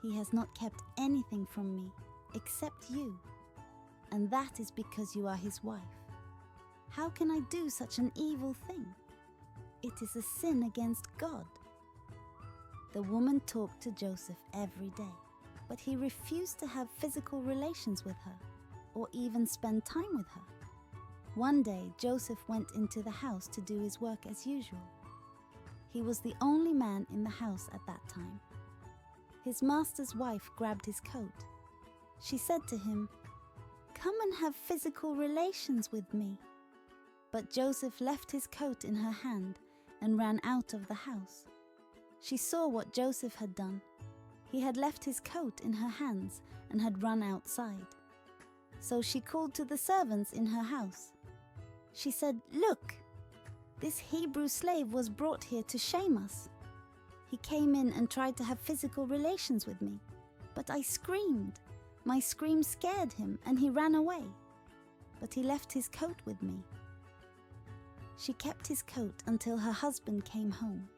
He has not kept anything from me except you, and that is because you are his wife. How can I do such an evil thing? It is a sin against God." The woman talked to Joseph every day. but he refused to have physical relations with her or even spend time with her. One day, Joseph went into the house to do his work as usual. He was the only man in the house at that time. His master's wife grabbed his coat. She said to him, "Come and have physical relations with me." But Joseph left his coat in her hand and ran out of the house. She saw what Joseph had done. He had left his coat in her hands and had run outside. So she called to the servants in her house. She said, "Look, this Hebrew slave was brought here to shame us. He came in and tried to have physical relations with me, but I screamed. My scream scared him and he ran away. But he left his coat with me." She kept his coat until her husband came home,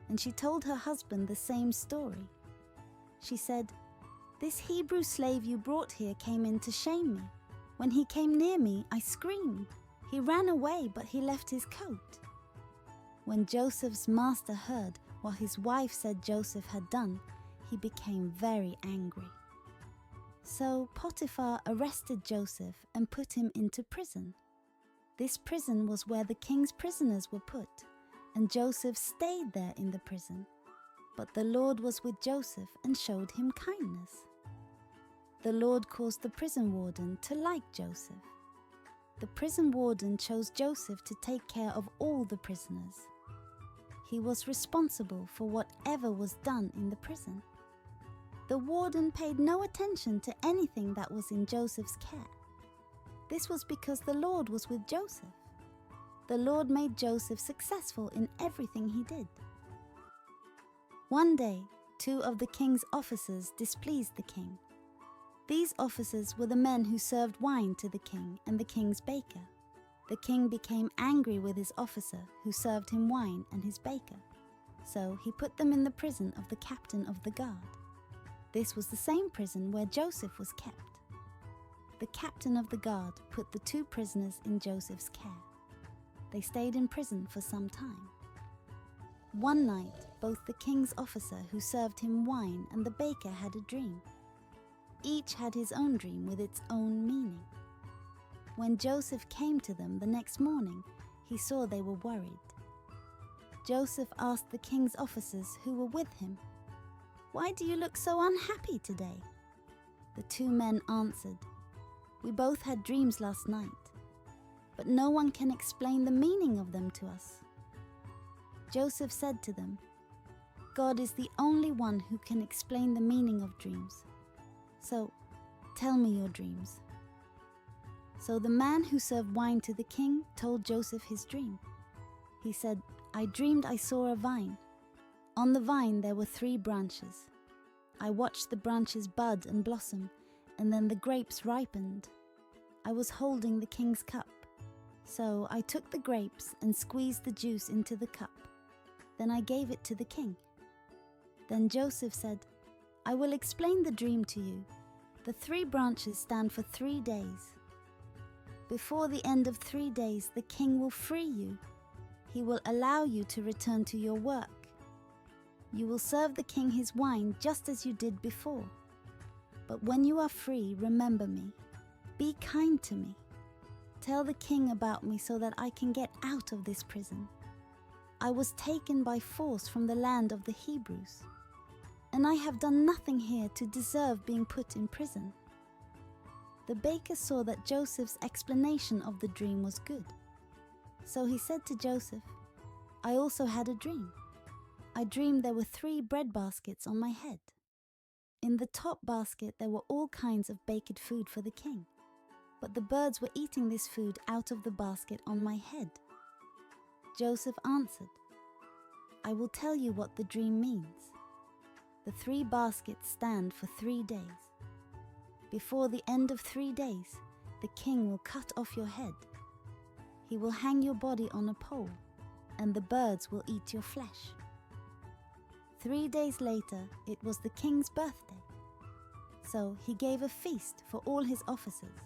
and she told her husband the same story. She said, "This Hebrew slave you brought here came in to shame me. When he came near me, I screamed. He ran away, but he left his coat." When Joseph's master heard what his wife said Joseph had done, he became very angry. So Potiphar arrested Joseph and put him into prison. This prison was where the king's prisoners were put, and Joseph stayed there in the prison. But the Lord was with Joseph and showed him kindness. The Lord caused the prison warden to like Joseph. The prison warden chose Joseph to take care of all the prisoners. He was responsible for whatever was done in the prison. The warden paid no attention to anything that was in Joseph's care. This was because the Lord was with Joseph. The Lord made Joseph successful in everything he did. One day, 2 of the king's officers displeased the king. These officers were the men who served wine to the king and the king's baker. The king became angry with his officer who served him wine and his baker. So he put them in the prison of the captain of the guard. This was the same prison where Joseph was kept. The captain of the guard put the 2 prisoners in Joseph's care. They stayed in prison for some time. One night, both the king's officer who served him wine and the baker had a dream. Each had his own dream with its own meaning. When Joseph came to them the next morning, he saw they were worried. Joseph asked the king's officers who were with him, "Why do you look so unhappy today?" The 2 men answered, "We both had dreams last night, but no one can explain the meaning of them to us." Joseph said to them, "God is the only one who can explain the meaning of dreams. So, tell me your dreams." So the man who served wine to the king told Joseph his dream. He said, "I dreamed I saw a vine. On the vine there were 3 branches. I watched the branches bud and blossom, and then the grapes ripened. I was holding the king's cup. So I took the grapes and squeezed the juice into the cup. Then I gave it to the king." Then Joseph said, "I will explain the dream to you. The 3 branches stand for 3 days. Before the end of 3 days, the king will free you. He will allow you to return to your work. You will serve the king his wine just as you did before. But when you are free, remember me. Be kind to me. Tell the king about me so that I can get out of this prison. I was taken by force from the land of the Hebrews, and I have done nothing here to deserve being put in prison." The baker saw that Joseph's explanation of the dream was good. So he said to Joseph, "I also had a dream. I dreamed there were 3 bread baskets on my head. In the top basket there were all kinds of baked food for the king, but the birds were eating this food out of the basket on my head." Joseph answered, "I will tell you what the dream means. The 3 baskets stand for 3 days. Before the end of 3 days, the king will cut off your head. He will hang your body on a pole, and the birds will eat your flesh." 3 days later, it was the king's birthday. So he gave a feast for all his officers.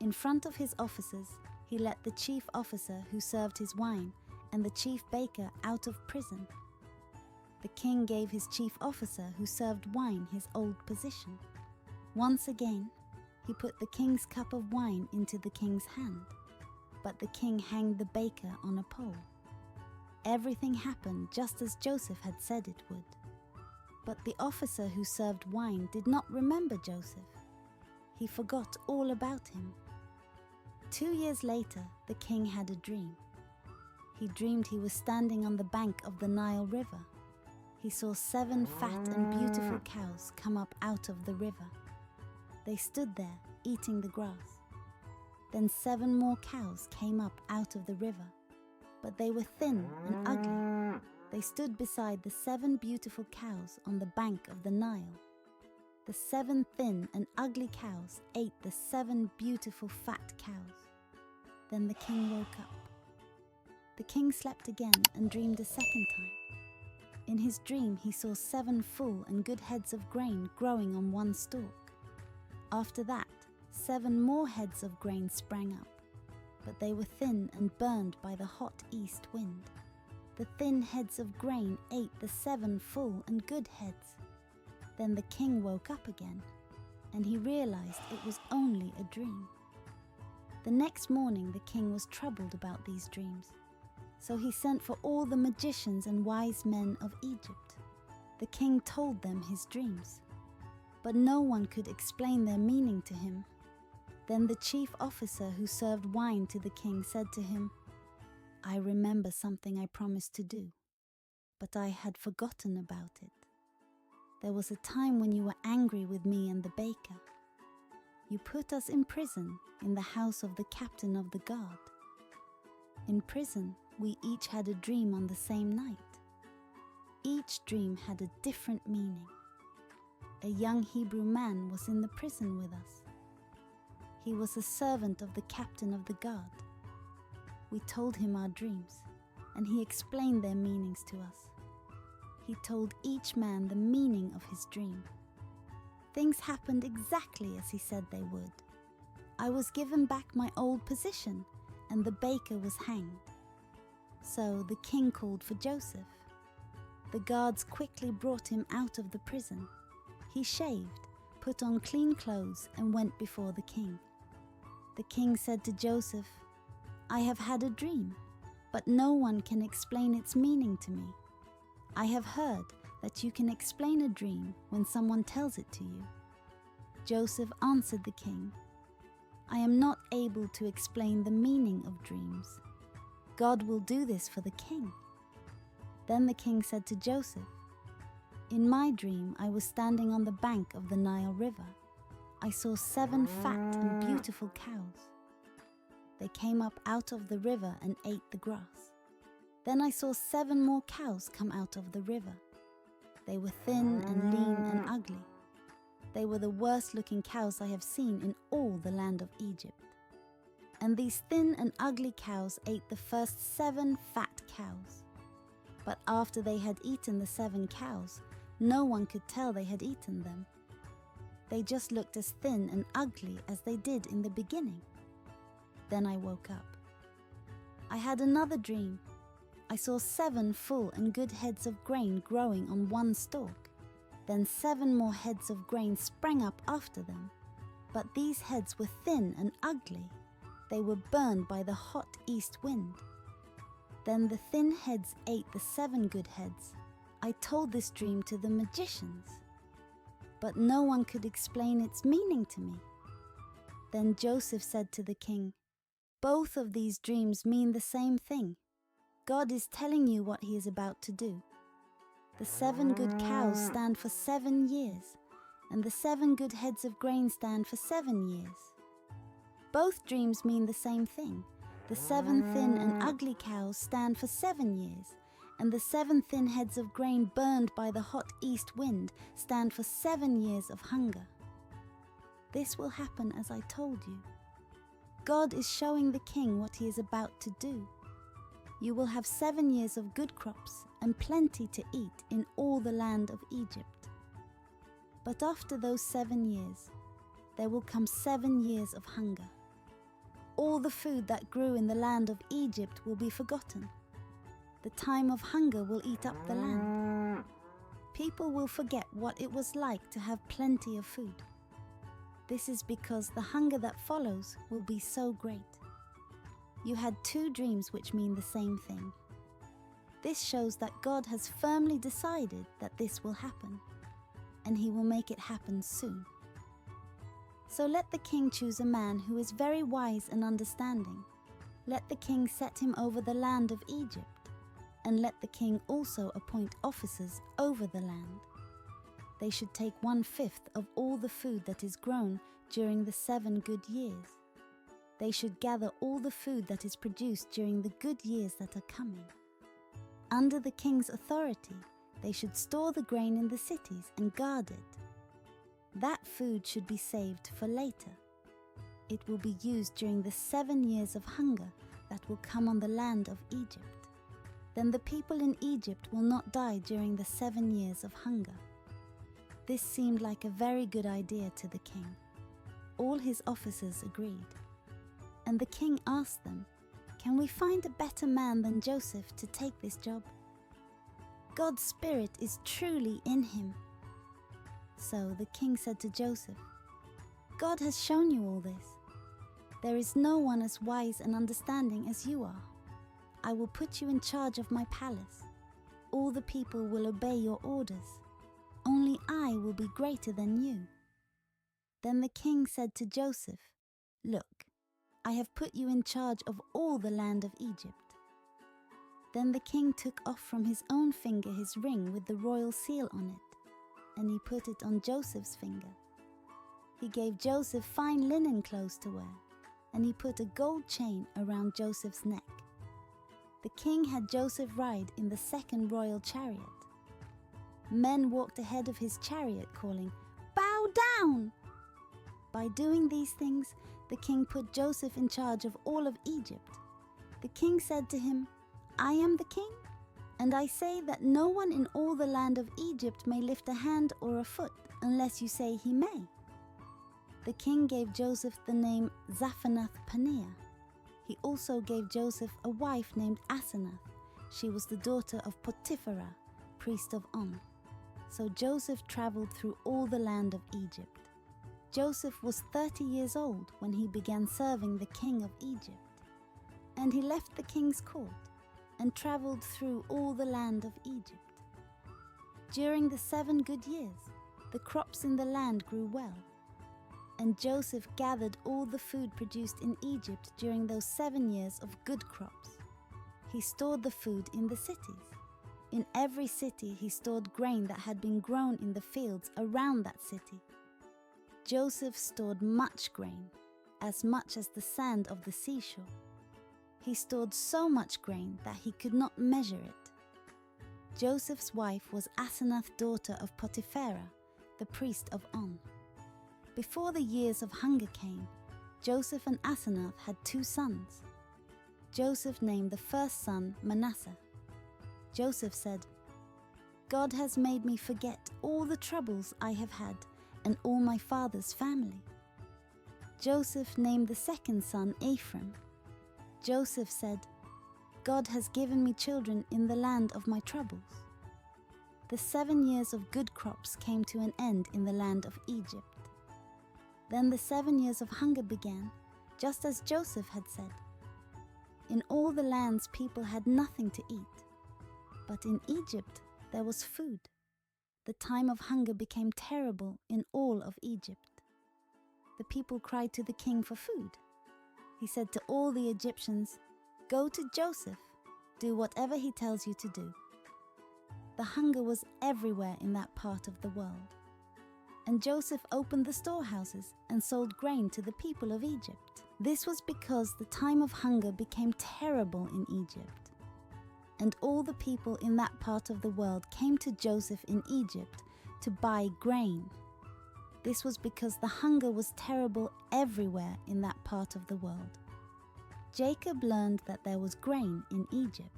In front of his officers, he let the chief officer who served his wine and the chief baker out of prison. The king gave his chief officer who served wine his old position. Once again, he put the king's cup of wine into the king's hand, but the king hanged the baker on a pole. Everything happened just as Joseph had said it would. But the officer who served wine did not remember Joseph. He forgot all about him. 2 years later, the king had a dream. He dreamed he was standing on the bank of the Nile River. He saw 7 fat and beautiful cows come up out of the river. They stood there, eating the grass. Then 7 more cows came up out of the river, but they were thin and ugly. They stood beside the 7 beautiful cows on the bank of the Nile. The 7 thin and ugly cows ate the 7 beautiful fat cows. Then the king woke up. The king slept again and dreamed a second time. In his dream, he saw 7 full and good heads of grain growing on one stalk. After that, 7 more heads of grain sprang up, but they were thin and burned by the hot east wind. The thin heads of grain ate the 7 full and good heads. Then the king woke up again, and he realized it was only a dream. The next morning the king was troubled about these dreams, so he sent for all the magicians and wise men of Egypt. The king told them his dreams, but no one could explain their meaning to him. Then the chief officer who served wine to the king said to him, "I remember something I promised to do, but I had forgotten about it. There was a time when you were angry with me and the baker. You put us in prison in the house of the captain of the guard. In prison, we each had a dream on the same night. Each dream had a different meaning. A young Hebrew man was in the prison with us. He was a servant of the captain of the guard. We told him our dreams, and he explained their meanings to us. He told each man the meaning of his dream. Things happened exactly as he said they would. I was given back my old position, and the baker was hanged. So the king called for Joseph. The guards quickly brought him out of the prison. He shaved, put on clean clothes, and went before the king. The king said to Joseph, "I have had a dream, but no one can explain its meaning to me. I have heard that you can explain a dream when someone tells it to you." Joseph answered the king, "I am not able to explain the meaning of dreams. God will do this for the king." Then the king said to Joseph, "In my dream I was standing on the bank of the Nile River. I saw 7 fat and beautiful cows. They came up out of the river and ate the grass. Then I saw 7 more cows come out of the river. They were thin and lean and ugly. They were the worst looking cows I have seen in all the land of Egypt. And these thin and ugly cows ate the first 7 fat cows. But after they had eaten the 7 cows, no one could tell they had eaten them. They just looked as thin and ugly as they did in the beginning." Then I woke up. I had another dream. I saw 7 full and good heads of grain growing on one stalk. Then 7 more heads of grain sprang up after them. But these heads were thin and ugly. They were burned by the hot east wind. Then the thin heads ate the 7 good heads. I told this dream to the magicians, but no one could explain its meaning to me. Then Joseph said to the king, "Both of these dreams mean the same thing. God is telling you what he is about to do. The 7 good cows stand for 7 years, and the 7 good heads of grain stand for 7 years. Both dreams mean the same thing. The 7 thin and ugly cows stand for 7 years, and the 7 thin heads of grain burned by the hot east wind stand for 7 years of hunger. This will happen as I told you. God is showing the king what he is about to do. You will have 7 years of good crops and plenty to eat in all the land of Egypt. But after those 7 years, there will come 7 years of hunger. All the food that grew in the land of Egypt will be forgotten. The time of hunger will eat up the land. People will forget what it was like to have plenty of food. This is because the hunger that follows will be so great. You had 2 dreams which mean the same thing. This shows that God has firmly decided that this will happen, and He will make it happen soon. So let the king choose a man who is very wise and understanding. Let the king set him over the land of Egypt, and let the king also appoint officers over the land. They should take 1/5 of all the food that is grown during the 7 good years. They should gather all the food that is produced during the good years that are coming. Under the king's authority, they should store the grain in the cities and guard it. That food should be saved for later. It will be used during the 7 years of hunger that will come on the land of Egypt. Then the people in Egypt will not die during the 7 years of hunger. This seemed like a very good idea to the king. All his officers agreed. And the king asked them, "Can we find a better man than Joseph to take this job? God's spirit is truly in him." So the king said to Joseph, "God has shown you all this. There is no one as wise and understanding as you are. I will put you in charge of my palace. All the people will obey your orders. Only I will be greater than you." Then the king said to Joseph, "Look, I have put you in charge of all the land of Egypt." Then the king took off from his own finger his ring with the royal seal on it, and he put it on Joseph's finger. He gave Joseph fine linen clothes to wear, and he put a gold chain around Joseph's neck. The king had Joseph ride in the 2nd royal chariot. Men walked ahead of his chariot calling, "Bow down!" By doing these things, the king put Joseph in charge of all of Egypt. The king said to him, "I am the king, and I say that no one in all the land of Egypt may lift a hand or a foot unless you say he may." The king gave Joseph the name Zaphanath-Paneah. He also gave Joseph a wife named Asenath. She was the daughter of Potipharah, priest of On. So Joseph traveled through all the land of Egypt. Joseph was 30 years old when he began serving the king of Egypt. And he left the king's court and traveled through all the land of Egypt. During the 7 good years, the crops in the land grew well. And Joseph gathered all the food produced in Egypt during those 7 years of good crops. He stored the food in the cities. In every city he stored grain that had been grown in the fields around that city. Joseph stored much grain, as much as the sand of the seashore. He stored so much grain that he could not measure it. Joseph's wife was Asenath, daughter of Potipharah, the priest of On. Before the years of hunger came, Joseph and Asenath had 2 sons. Joseph named the first son Manasseh. Joseph said, "God has made me forget all the troubles I have had and all my father's family." Joseph named the second son Ephraim. Joseph said, "God has given me children in the land of my troubles." The 7 years of good crops came to an end in the land of Egypt. Then the 7 years of hunger began, just as Joseph had said. In all the lands people had nothing to eat, but in Egypt there was food. The time of hunger became terrible in all of Egypt. The people cried to the king for food. He said to all the Egyptians, "Go to Joseph, do whatever he tells you to do." The hunger was everywhere in that part of the world. And Joseph opened the storehouses and sold grain to the people of Egypt. This was because the time of hunger became terrible in Egypt. And all the people in that part of the world came to Joseph in Egypt to buy grain. This was because the hunger was terrible everywhere in that part of the world. Jacob learned that there was grain in Egypt.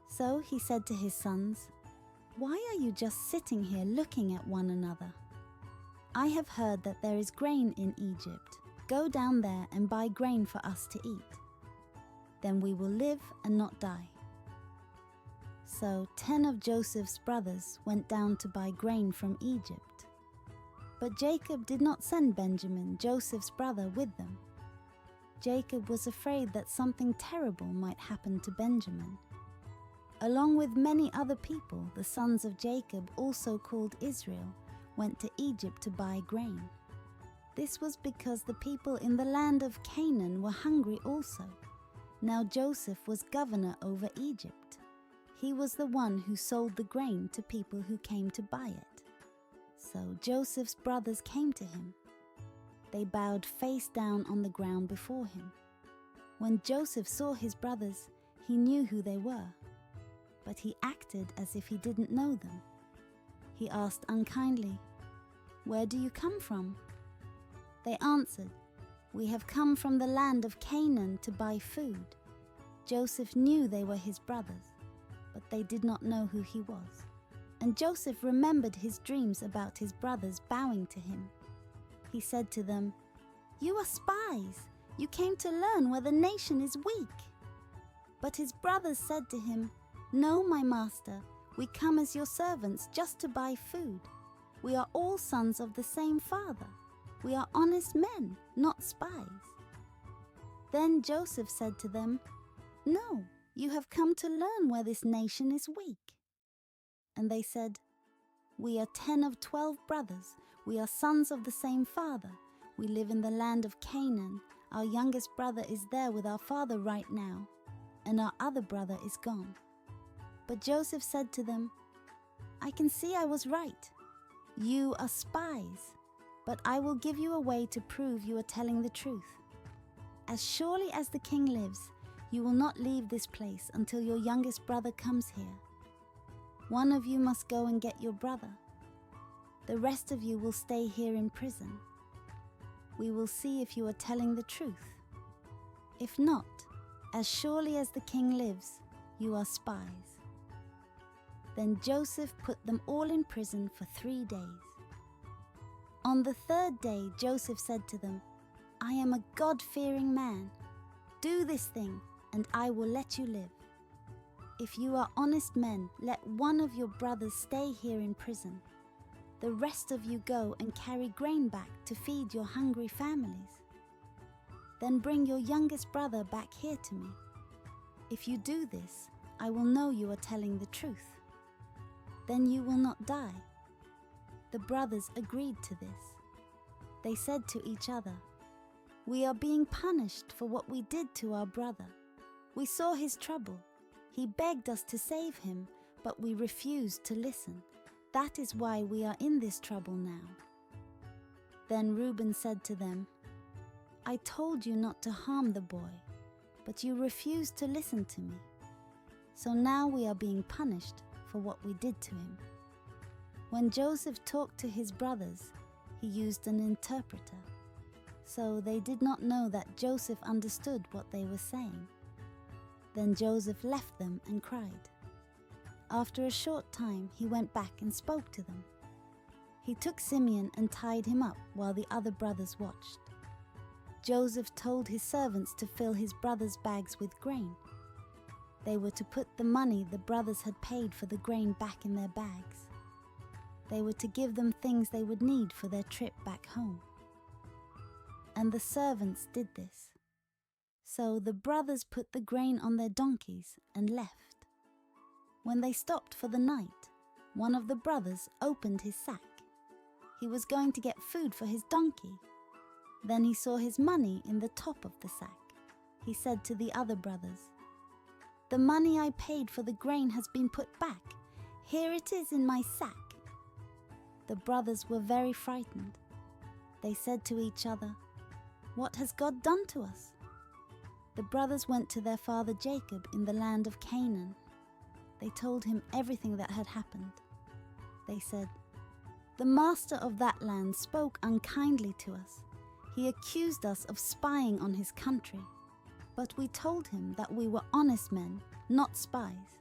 So he said to his sons, "Why are you just sitting here looking at one another? I have heard that there is grain in Egypt. Go down there and buy grain for us to eat. Then we will live and not die." So 10 of Joseph's brothers went down to buy grain from Egypt. But Jacob did not send Benjamin, Joseph's brother, with them. Jacob was afraid that something terrible might happen to Benjamin. Along with many other people, the sons of Jacob, also called Israel, went to Egypt to buy grain. This was because the people in the land of Canaan were hungry also. Now Joseph was governor over Egypt. He was the one who sold the grain to people who came to buy it. So Joseph's brothers came to him. They bowed face down on the ground before him. When Joseph saw his brothers, he knew who they were. But he acted as if he didn't know them. He asked unkindly, "Where do you come from?" They answered, "We have come from the land of Canaan to buy food." Joseph knew they were his brothers, but they did not know who he was. And Joseph remembered his dreams about his brothers bowing to him. He said to them, "You are spies. You came to learn where the nation is weak." But his brothers said to him, "No, my master, we come as your servants just to buy food. We are all sons of the same father. We are honest men, not spies." Then Joseph said to them, "No, you have come to learn where this nation is weak." And they said, "We are 10 of 12 brothers. We are sons of the same father. We live in the land of Canaan. Our youngest brother is there with our father right now, and our other brother is gone." But Joseph said to them, "I can see I was right. You are spies, but I will give you a way to prove you are telling the truth. As surely as the king lives, you will not leave this place until your youngest brother comes here. One of you must go and get your brother. The rest of you will stay here in prison. We will see if you are telling the truth. If not, as surely as the king lives, you are spies." Then Joseph put them all in prison for 3 days. On the 3rd day, Joseph said to them, "I am a God-fearing man. Do this thing, and I will let you live. If you are honest men, let one of your brothers stay here in prison. The rest of you go and carry grain back to feed your hungry families. Then bring your youngest brother back here to me. If you do this, I will know you are telling the truth. Then you will not die." The brothers agreed to this. They said to each other, "We are being punished for what we did to our brother. We saw his trouble. He begged us to save him, but we refused to listen. That is why we are in this trouble now." Then Reuben said to them, "I told you not to harm the boy, but you refused to listen to me. So now we are being punished for what we did to him." When Joseph talked to his brothers, he used an interpreter. So they did not know that Joseph understood what they were saying. Then Joseph left them and cried. After a short time, he went back and spoke to them. He took Simeon and tied him up while the other brothers watched. Joseph told his servants to fill his brothers' bags with grain. They were to put the money the brothers had paid for the grain back in their bags. They were to give them things they would need for their trip back home. And the servants did this. So the brothers put the grain on their donkeys and left. When they stopped for the night, one of the brothers opened his sack. He was going to get food for his donkey. Then he saw his money in the top of the sack. He said to the other brothers, "The money I paid for the grain has been put back. Here it is in my sack." The brothers were very frightened. They said to each other, "What has God done to us?" The brothers went to their father Jacob in the land of Canaan. They told him everything that had happened. They said, "The master of that land spoke unkindly to us. He accused us of spying on his country. But we told him that we were honest men, not spies.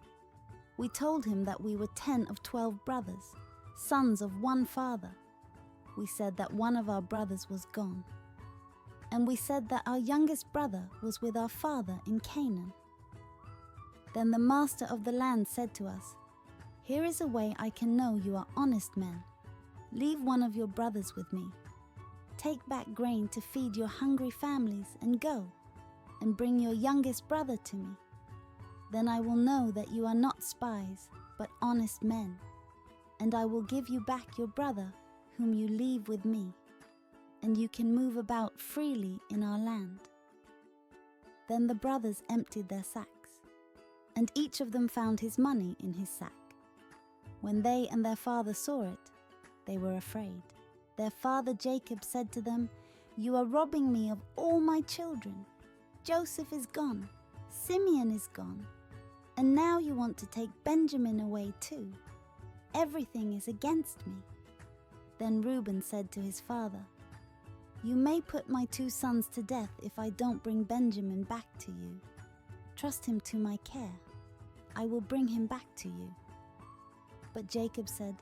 We told him that we were 10 of 12 brothers, sons of one father. We said that one of our brothers was gone. And we said that our youngest brother was with our father in Canaan." Then the master of the land said to us, "Here is a way I can know you are honest men. Leave one of your brothers with me. Take back grain to feed your hungry families and go, and bring your youngest brother to me. Then I will know that you are not spies, but honest men, and I will give you back your brother whom you leave with me, and you can move about freely in our land." Then the brothers emptied their sacks, and each of them found his money in his sack. When they and their father saw it, they were afraid. Their father Jacob said to them, "You are robbing me of all my children. Joseph is gone, Simeon is gone, and now you want to take Benjamin away too. Everything is against me." Then Reuben said to his father, "You may put my 2 sons to death if I don't bring Benjamin back to you. Trust him to my care. I will bring him back to you." But Jacob said,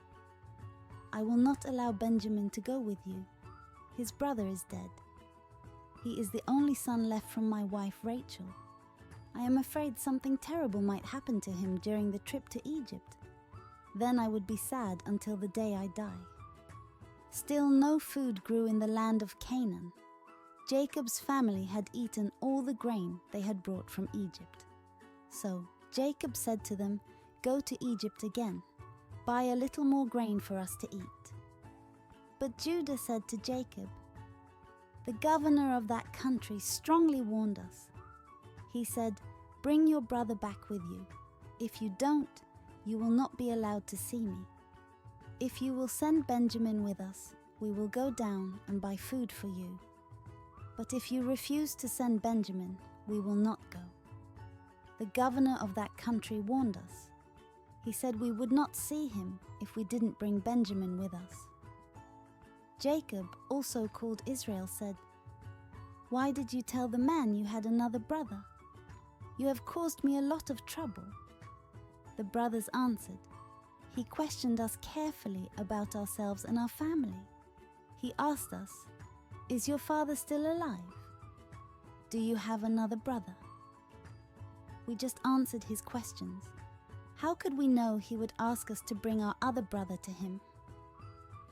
"I will not allow Benjamin to go with you. His brother is dead. He is the only son left from my wife Rachel. I am afraid something terrible might happen to him during the trip to Egypt. Then I would be sad until the day I die." Still no food grew in the land of Canaan. Jacob's family had eaten all the grain they had brought from Egypt. So Jacob said to them, "Go to Egypt again. Buy a little more grain for us to eat." But Judah said to Jacob, "The governor of that country strongly warned us. He said, 'Bring your brother back with you. If you don't, you will not be allowed to see me. If you will send Benjamin with us, we will go down and buy food for you. But if you refuse to send Benjamin, we will not go.' The governor of that country warned us. He said we would not see him if we didn't bring Benjamin with us." Jacob, also called Israel, said, "Why did you tell the man you had another brother? You have caused me a lot of trouble." The brothers answered, "He questioned us carefully about ourselves and our family. He asked us, 'Is your father still alive? Do you have another brother?' We just answered his questions. How could we know he would ask us to bring our other brother to him?"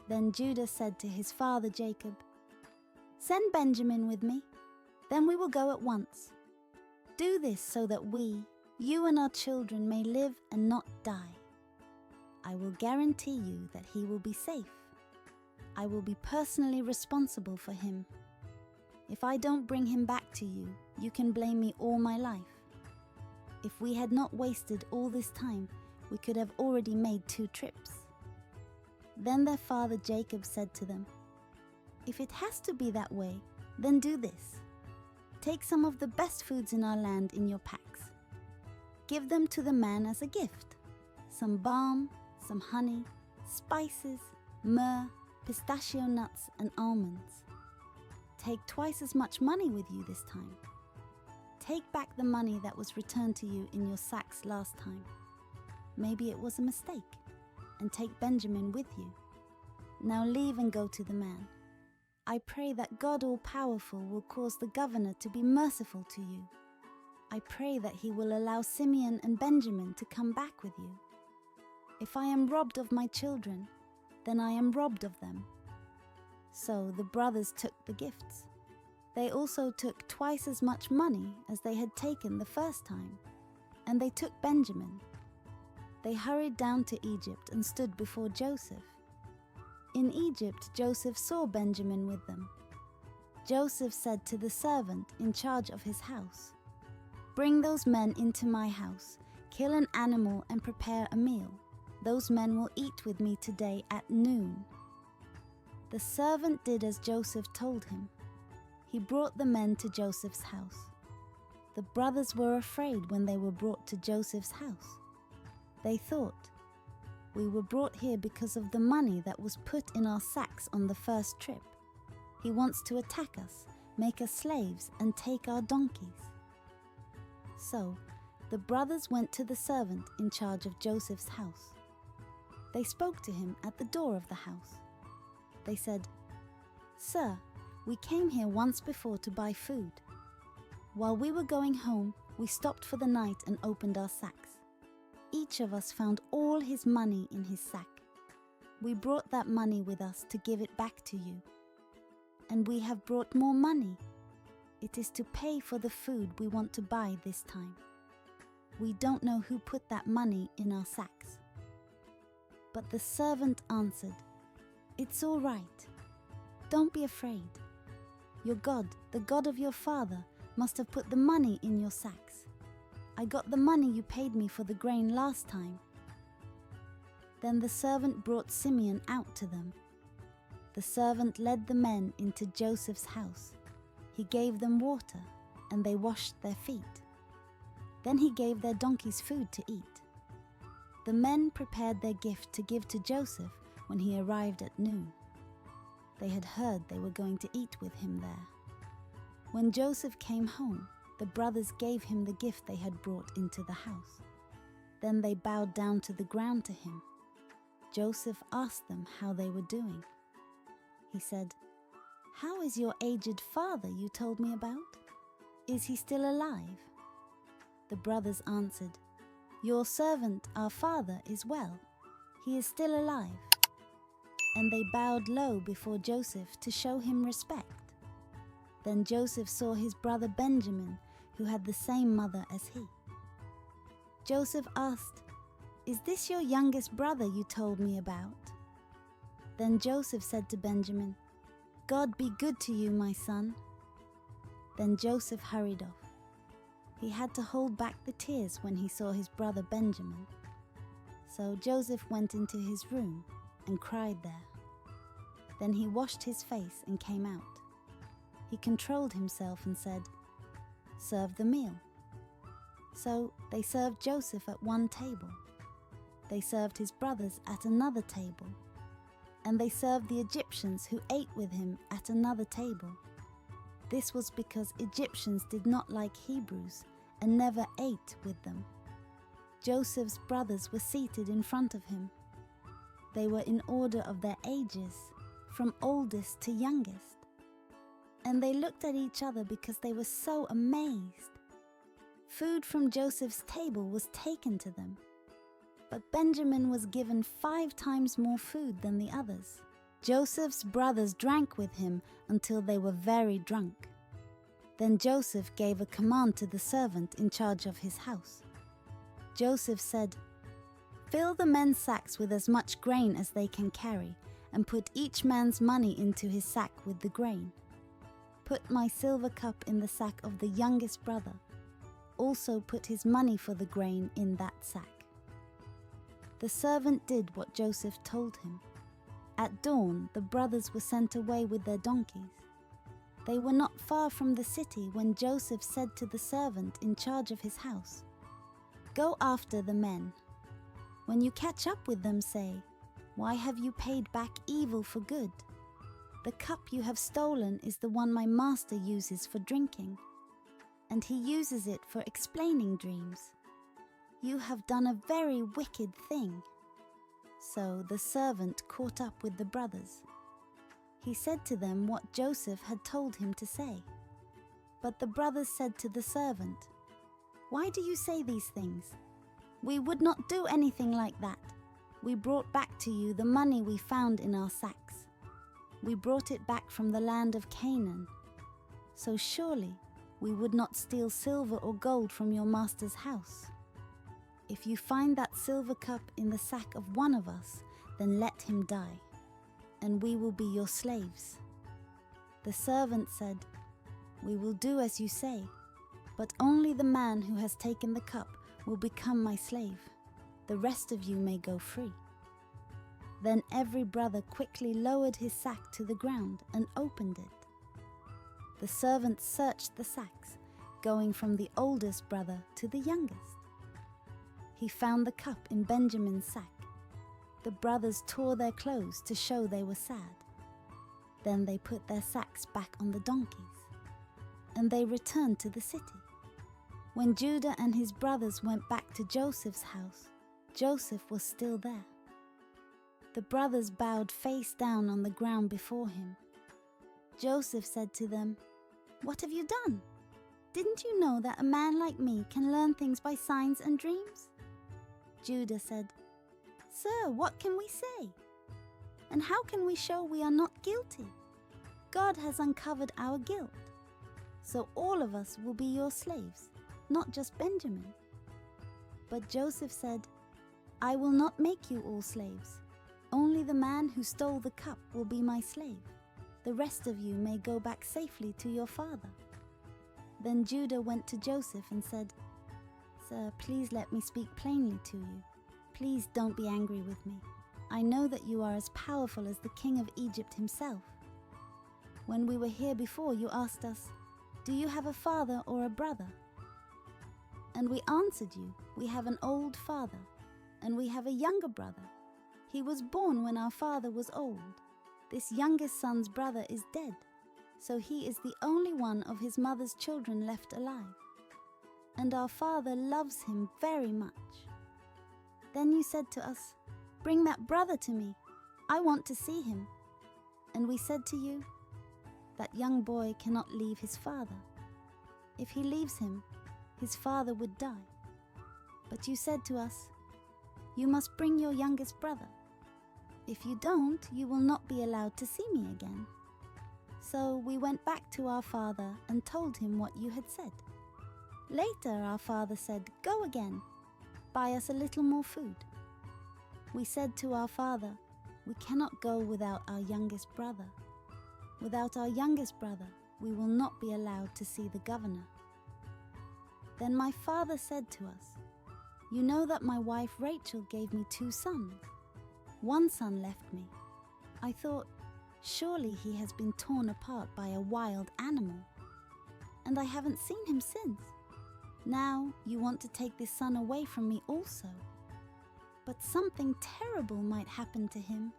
Then Judah said to his father Jacob, "Send Benjamin with me, then we will go at once. Do this so that we, you and our children, may live and not die. I will guarantee you that he will be safe. I will be personally responsible for him. If I don't bring him back to you, you can blame me all my life. If we had not wasted all this time, we could have already made 2 trips." Then their father Jacob said to them, "If it has to be that way, then do this. Take some of the best foods in our land in your packs. Give them to the man as a gift. Some balm, some honey, spices, myrrh, pistachio nuts, and almonds. Take twice as much money with you this time. Take back the money that was returned to you in your sacks last time. Maybe it was a mistake, and take Benjamin with you. Now leave and go to the man. I pray that God all-powerful will cause the governor to be merciful to you. I pray that he will allow Simeon and Benjamin to come back with you. If I am robbed of my children, then I am robbed of them." So the brothers took the gifts. They also took twice as much money as they had taken the first time, and they took Benjamin. They hurried down to Egypt and stood before Joseph. In Egypt, Joseph saw Benjamin with them. Joseph said to the servant in charge of his house, "Bring those men into my house, kill an animal and prepare a meal. Those men will eat with me today at noon." The servant did as Joseph told him. He brought the men to Joseph's house. The brothers were afraid when they were brought to Joseph's house. They thought, "We were brought here because of the money that was put in our sacks on the first trip. He wants to attack us, make us slaves, and take our donkeys." So the brothers went to the servant in charge of Joseph's house. They spoke to him at the door of the house. They said, "Sir, we came here once before to buy food. While we were going home, We stopped for the night and opened our sacks. Each of us found all his money in his sack. We brought that money with us to give it back to you. And we have brought more money. It is to pay for the food we want to buy this time. We don't know who put that money in our sacks." But the servant answered, "It's all right. Don't be afraid. Your God, the God of your father, must have put the money in your sacks. I got the money you paid me for the grain last time." Then the servant brought Simeon out to them. The servant led the men into Joseph's house. He gave them water, and they washed their feet. Then he gave their donkeys food to eat. The men prepared their gift to give to Joseph when he arrived at noon. They had heard they were going to eat with him there. When Joseph came home, the brothers gave him the gift they had brought into the house. Then they bowed down to the ground to him. Joseph asked them how they were doing. He said, "How is your aged father you told me about? Is he still alive?" The brothers answered, "Your servant, our father, is well. He is still alive." And they bowed low before Joseph to show him respect. Then Joseph saw his brother Benjamin, who had the same mother as he. Joseph asked, "Is this your youngest brother you told me about?" Then Joseph said to Benjamin, "God be good to you, my son." Then Joseph hurried off. He had to hold back the tears when he saw his brother Benjamin. So Joseph went into his room and cried there. Then he washed his face and came out. He controlled himself and said, "Serve the meal." So they served Joseph at one table. They served his brothers at another table. And they served the Egyptians who ate with him at another table. This was because Egyptians did not like Hebrews and never ate with them. Joseph's brothers were seated in front of him. They were in order of their ages, from oldest to youngest. And they looked at each other because they were so amazed. Food from Joseph's table was taken to them. But Benjamin was given 5 times more food than the others. Joseph's brothers drank with him until they were very drunk. Then Joseph gave a command to the servant in charge of his house. Joseph said, "Fill the men's sacks with as much grain as they can carry, and put each man's money into his sack with the grain. Put my silver cup in the sack of the youngest brother. Also put his money for the grain in that sack." The servant did what Joseph told him. At dawn, the brothers were sent away with their donkeys. They were not far from the city when Joseph said to the servant in charge of his house, "Go after the men. When you catch up with them, say, 'Why have you paid back evil for good? The cup you have stolen is the one my master uses for drinking, and he uses it for explaining dreams. You have done a very wicked thing." So the servant caught up with the brothers. He said to them what Joseph had told him to say. But the brothers said to the servant, "Why do you say these things? We would not do anything like that. We brought back to you the money we found in our sacks. We brought it back from the land of Canaan. So surely we would not steal silver or gold from your master's house. If you find that silver cup in the sack of one of us, then let him die, and we will be your slaves." The servant said, "We will do as you say, but only the man who has taken the cup will become my slave. The rest of you may go free." Then every brother quickly lowered his sack to the ground and opened it. The servant searched the sacks, going from the oldest brother to the youngest. He found the cup in Benjamin's sack. The brothers tore their clothes to show they were sad. Then they put their sacks back on the donkeys, and they returned to the city. When Judah and his brothers went back to Joseph's house, Joseph was still there. The brothers bowed face down on the ground before him. Joseph said to them, "What have you done?" Didn't you know that a man like me can learn things by signs and dreams?" Judah said, "Sir, what can we say? And how can we show we are not guilty? God has uncovered our guilt. So all of us will be your slaves, not just Benjamin." But Joseph said, "I will not make you all slaves. Only the man who stole the cup will be my slave. The rest of you may go back safely to your father." Then Judah went to Joseph and said, "Sir, please let me speak plainly to you. Please don't be angry with me. I know that you are as powerful as the king of Egypt himself. When we were here before, you asked us, 'Do you have a father or a brother?' And we answered you, 'We have an old father, and we have a younger brother. He was born when our father was old. This youngest son's brother is dead, so he is the only one of his mother's children left alive. And our father loves him very much. Then you said to us, 'Bring that brother to me. I want to see him.' And we said to you, 'That young boy cannot leave his father. If he leaves him, his father would die.' But you said to us, 'You must bring your youngest brother. If you don't, you will not be allowed to see me again.' So we went back to our father and told him what you had said. Later our father said, 'Go again, buy us a little more food.' We said to our father, 'We cannot go without our youngest brother. Without our youngest brother, we will not be allowed to see the governor.' Then my father said to us, 'You know that my wife Rachel gave me 2 sons. One son left me. I thought, surely he has been torn apart by a wild animal. And I haven't seen him since. Now you want to take this son away from me also. But something terrible might happen to him.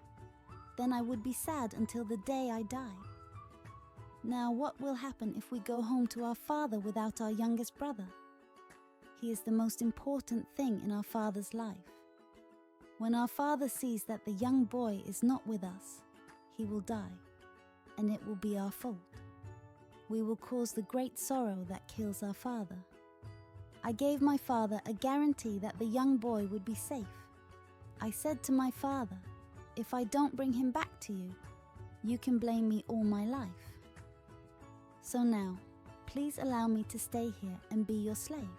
Then I would be sad until the day I die. Now what will happen if we go home to our father without our youngest brother? He is the most important thing in our father's life. When our father sees that the young boy is not with us, he will die, and it will be our fault. We will cause the great sorrow that kills our father. I gave my father a guarantee that the young boy would be safe. I said to my father, 'If I don't bring him back to you, you can blame me all my life. So now, please allow me to stay here and be your slave,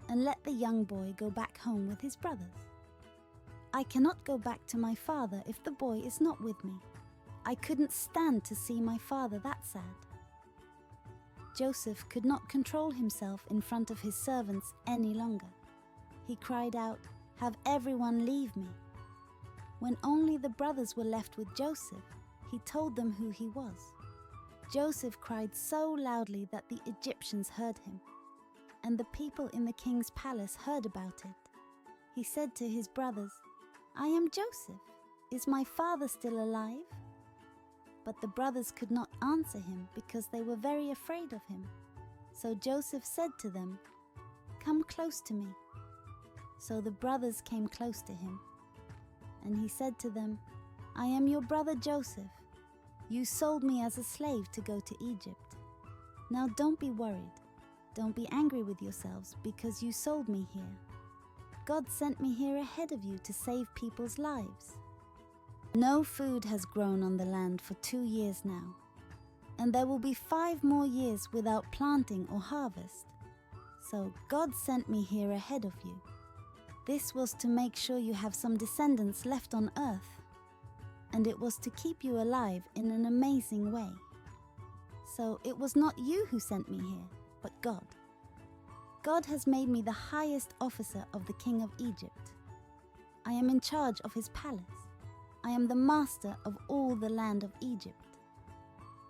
and let the young boy go back home with his brothers. I cannot go back to my father if the boy is not with me. I couldn't stand to see my father that sad.' Joseph could not control himself in front of his servants any longer. He cried out, 'Have everyone leave me.' When only the brothers were left with Joseph, he told them who he was. Joseph cried so loudly that the Egyptians heard him, and the people in the king's palace heard about it. He said to his brothers, 'I am Joseph. Is my father still alive?' But the brothers could not answer him because they were very afraid of him. So Joseph said to them, 'Come close to me.' So the brothers came close to him. And he said to them, 'I am your brother Joseph. You sold me as a slave to go to Egypt. Now don't be worried. Don't be angry with yourselves because you sold me here. God sent me here ahead of you to save people's lives. No food has grown on the land for 2 years now, and there will be 5 more years without planting or harvest. So God sent me here ahead of you. This was to make sure you have some descendants left on earth, and it was to keep you alive in an amazing way. So it was not you who sent me here, but God. God has made me the highest officer of the king of Egypt. I am in charge of his palace. I am the master of all the land of Egypt.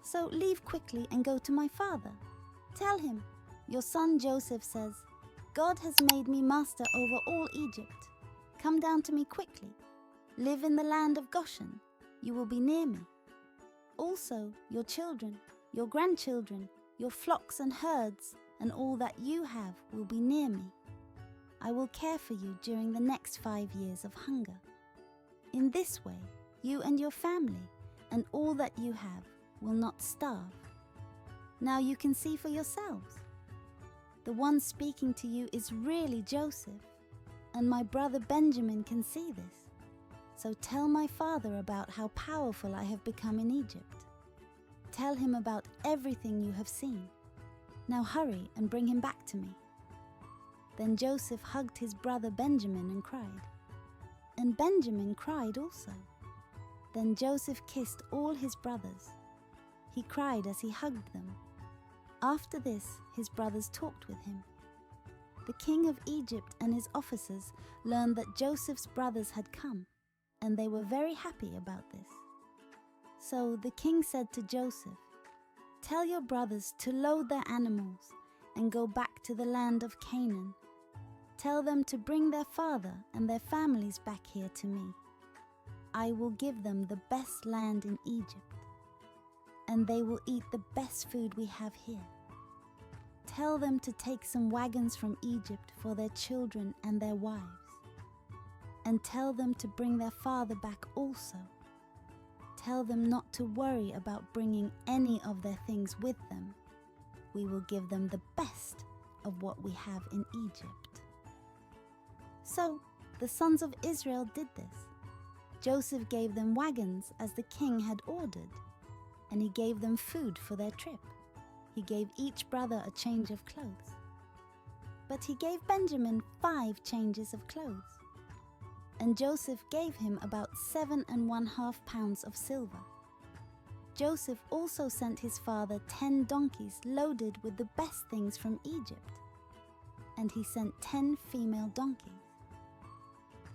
So leave quickly and go to my father. Tell him, your son Joseph says, God has made me master over all Egypt. Come down to me quickly. Live in the land of Goshen. You will be near me. Also, your children, your grandchildren, your flocks and herds, and all that you have will be near me. I will care for you during the next 5 years of hunger. In this way, you and your family and all that you have will not starve. Now you can see for yourselves. The one speaking to you is really Joseph, and my brother Benjamin can see this. So tell my father about how powerful I have become in Egypt. Tell him about everything you have seen. Now hurry and bring him back to me." Then Joseph hugged his brother Benjamin and cried. And Benjamin cried also. Then Joseph kissed all his brothers. He cried as he hugged them. After this, his brothers talked with him. The king of Egypt and his officers learned that Joseph's brothers had come, and they were very happy about this. So the king said to Joseph, "Tell your brothers to load their animals and go back to the land of Canaan. Tell them to bring their father and their families back here to me. I will give them the best land in Egypt, and they will eat the best food we have here. Tell them to take some wagons from Egypt for their children and their wives, and tell them to bring their father back also. Tell them not to worry about bringing any of their things with them. We will give them the best of what we have in Egypt." So the sons of Israel did this. Joseph gave them wagons as the king had ordered, and he gave them food for their trip. He gave each brother a change of clothes. But he gave Benjamin 5 changes of clothes. And Joseph gave him about 7½ pounds of silver. Joseph also sent his father 10 donkeys loaded with the best things from Egypt. And he sent 10 female donkeys.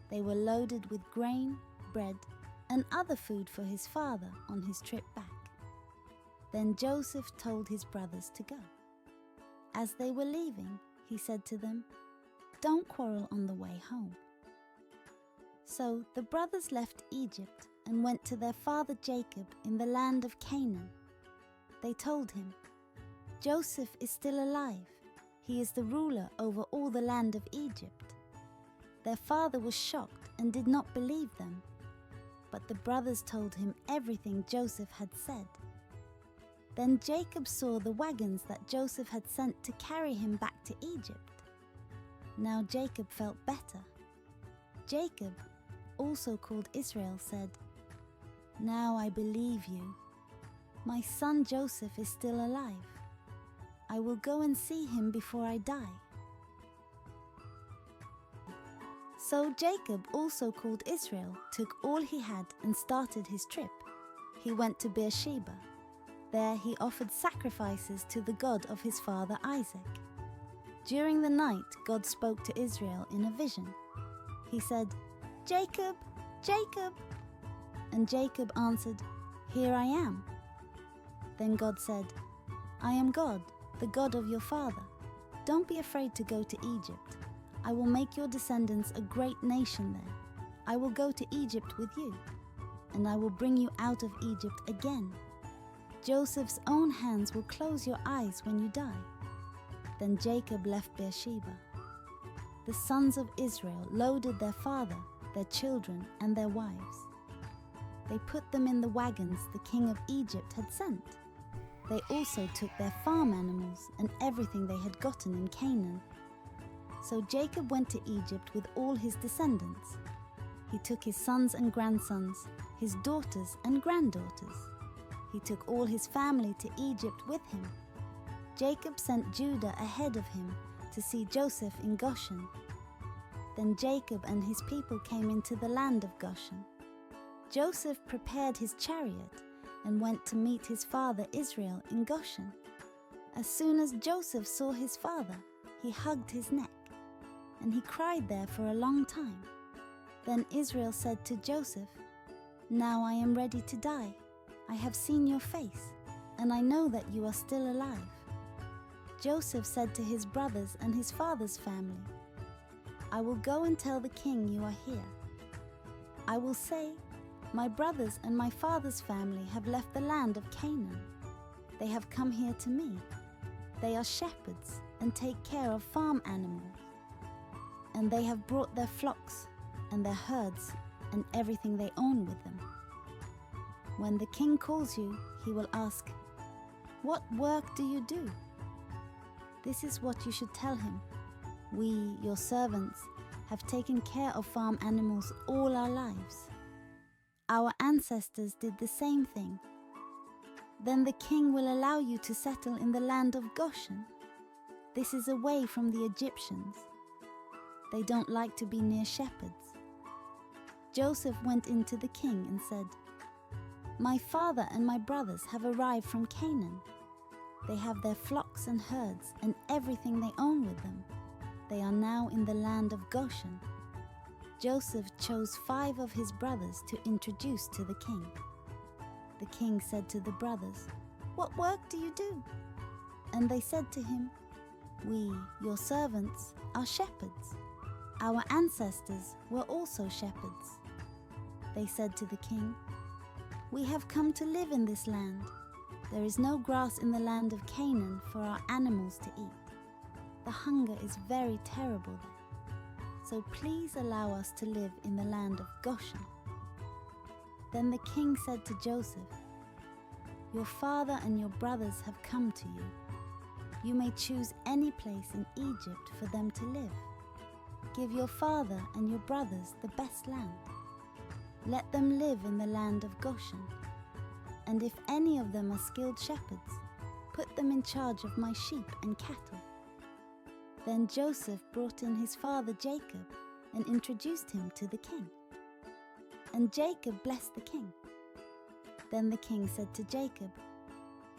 They were loaded with grain, bread, and other food for his father on his trip back. Then Joseph told his brothers to go. As they were leaving, he said to them, "Don't quarrel on the way home." So the brothers left Egypt and went to their father Jacob in the land of Canaan. They told him, "Joseph is still alive. He is the ruler over all the land of Egypt." Their father was shocked and did not believe them. But the brothers told him everything Joseph had said. Then Jacob saw the wagons that Joseph had sent to carry him back to Egypt. Now Jacob felt better. Jacob, also called Israel, said, "Now I believe you. My son Joseph is still alive. I will go and see him before I die." So Jacob, also called Israel, took all he had and started his trip. He went to Beersheba. There he offered sacrifices to the God of his father Isaac. During the night, God spoke to Israel in a vision. He said, "Jacob, Jacob." And Jacob answered, "Here I am." Then God said, "I am God, the God of your father. Don't be afraid to go to Egypt. I will make your descendants a great nation there. I will go to Egypt with you, and I will bring you out of Egypt again. Joseph's own hands will close your eyes when you die." Then Jacob left Beersheba. The sons of Israel loaded their father, their children, and their wives. They put them in the wagons the king of Egypt had sent. They also took their farm animals and everything they had gotten in Canaan. So Jacob went to Egypt with all his descendants. He took his sons and grandsons, his daughters and granddaughters. He took all his family to Egypt with him. Jacob sent Judah ahead of him to see Joseph in Goshen. Then Jacob and his people came into the land of Goshen. Joseph prepared his chariot and went to meet his father Israel in Goshen. As soon as Joseph saw his father, he hugged his neck, and he cried there for a long time. Then Israel said to Joseph, "Now I am ready to die. I have seen your face, and I know that you are still alive." Joseph said to his brothers and his father's family, "I will go and tell the king you are here. I will say, 'My brothers and my father's family have left the land of Canaan. They have come here to me. They are shepherds and take care of farm animals. And they have brought their flocks and their herds and everything they own with them.' When the king calls you, he will ask, 'What work do you do?' This is what you should tell him. We, your servants, have taken care of farm animals all our lives. Our ancestors did the same thing. Then the king will allow you to settle in the land of Goshen. This is away from the Egyptians. They don't like to be near shepherds. Joseph went in to the king and said, "My father and my brothers have arrived from Canaan. They have their flocks and herds and everything they own with them. They are now in the land of Goshen." Joseph chose 5 of his brothers to introduce to the king. The king said to the brothers, "What work do you do?" And they said to him, "We, your servants, are shepherds. Our ancestors were also shepherds." They said to the king, "We have come to live in this land. There is no grass in the land of Canaan for our animals to eat. The hunger is very terrible there. So please allow us to live in the land of Goshen." Then the king said to Joseph, "Your father and your brothers have come to you. You may choose any place in Egypt for them to live. Give your father and your brothers the best land. Let them live in the land of Goshen. And if any of them are skilled shepherds, put them in charge of my sheep and cattle." Then Joseph brought in his father Jacob and introduced him to the king. And Jacob blessed the king. Then the king said to Jacob,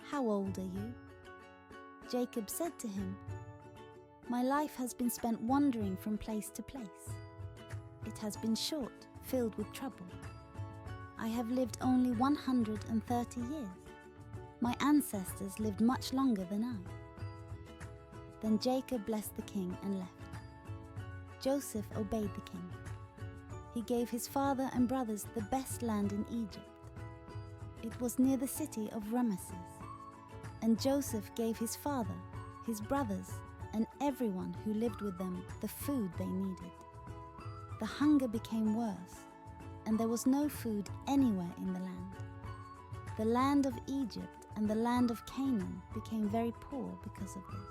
"How old are you?" Jacob said to him, "My life has been spent wandering from place to place. It has been short, filled with trouble. I have lived only 130 years. My ancestors lived much longer than I." Then Jacob blessed the king and left. Joseph obeyed the king. He gave his father and brothers the best land in Egypt. It was near the city of Ramesses. And Joseph gave his father, his brothers, and everyone who lived with them the food they needed. The hunger became worse, and there was no food anywhere in the land. The land of Egypt and the land of Canaan became very poor because of this.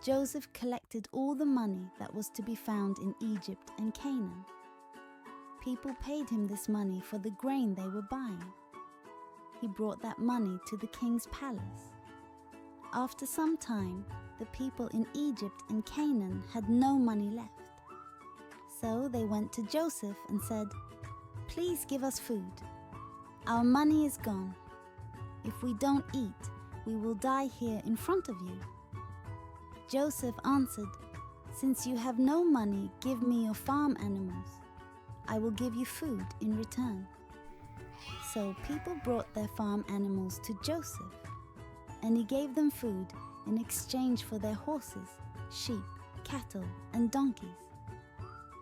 Joseph collected all the money that was to be found in Egypt and Canaan. People paid him this money for the grain they were buying. He brought that money to the king's palace. After some time, the people in Egypt and Canaan had no money left. So they went to Joseph and said, "Please give us food. Our money is gone. If we don't eat, we will die here in front of you." Joseph answered, "Since you have no money, give me your farm animals. I will give you food in return." So people brought their farm animals to Joseph, and he gave them food in exchange for their horses, sheep, cattle, and donkeys.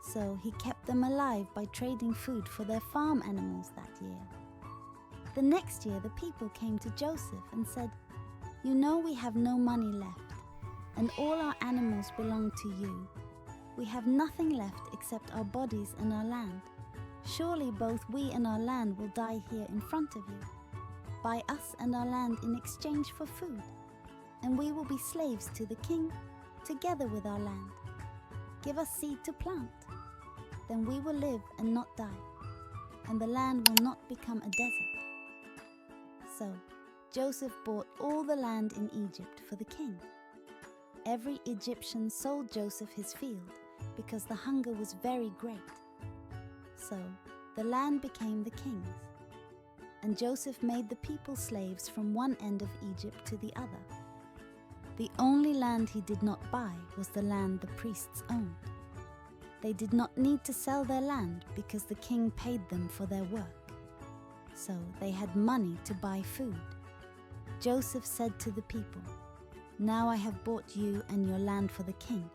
So he kept them alive by trading food for their farm animals that year. The next year the people came to Joseph and said, "You know we have no money left, and all our animals belong to you. We have nothing left except our bodies and our land. Surely both we and our land will die here in front of you. Buy us and our land in exchange for food, and we will be slaves to the king, together with our land. Give us seed to plant. Then we will live and not die, and the land will not become a desert." So Joseph bought all the land in Egypt for the king. Every Egyptian sold Joseph his field, because the hunger was very great. So the land became the king's, and Joseph made the people slaves from one end of Egypt to the other. The only land he did not buy was the land the priests owned. They did not need to sell their land because the king paid them for their work. So they had money to buy food. Joseph said to the people, "Now I have bought you and your land for the king,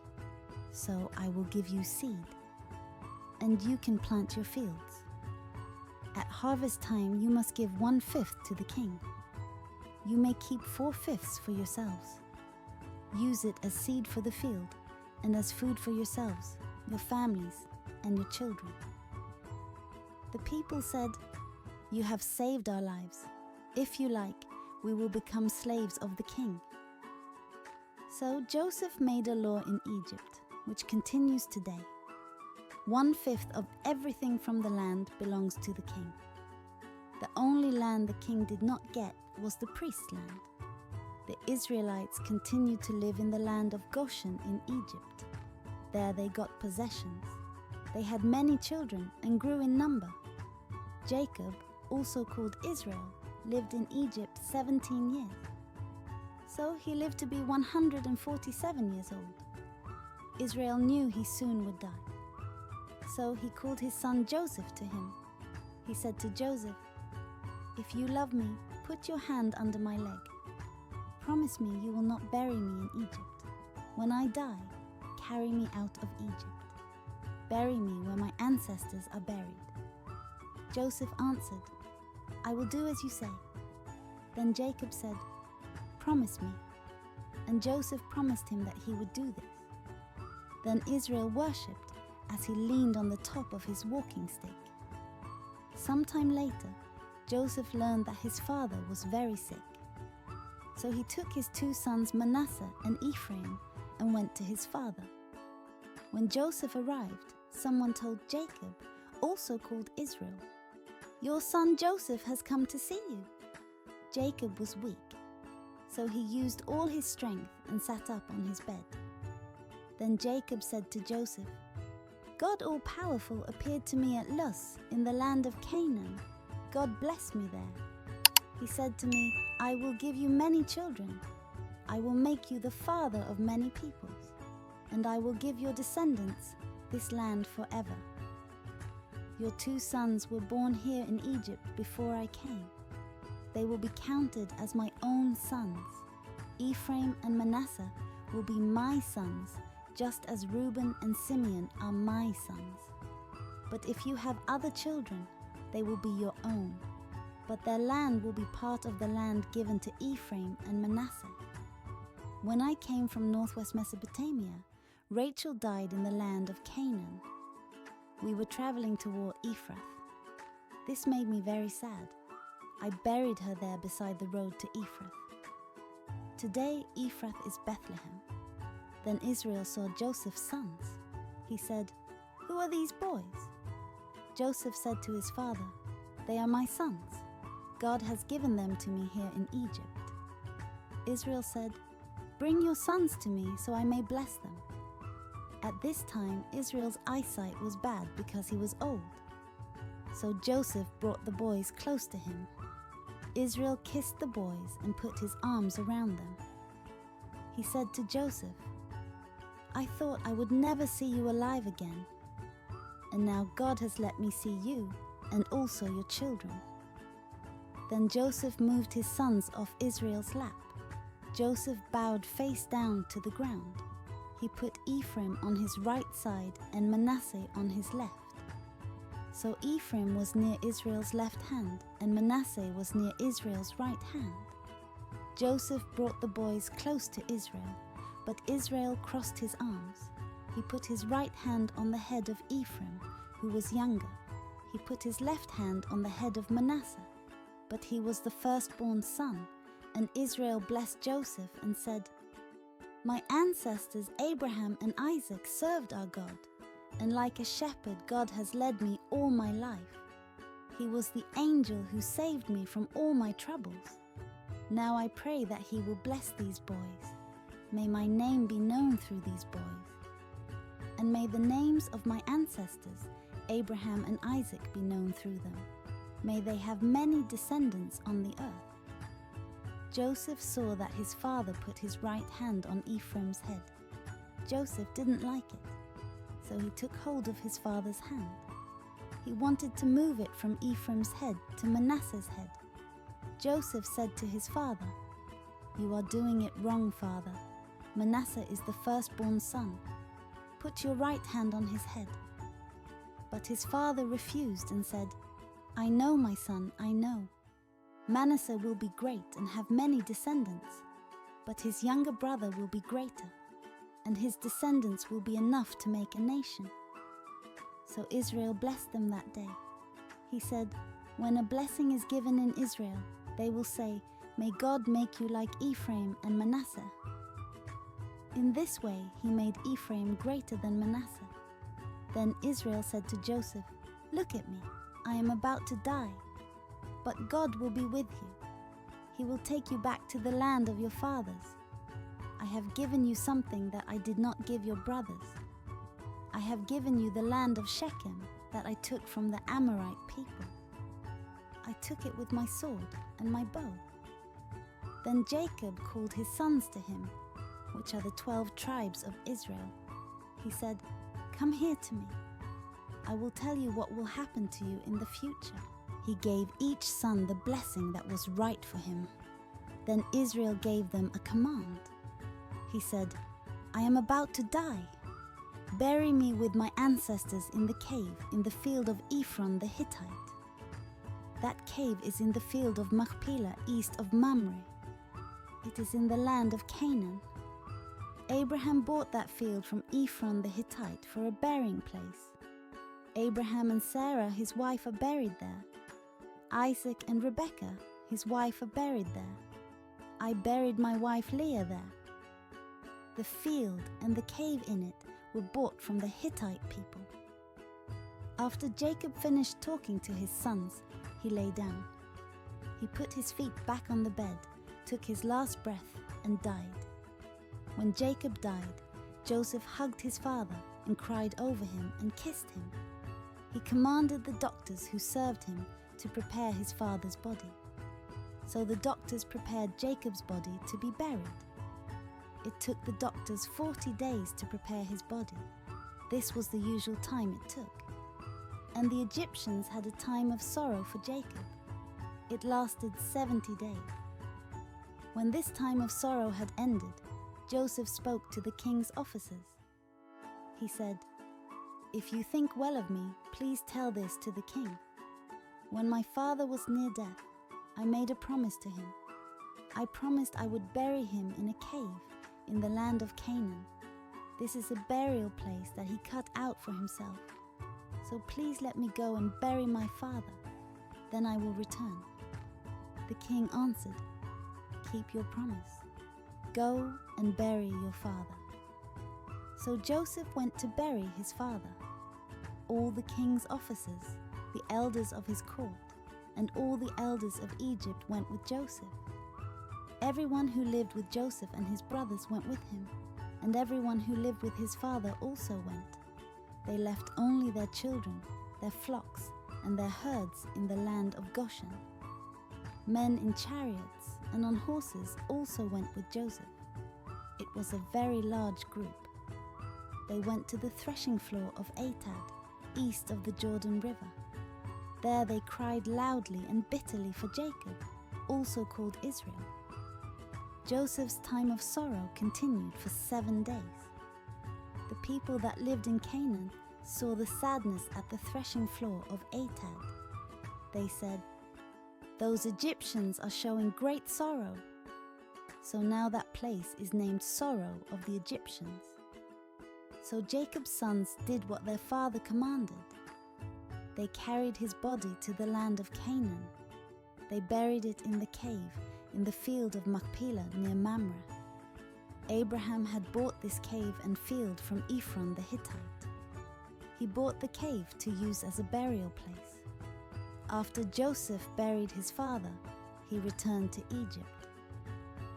so I will give you seed, and you can plant your fields. At harvest time you must give 1/5 to the king. You may keep 4/5 for yourselves. Use it as seed for the field, and as food for yourselves, your families, and your children." The people said, "You have saved our lives. If you like, we will become slaves of the king." So Joseph made a law in Egypt, which continues today. 1/5 of everything from the land belongs to the king. The only land the king did not get was the priest's land. The Israelites continued to live in the land of Goshen in Egypt. There they got possessions. They had many children and grew in number. Jacob, also called Israel, lived in Egypt 17 years. So he lived to be 147 years old. Israel knew he soon would die. So he called his son Joseph to him. He said to Joseph, "If you love me, put your hand under my leg. Promise me you will not bury me in Egypt. When I die, carry me out of Egypt. Bury me where my ancestors are buried." Joseph answered, "I will do as you say." Then Jacob said, "Promise me." And Joseph promised him that he would do this. Then Israel worshipped as he leaned on the top of his walking stick. Sometime later, Joseph learned that his father was very sick. So he took his 2 sons Manasseh and Ephraim and went to his father. When Joseph arrived, someone told Jacob, also called Israel, "Your son Joseph has come to see you." Jacob was weak, so he used all his strength and sat up on his bed. Then Jacob said to Joseph, "God all-powerful appeared to me at Luz in the land of Canaan. God blessed me there. He said to me, 'I will give you many children. I will make you the father of many peoples, and I will give your descendants this land forever.' Your 2 sons were born here in Egypt before I came. They will be counted as my own sons. Ephraim and Manasseh will be my sons, just as Reuben and Simeon are my sons. But if you have other children, they will be your own. But their land will be part of the land given to Ephraim and Manasseh. When I came from northwest Mesopotamia, Rachel died in the land of Canaan. We were traveling toward Ephrath. This made me very sad. I buried her there beside the road to Ephrath. Today, Ephrath is Bethlehem. Then Israel saw Joseph's sons. He said, "Who are these boys?" Joseph said to his father, "They are my sons. God has given them to me here in Egypt." Israel said, "Bring your sons to me so I may bless them." At this time, Israel's eyesight was bad because he was old. So Joseph brought the boys close to him. Israel kissed the boys and put his arms around them. He said to Joseph, "I thought I would never see you alive again. And now God has let me see you and also your children." Then Joseph moved his sons off Israel's lap. Joseph bowed face down to the ground. He put Ephraim on his right side and Manasseh on his left. So Ephraim was near Israel's left hand and Manasseh was near Israel's right hand. Joseph brought the boys close to Israel, but Israel crossed his arms. He put his right hand on the head of Ephraim, who was younger. He put his left hand on the head of Manasseh, but he was the firstborn son. And Israel blessed Joseph and said, "My ancestors Abraham and Isaac served our God, and like a shepherd God has led me all my life. He was the angel who saved me from all my troubles. Now I pray that he will bless these boys. May my name be known through these boys. And may the names of my ancestors, Abraham and Isaac, be known through them. May they have many descendants on the earth." Joseph saw that his father put his right hand on Ephraim's head. Joseph didn't like it, so he took hold of his father's hand. He wanted to move it from Ephraim's head to Manasseh's head. Joseph said to his father, "You are doing it wrong, father. Manasseh is the firstborn son. Put your right hand on his head." But his father refused and said, "I know, my son, I know. Manasseh will be great and have many descendants, but his younger brother will be greater, and his descendants will be enough to make a nation." So Israel blessed them that day. He said, "When a blessing is given in Israel, they will say, 'May God make you like Ephraim and Manasseh.'" In this way he made Ephraim greater than Manasseh. Then Israel said to Joseph, "Look at me, I am about to die. But God will be with you. He will take you back to the land of your fathers. I have given you something that I did not give your brothers. I have given you the land of Shechem that I took from the Amorite people. I took it with my sword and my bow." Then Jacob called his sons to him, which are the 12 tribes of Israel. He said, "Come here to me. I will tell you what will happen to you in the future." He gave each son the blessing that was right for him. Then Israel gave them a command. He said, "I am about to die. Bury me with my ancestors in the cave in the field of Ephron the Hittite. That cave is in the field of Machpelah east of Mamre. It is in the land of Canaan. Abraham bought that field from Ephron the Hittite for a burying place. Abraham and Sarah his wife are buried there. Isaac and Rebekah his wife are buried there. I buried my wife Leah there. The field and the cave in it were bought from the Hittite people." After Jacob finished talking to his sons, he lay down. He put his feet back on the bed, took his last breath, and died. When Jacob died, Joseph hugged his father and cried over him and kissed him. He commanded the doctors who served him to prepare his father's body. So the doctors prepared Jacob's body to be buried. It took the doctors 40 days to prepare his body. This was the usual time it took. And the Egyptians had a time of sorrow for Jacob. It lasted 70 days. When this time of sorrow had ended, Joseph spoke to the king's officers. He said, "If you think well of me, please tell this to the king. When my father was near death, I made a promise to him. I promised I would bury him in a cave in the land of Canaan. This is a burial place that he cut out for himself. So please let me go and bury my father. Then I will return." The king answered, "Keep your promise. Go and bury your father." So Joseph went to bury his father. All the king's officers, the elders of his court, and all the elders of Egypt went with Joseph. Everyone who lived with Joseph and his brothers went with him, and everyone who lived with his father also went. They left only their children, their flocks, and their herds in the land of Goshen. Men in chariots and on horses also went with Joseph. It was a very large group. They went to the threshing floor of Atad, east of the Jordan River. There they cried loudly and bitterly for Jacob, also called Israel. Joseph's time of sorrow continued for 7 days. The people that lived in Canaan saw the sadness at the threshing floor of Atad. They said, "Those Egyptians are showing great sorrow." So now that place is named Sorrow of the Egyptians. So Jacob's sons did what their father commanded. They carried his body to the land of Canaan. They buried it in the cave in the field of Machpelah near Mamre. Abraham had bought this cave and field from Ephron the Hittite. He bought the cave to use as a burial place. After Joseph buried his father, he returned to Egypt.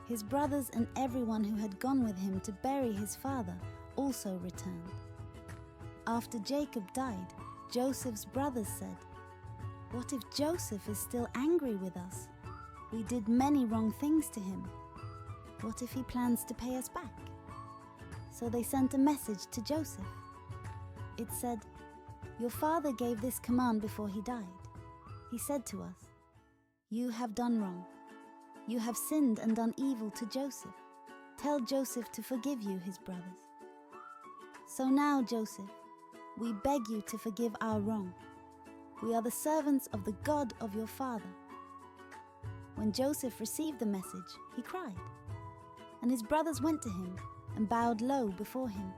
His brothers and everyone who had gone with him to bury his father also returned. After Jacob died, Joseph's brothers said, "What if Joseph is still angry with us? We did many wrong things to him. What if he plans to pay us back?" So they sent a message to Joseph. It said, "Your father gave this command before he died. He said to us, 'You have done wrong. You have sinned and done evil to Joseph. Tell Joseph to forgive you, his brothers.' So now, Joseph, we beg you to forgive our wrong. We are the servants of the God of your father." When Joseph received the message, he cried. And his brothers went to him and bowed low before him.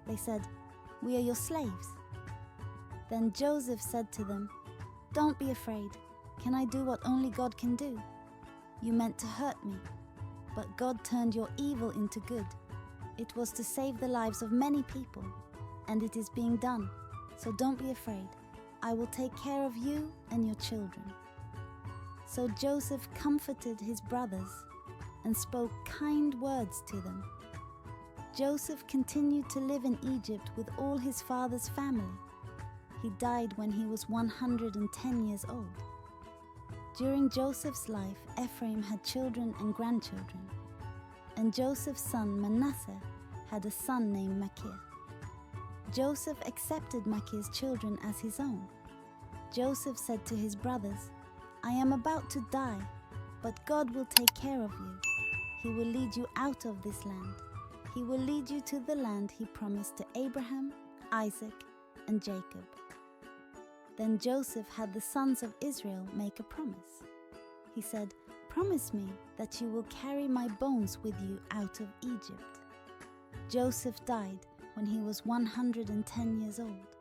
They said, "We are your slaves." Then Joseph said to them, "Don't be afraid. Can I do what only God can do? You meant to hurt me, but God turned your evil into good, It was to save the lives of many people, and it is being done, so don't be afraid. I will take care of you and your children." So Joseph comforted his brothers and spoke kind words to them. Joseph continued to live in Egypt with all his father's family. He died when he was 110 years old. During Joseph's life, Ephraim had children and grandchildren, and Joseph's son Manasseh had a son named Machir. Joseph accepted Machir's children as his own. Joseph said to his brothers, "I am about to die, but God will take care of you. He will lead you out of this land. He will lead you to the land he promised to Abraham, Isaac, and Jacob." Then Joseph had the sons of Israel make a promise. He said, "Promise me that you will carry my bones with you out of Egypt." Joseph died when he was 110 years old.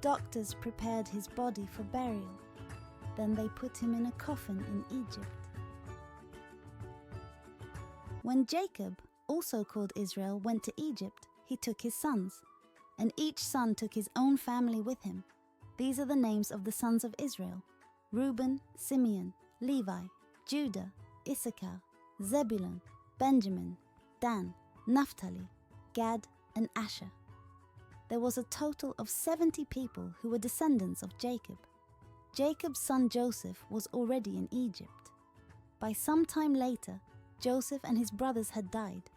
Doctors prepared his body for burial. Then they put him in a coffin in Egypt. When Jacob, also called Israel, went to Egypt, he took his sons, and each son took his own family with him. These are the names of the sons of Israel: Reuben, Simeon, Levi, Judah, Issachar, Zebulun, Benjamin, Dan, Naphtali, Gad, and Asher. There was a total of 70 people who were descendants of Jacob. Jacob's son Joseph was already in Egypt. By some time later, Joseph and his brothers had died,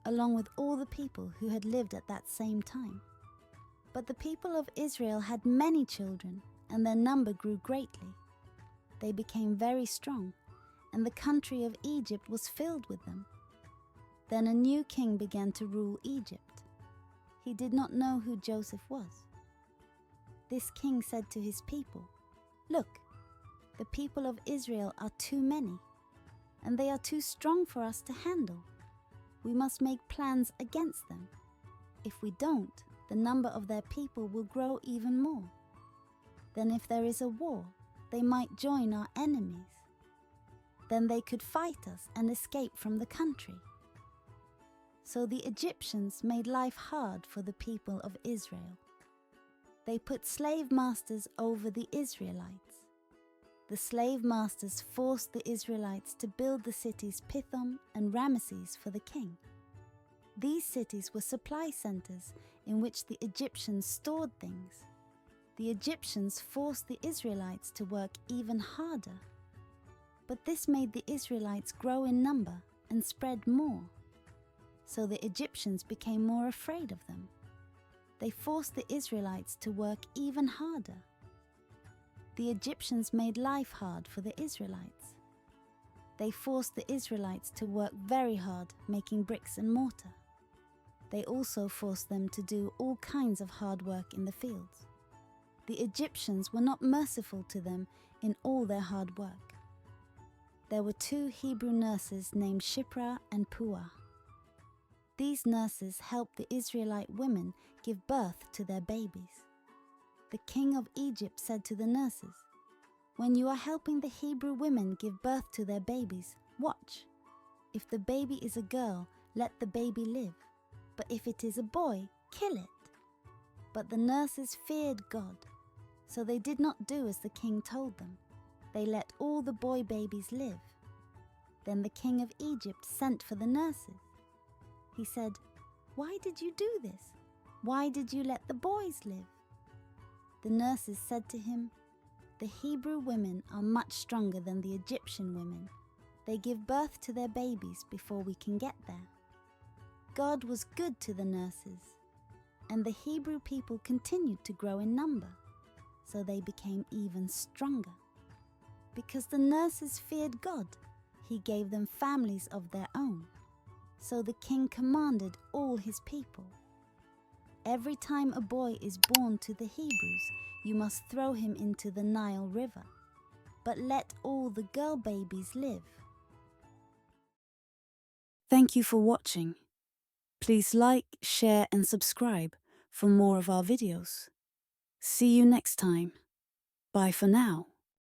along with all the people who had lived at that same time. But the people of Israel had many children, and their number grew greatly. They became very strong, and the country of Egypt was filled with them. Then a new king began to rule Egypt. He did not know who Joseph was. This king said to his people, "Look, the people of Israel are too many, and they are too strong for us to handle. We must make plans against them. If we don't, the number of their people will grow even more. Then if there is a war, they might join our enemies. Then they could fight us and escape from the country." So the Egyptians made life hard for the people of Israel. They put slave masters over the Israelites. The slave masters forced the Israelites to build the cities Pithom and Ramesses for the king. These cities were supply centers in which the Egyptians stored things. The Egyptians forced the Israelites to work even harder. But this made the Israelites grow in number and spread more. So the Egyptians became more afraid of them. They forced the Israelites to work even harder. The Egyptians made life hard for the Israelites. They forced the Israelites to work very hard making bricks and mortar. They also forced them to do all kinds of hard work in the fields. The Egyptians were not merciful to them in all their hard work. There were 2 Hebrew nurses named Shiphrah and Puah. These nurses helped the Israelite women give birth to their babies. The king of Egypt said to the nurses, "When you are helping the Hebrew women give birth to their babies, watch. If the baby is a girl, let the baby live. But if it is a boy, kill it." But the nurses feared God, so they did not do as the king told them. They let all the boy babies live. Then the king of Egypt sent for the nurses. He said, "Why did you do this? Why did you let the boys live?" The nurses said to him, "The Hebrew women are much stronger than the Egyptian women. They give birth to their babies before we can get there." God was good to the nurses, and the Hebrew people continued to grow in number, so they became even stronger. Because the nurses feared God, He gave them families of their own. So the king commanded all his people, "Every time a boy is born to the Hebrews, you must throw him into the Nile River, but let all the girl babies live." Thank you for watching. Please like, share and subscribe for more of our videos. See you next time. Bye for now.